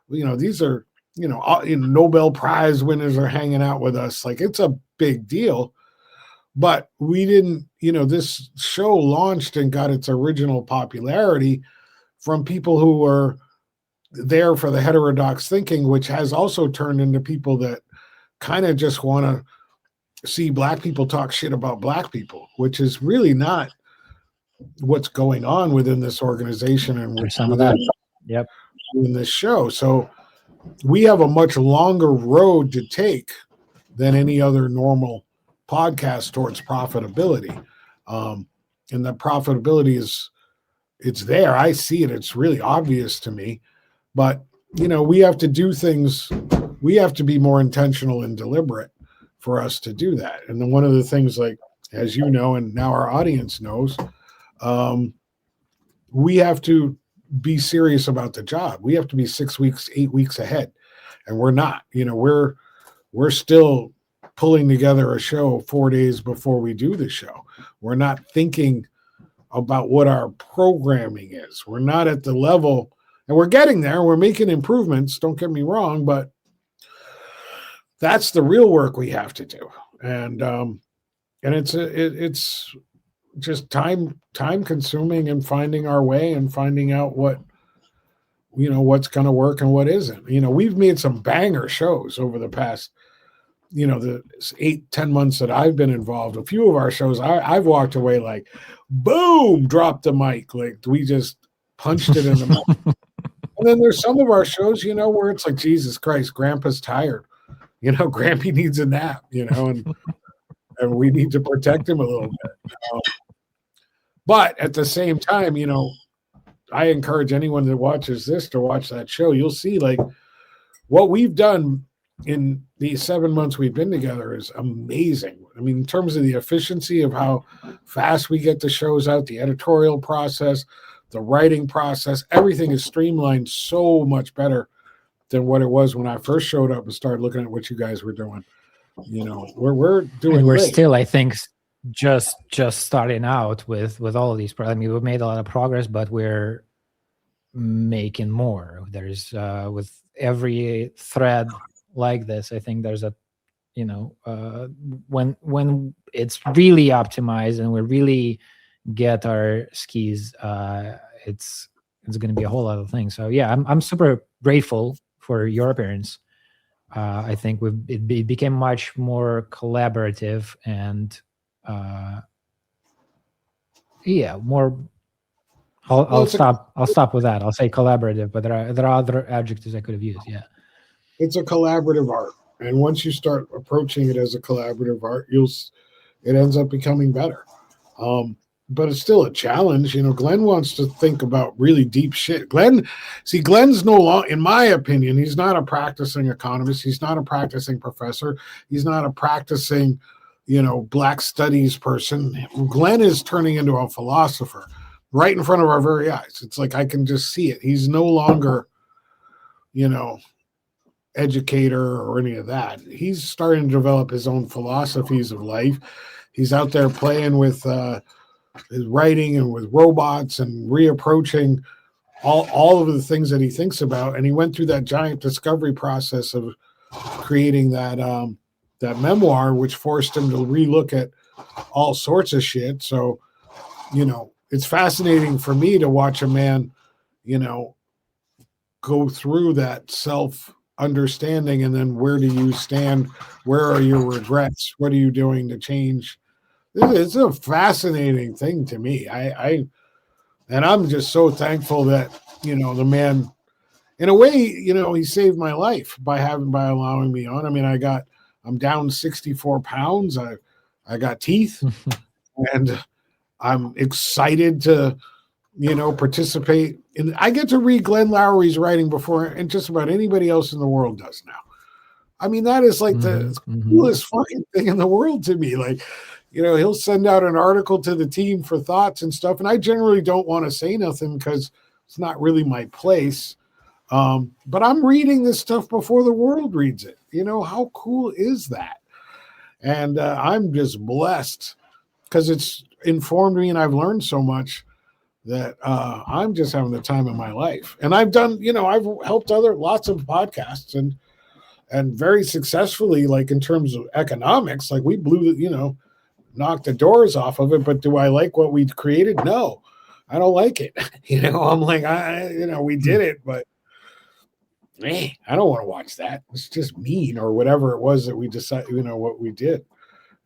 these are, Nobel Prize winners are hanging out with us. Like, it's a big deal. But we didn't, this show launched and got its original popularity from people who were there for the heterodox thinking, which has also turned into people that kind of just want to see black people talk shit about black people, which is really not what's going on within this organization and there's some of that. Yep. In this show. So we have a much longer road to take than any other normal podcast towards profitability. And that profitability it's there. I see it. It's really obvious to me. But, we have to do things. We have to be more intentional and deliberate for us to do that. And then one of the things, like, as you know, and now our audience knows, we have to be serious about the job. We have to be 6 weeks, 8 weeks ahead. And we're not, we're still pulling together a show 4 days before we do the show. We're not thinking about what our programming is. We're not at the level, and we're getting there. We're making improvements. Don't get me wrong, but that's the real work we have to do. And it's just time consuming, and finding our way and finding out what, what's going to work and what isn't. We've made some banger shows over the past, the 8-10 months that I've been involved. A few of our shows, I've walked away like, boom, dropped the mic. Like, we just punched it in the mouth. And then there's some of our shows, where it's like, Jesus Christ, Grandpa's tired. Grampy needs a nap, and we need to protect him a little bit. But at the same time, I encourage anyone that watches this to watch that show. You'll see, like, what we've done in these 7 months we've been together is amazing. I mean, in terms of the efficiency of how fast we get the shows out, the editorial process, the writing process, everything is streamlined so much better than what it was when I first showed up and started looking at what you guys were doing. You know, we're doing. And we're great. still, I think, just starting out with all of these. I mean, we've made a lot of progress, but we're making more. There's with every thread like this, I think there's a, you know, when it's really optimized and we really get our skis, it's going to be a whole lot of things. So yeah, I'm super grateful for your appearance. I think it became much more collaborative and yeah, more. I'll stop with that. I'll say collaborative, but there are other adjectives I could have used. Yeah, it's a collaborative art, and once you start approaching it as a collaborative art, it ends up becoming better. But it's still a challenge. You know, Glenn wants to think about really deep shit. Glenn's no longer, in my opinion, he's not a practicing economist. He's not a practicing professor. He's not a practicing, you know, Black studies person. Glenn is turning into a philosopher right in front of our very eyes. It's like I can just see it. He's no longer, you know, educator or any of that. He's starting to develop his own philosophies of life. He's out there playing with his writing and with robots and reapproaching all of the things that he thinks about. And he went through that giant discovery process of creating that memoir, which forced him to relook at all sorts of shit. So, you know, it's fascinating for me to watch a man, you know, go through that self-understanding, and then where do you stand? Where are your regrets? What are you doing to change? It's a fascinating thing to me. And I'm just so thankful that, you know, the man, in a way, you know, he saved my life by allowing me on. I mean, I'm down 64 pounds. I got teeth, and I'm excited to, you know, participate in. I get to read Glenn Lowry's writing before and just about anybody else in the world does now. I mean, that is like the coolest fucking thing in the world to me. Like, you know, he'll send out an article to the team for thoughts and stuff. And I generally don't want to say nothing because it's not really my place. But I'm reading this stuff before the world reads it. You know, how cool is that? And I'm just blessed because it's informed me and I've learned so much that I'm just having the time of my life. And I've done, you know, I've helped lots of podcasts and very successfully, like in terms of economics, like we knocked the doors off of it. But do I like what we created? No, I don't like it. You know, I'm like, we did it, but I don't want to watch that. It's just mean or whatever it was that we decided, you know, what we did.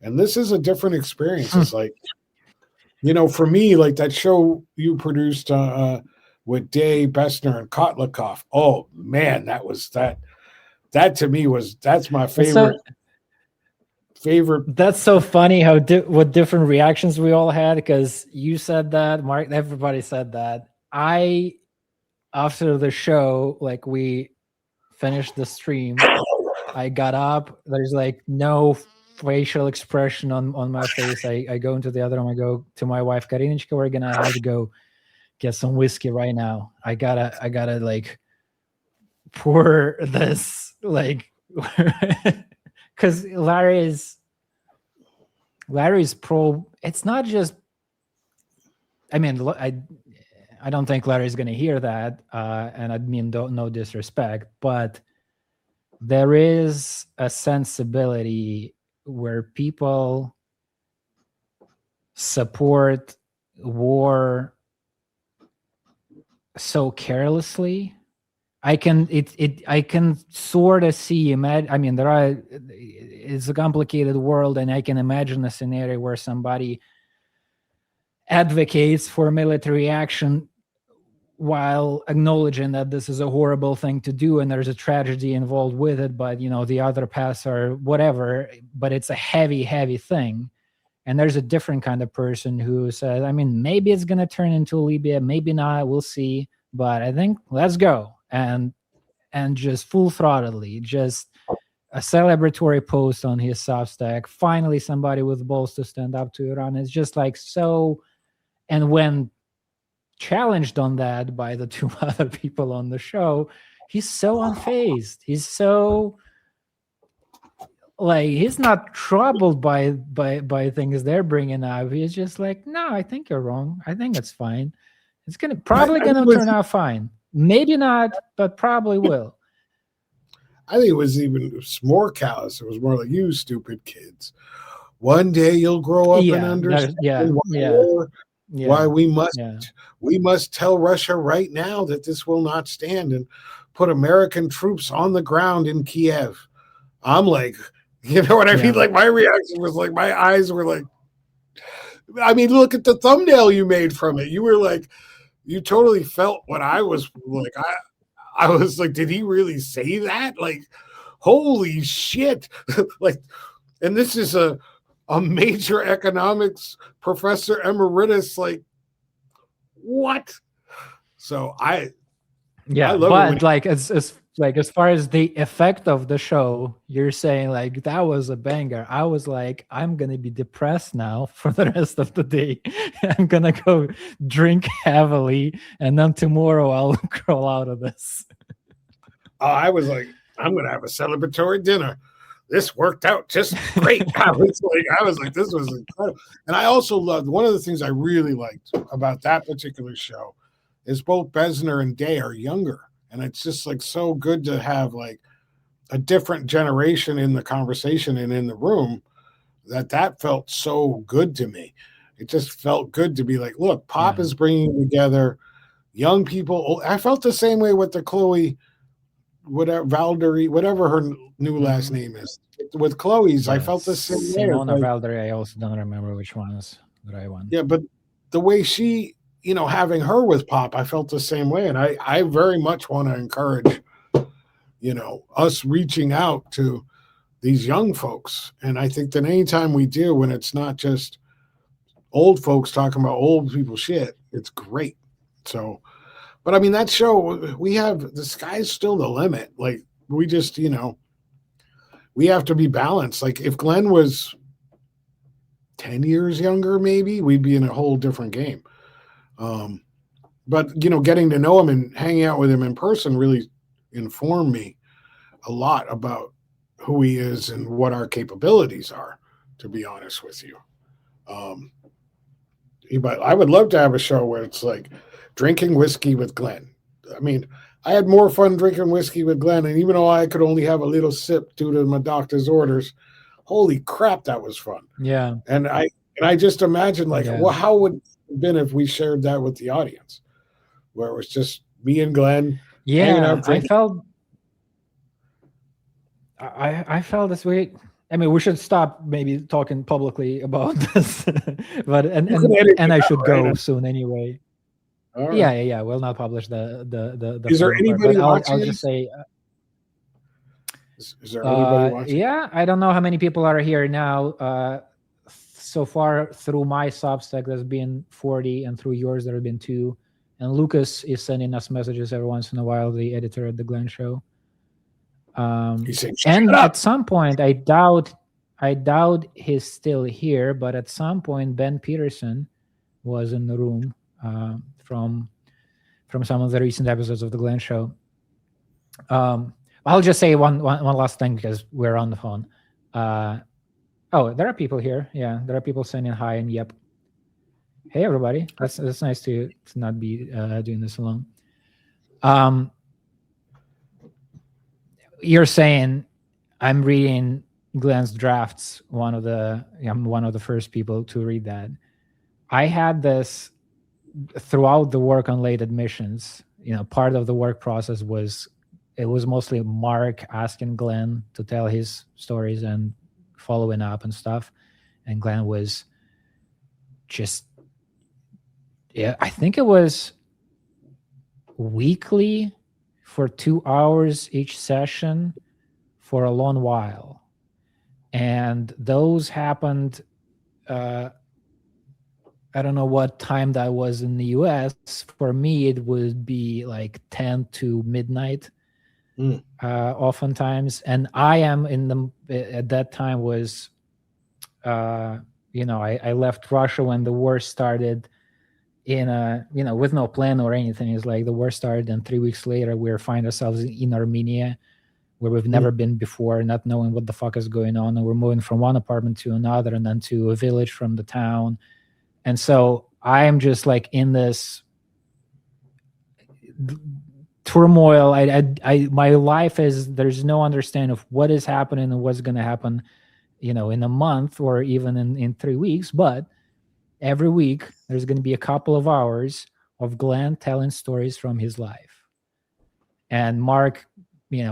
And this is a different experience. It's like, you know, for me, like that show you produced with Day, Bessner, and Kotlikov. Oh man, that to me that's my favorite. That's so funny how what different reactions we all had, because you said that, Mark, everybody said that. After the show, like we finished the stream, I got up, there's like no facial expression on my face. I go into the other room, I go to my wife, Karinочka, we're gonna have to go get some whiskey right now. I gotta like pour this, like because Larry's pro. It's not just. I mean, I don't think Larry's going to hear that, and I mean, no disrespect, but there is a sensibility where people support war so carelessly. I can sort of see. I mean, it's a complicated world, and I can imagine a scenario where somebody advocates for military action while acknowledging that this is a horrible thing to do and there's a tragedy involved with it. But you know, the other paths are whatever. But it's a heavy, heavy thing. And there's a different kind of person who says, I mean, maybe it's going to turn into Libya, maybe not. We'll see. But I think let's go. And just full throttledly, just a celebratory post on his Substack. Finally, somebody with balls to stand up to Iran. It's just like so. And when challenged on that by the two other people on the show, he's so unfazed. He's so like, he's not troubled by things they're bringing up. He's just like, no, I think you're wrong. I think it's fine. It's probably gonna turn out fine. Maybe not, but probably will. I think it was even more callous. It was more like, you stupid kids. One day you'll grow up and understand why we must tell Russia right now that this will not stand and put American troops on the ground in Kiev. I'm like, you know what I mean? Like, my reaction was like, my eyes were like, I mean, look at the thumbnail you made from it. You were like, you totally felt what I was like. I was like, did he really say that? Like, holy shit. Like, and this is a major economics professor emeritus. Like, what? So I love but like, as far as the effect of the show, you're saying like that was a banger. I was like, I'm gonna be depressed now for the rest of the day. I'm gonna go drink heavily, and then tomorrow I'll crawl out of this. I was like, I'm gonna have a celebratory dinner. This worked out just great. I was like, this was incredible. And I also loved, one of the things I really liked about that particular show is both Besner and Day are younger. And it's just like so good to have like a different generation in the conversation and in the room. That felt so good to me. It just felt good to be like, look, Pop is bringing together young people. I felt the same way with the Chloe, Valdery, whatever her new last name is. With Chloe's, I felt the same way. Simona Valdery, I also don't remember which one is the right one. Yeah, but the way she, you know, having her with Pop, I felt the same way. And I very much want to encourage, you know, us reaching out to these young folks. And I think that anytime we do, when it's not just old folks talking about old people shit, it's great. So, but I mean, that show, we have, the sky's still the limit. Like, we just, you know, we have to be balanced. Like, if Glenn was 10 years younger, maybe we'd be in a whole different game. But, you know, getting to know him and hanging out with him in person really informed me a lot about who he is and what our capabilities are, to be honest with you. But I would love to have a show where it's like drinking whiskey with Glenn. I mean, I had more fun drinking whiskey with Glenn, and even though I could only have a little sip due to my doctor's orders, holy crap, that was fun. Yeah. And I just imagine, like, well, how would it have been if we shared that with the audience, where it was just me and Glenn? Yeah, I felt this way. I mean, we should stop maybe talking publicly about this, but and I should go soon anyway. Right. Yeah. We'll not publish the Is there anybody watching? I'll just say. Is there anybody watching? Yeah, I don't know how many people are here now. So far through my Substack, there's been 40, and through yours there have been 2. And Lucas is sending us messages every once in a while, the editor at the Glenn Show. And at some point, I doubt he's still here, but at some point, Ben Peterson was in the room from some of the recent episodes of the Glenn Show. I'll just say one last thing because we're on the phone. Oh, there are people here. Yeah, there are people sending hi and yep. Hey, everybody. That's nice to not be doing this alone. You're saying I'm reading Glenn's drafts. I'm one of the first people to read that. I had this throughout the work on late admissions. You know, part of the work process was mostly Mark asking Glenn to tell his stories and following up and stuff. And Glenn was just, I think it was weekly for 2 hours each session for a long while. And those happened, I don't know what time that was in the US. For me, it would be like 10 to midnight. Oftentimes, and I am at that time was, I left Russia when the war started, in a, with no plan or anything. It's like the war started, and 3 weeks later we find ourselves in Armenia, where we've never been before, not knowing what the fuck is going on, and we're moving from one apartment to another, and then to a village from the town. And so I am just like in this turmoil. My life is, there's no understanding of what is happening and what's going to happen, in a month or even in 3 weeks. But every week there's going to be a couple of hours of Glenn telling stories from his life, and Mark,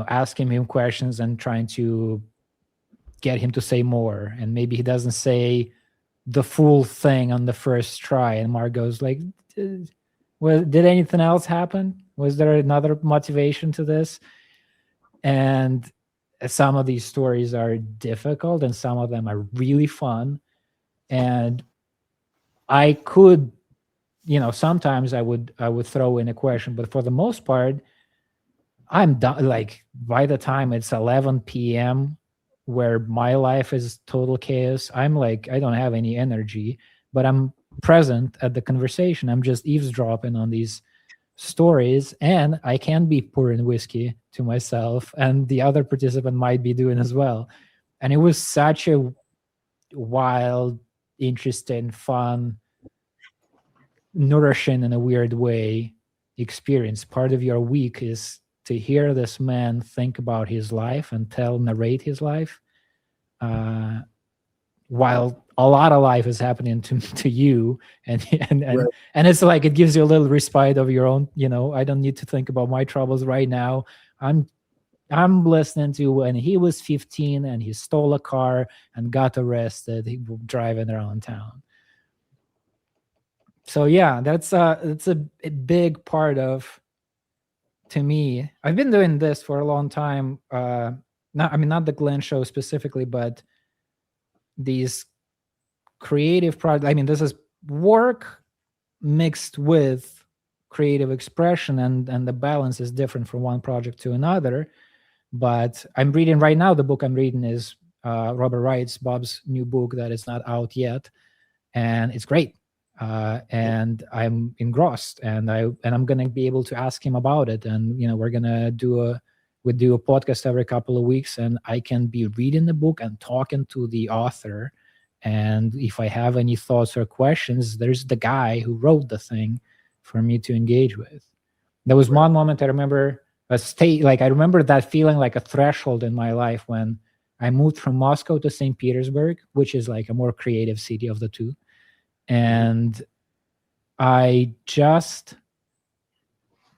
asking him questions and trying to get him to say more. And maybe he doesn't say the full thing on the first try, and Mark goes like, well, did anything else happen? Was there another motivation to this? And some of these stories are difficult, and some of them are really fun. And I could, sometimes I would throw in a question, but for the most part, I'm done. Like, by the time it's 11 p.m., where my life is total chaos, I'm like, I don't have any energy, but I'm present at the conversation. I'm just eavesdropping on these stories, and I can be pouring whiskey to myself, and the other participant might be doing as well. And it was such a wild, interesting, fun, nourishing in a weird way experience. Part of your week is to hear this man think about his life and narrate his life, while a lot of life is happening to you, and Right. and it's like it gives you a little respite of your own. I don't need to think about my troubles right now. I'm listening to when he was 15 and he stole a car and got arrested. He was driving around town. So yeah, that's a big part of. To me, I've been doing this for a long time. Not the Glenn Show specifically, but these creative projects. This is work mixed with creative expression, and the balance is different from one project to another. But I'm reading right now. The book I'm reading is Robert Wright's Bob's new book that is not out yet, and it's great. And I'm engrossed, and I'm gonna be able to ask him about it. And we're gonna do a podcast every couple of weeks, and I can be reading the book and talking to the author. And if I have any thoughts or questions, there's the guy who wrote the thing for me to engage with. There was one moment I remember I remember that feeling like a threshold in my life when I moved from Moscow to St. Petersburg, which is like a more creative city of the two. And I just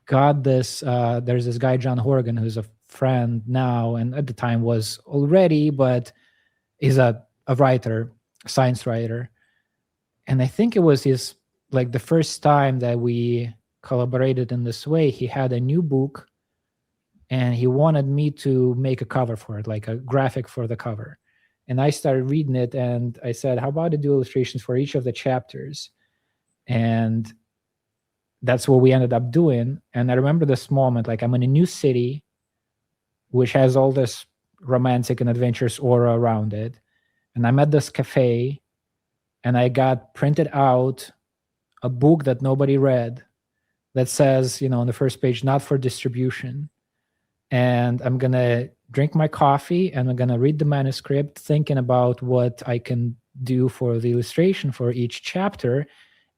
got this, there's this guy, John Horgan, who's a friend now, and at the time was already, but he's a writer, a science writer. And I think it was the first time that we collaborated in this way. He had a new book, and he wanted me to make a cover for it, like a graphic for the cover. And I started reading it, and I said, how about I do illustrations for each of the chapters? And that's what we ended up doing. And I remember this moment, like I'm in a new city, which has all this romantic and adventurous aura around it. And I'm at this cafe, and I got printed out a book that nobody read that says, on the first page, not for distribution. And I'm going to drink my coffee, and I'm going to read the manuscript, thinking about what I can do for the illustration for each chapter.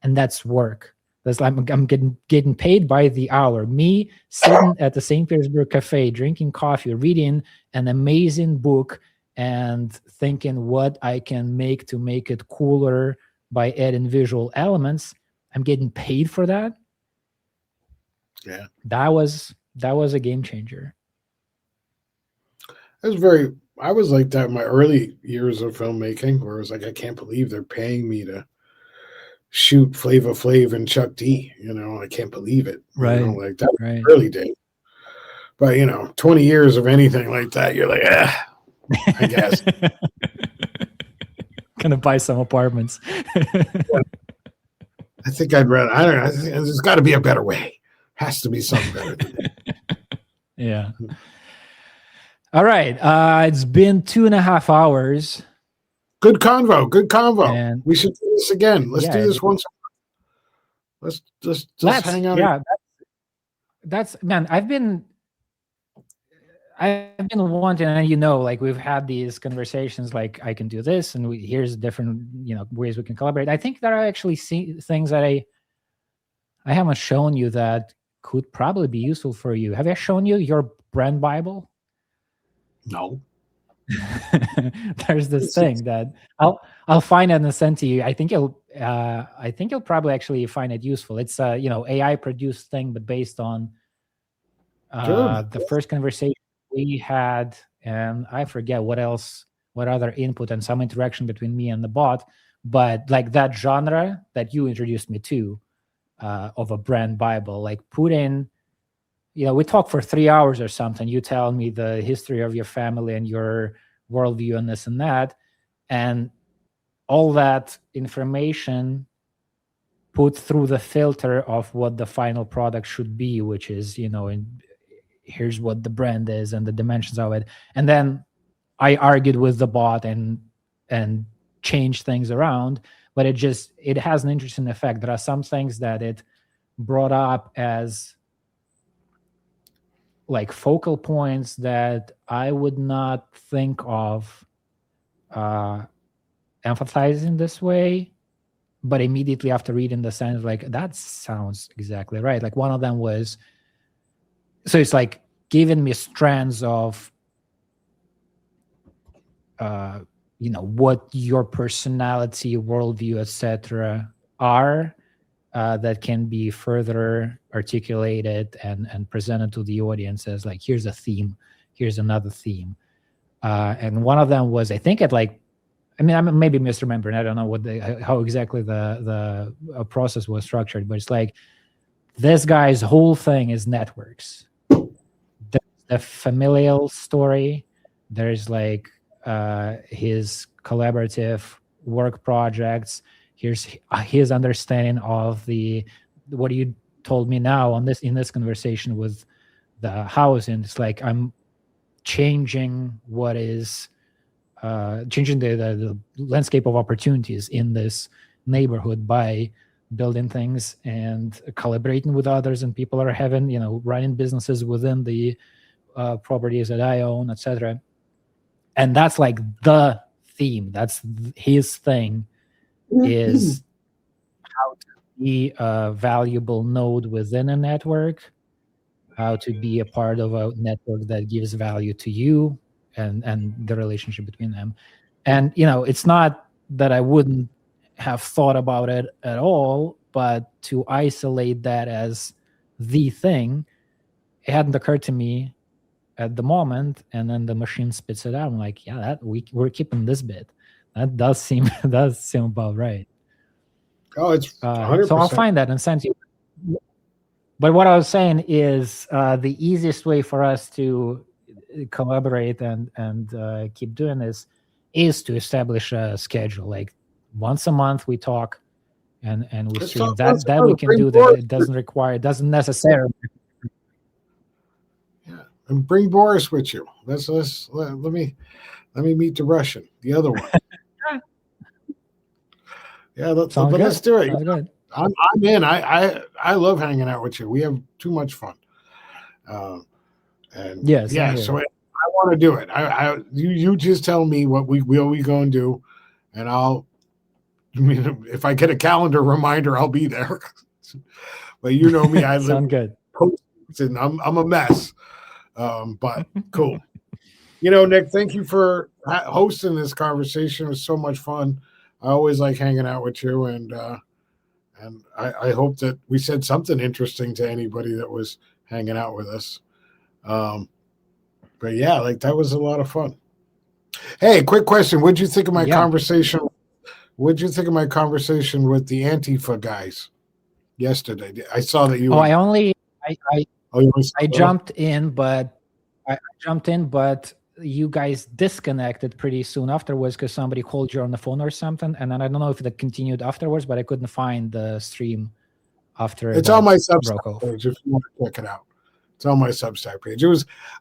And that's work. That's I'm getting paid by the hour. Me sitting at the St. Petersburg cafe, drinking coffee, reading an amazing book, and thinking what I can make to make it cooler by adding visual elements. I'm getting paid for that. Yeah. That was a game changer. I was like that in my early years of filmmaking, where it was like, I can't believe they're paying me to shoot Flavor Flav and Chuck D. I can't believe it. Right. Like that was early days. But 20 years of anything like that, you're like, I guess. Gonna buy some apartments. I think I'd rather, I don't know. There's got to be a better way. Has to be something better than that. Yeah. All right. It's been 2.5 hours. Good convo. And we should do this again. Let's do this once. Let's just Let's hang out. Yeah, that's man. I've been wanting, and like we've had these conversations. Like I can do this, and here's different ways we can collaborate. I think there are actually things that I haven't shown you that could probably be useful for you. Have I shown you your brand Bible? No. There's this thing that I'll find it and send to you. I think you'll probably actually find it useful. It's a AI produced thing, but based on the first conversation we had, and I forget what other input and some interaction between me and the bot, but like that genre that you introduced me to of a brand Bible, like put in, we talk for 3 hours or something. You tell me the history of your family and your worldview and this and that, and all that information put through the filter of what the final product should be, which is, here's what the brand is and the dimensions of it. And then I argued with the bot and changed things around, but it has an interesting effect. There are some things that it brought up as like focal points that I would not think of emphasizing this way, but immediately after reading the sentence, like that sounds exactly right. Like one of them was, so it's like giving me strands of what your personality, worldview, etc. are that can be further articulated and presented to the audience as like, here's a theme, here's another theme. And one of them was, I think I'm maybe misremembering. I don't know how exactly the process was structured, but it's like this guy's whole thing is networks. There's the familial story. There's like his collaborative work projects. Here's his understanding of what you told me now in this conversation with the housing. It's like I'm changing what is changing the landscape of opportunities in this neighborhood by building things and collaborating with others, and people are having running businesses within the properties that I own, etc. And that's like the theme. That's his thing, is how to be a valuable node within a network, how to be a part of a network that gives value to you, and the relationship between them. And it's not that I wouldn't have thought about it at all, but to isolate that as the thing, it hadn't occurred to me at the moment. And then the machine spits it out. I'm like, yeah, that we're keeping this bit. That does seem about right. Oh, it's 100%. So I'll find that and send you. But what I was saying is the easiest way for us to collaborate and keep doing this is to establish a schedule. Like once a month we talk and we stream. That we can do. That it doesn't necessarily. Yeah, and bring Boris with you. Let me meet the Russian, the other one. Yeah, let's do it. Good. I'm in. I love hanging out with you. We have too much fun. And yes, yeah, so I want to do it. You just tell me what we go and do, and if I get a calendar reminder, I'll be there. But you know me, I live good. And I'm a mess. But cool. Nick, thank you for hosting this conversation. It was so much fun. I always like hanging out with you, and I hope that we said something interesting to anybody that was hanging out with us. But yeah, like that was a lot of fun. Hey, quick question. What'd you think of my conversation? What'd you think of my conversation with the Antifa guys yesterday? I saw that you. Oh, I jumped in, but you guys disconnected pretty soon afterwards because somebody called you on the phone or something, and then I don't know if it continued afterwards, but I couldn't find the stream after. It's on my Substack page if you want to check it out. It's on my Substack page.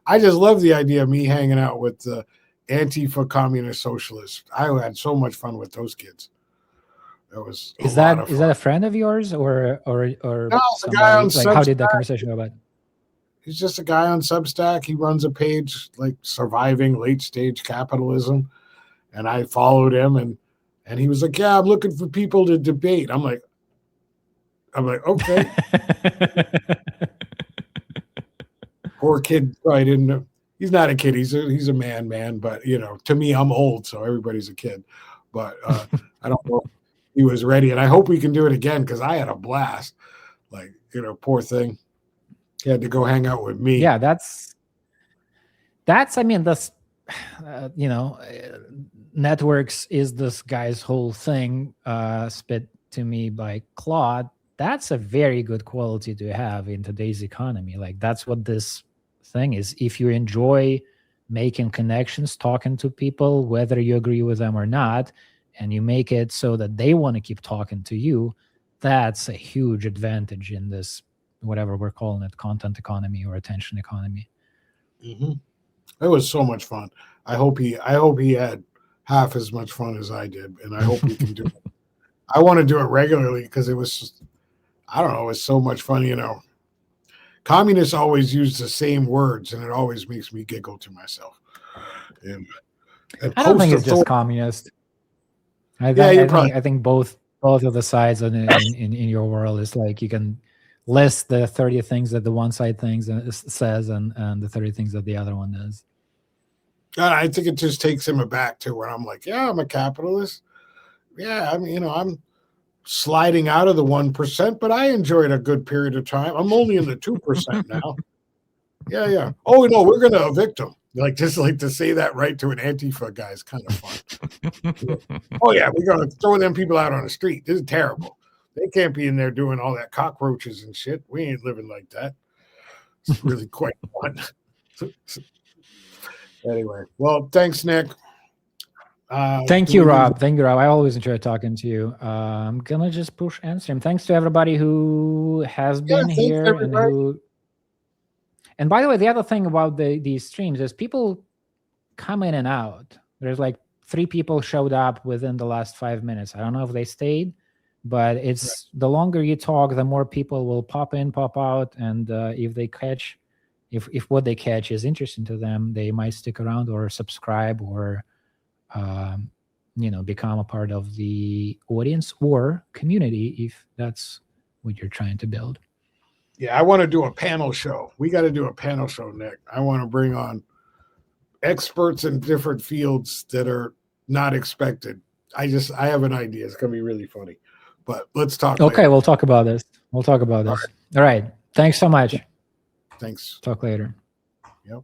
I just love the idea of me hanging out with the Antifa communist socialists. I had so much fun with those kids. That was Is a lot that of is fun. that a friend of yours or No, it's a guy somebody? on Like, how did that Substack. conversation go about? He's just a guy on Substack. He runs a page like Surviving Late Stage Capitalism, and I followed him, and he was like, "Yeah, I'm looking for people to debate." I'm like, okay. Poor kid probably didn't know. He's not a kid. He's a man. But you know, to me, I'm old, so everybody's a kid. But I don't know if he was ready, and I hope we can do it again because I had a blast. Like, you know, poor thing. He had to go hang out with me. Yeah, that's. I mean, that's you know, networks is this guy's whole thing. Spit to me by Claude. That's a very good quality to have in today's economy. Like, that's what this thing is. If you enjoy making connections, talking to people, whether you agree with them or not, and you make it so that they want to keep talking to you, that's a huge advantage in this, whatever we're calling it, content economy or attention economy. Mm-hmm. It was so much fun. I hope he had half as much fun as I did, and I hope we can do it. I want to do it regularly because it was just, I don't know, it was so much fun. You know, communists always use the same words, and it always makes me giggle to myself. And I don't think it's just communist. I think both of the sides in your world is like, you can list the 30 things that the one side says and the 30 things that the other one does. I think it just takes him back to where I'm like, yeah, I'm a capitalist. Yeah, I mean, you know, I'm sliding out of the 1%, but I enjoyed a good period of time. I'm only in the 2% now. Yeah. Oh no, we're gonna evict them. Like, just like to say that right to an Antifa guy is kind of fun. Oh yeah, we're gonna throw them people out on the street. This is terrible. They can't be in there doing all that cockroaches and shit. We ain't living like that. It's really quite fun. Anyway, well, thanks, Nick. Thank you, Rob. I always enjoy talking to you. I'm gonna just push end stream. Thanks to everybody who has been here and who. And by the way, the other thing about these streams is people come in and out. There's like 3 people showed up within the last 5 minutes. I don't know if they stayed, but it's the longer you talk, the more people will pop in, pop out, and if they catch, if what they catch is interesting to them, they might stick around or subscribe or you know, become a part of the audience or community if that's what you're trying to build. Yeah, I want to do a panel show. We got to do a panel show, Nick. I want to bring on experts in different fields that are not expected. I have an idea. It's going to be really funny. But let's talk later. We'll talk about this. All right. Thanks so much. Thanks. Talk later. Yep.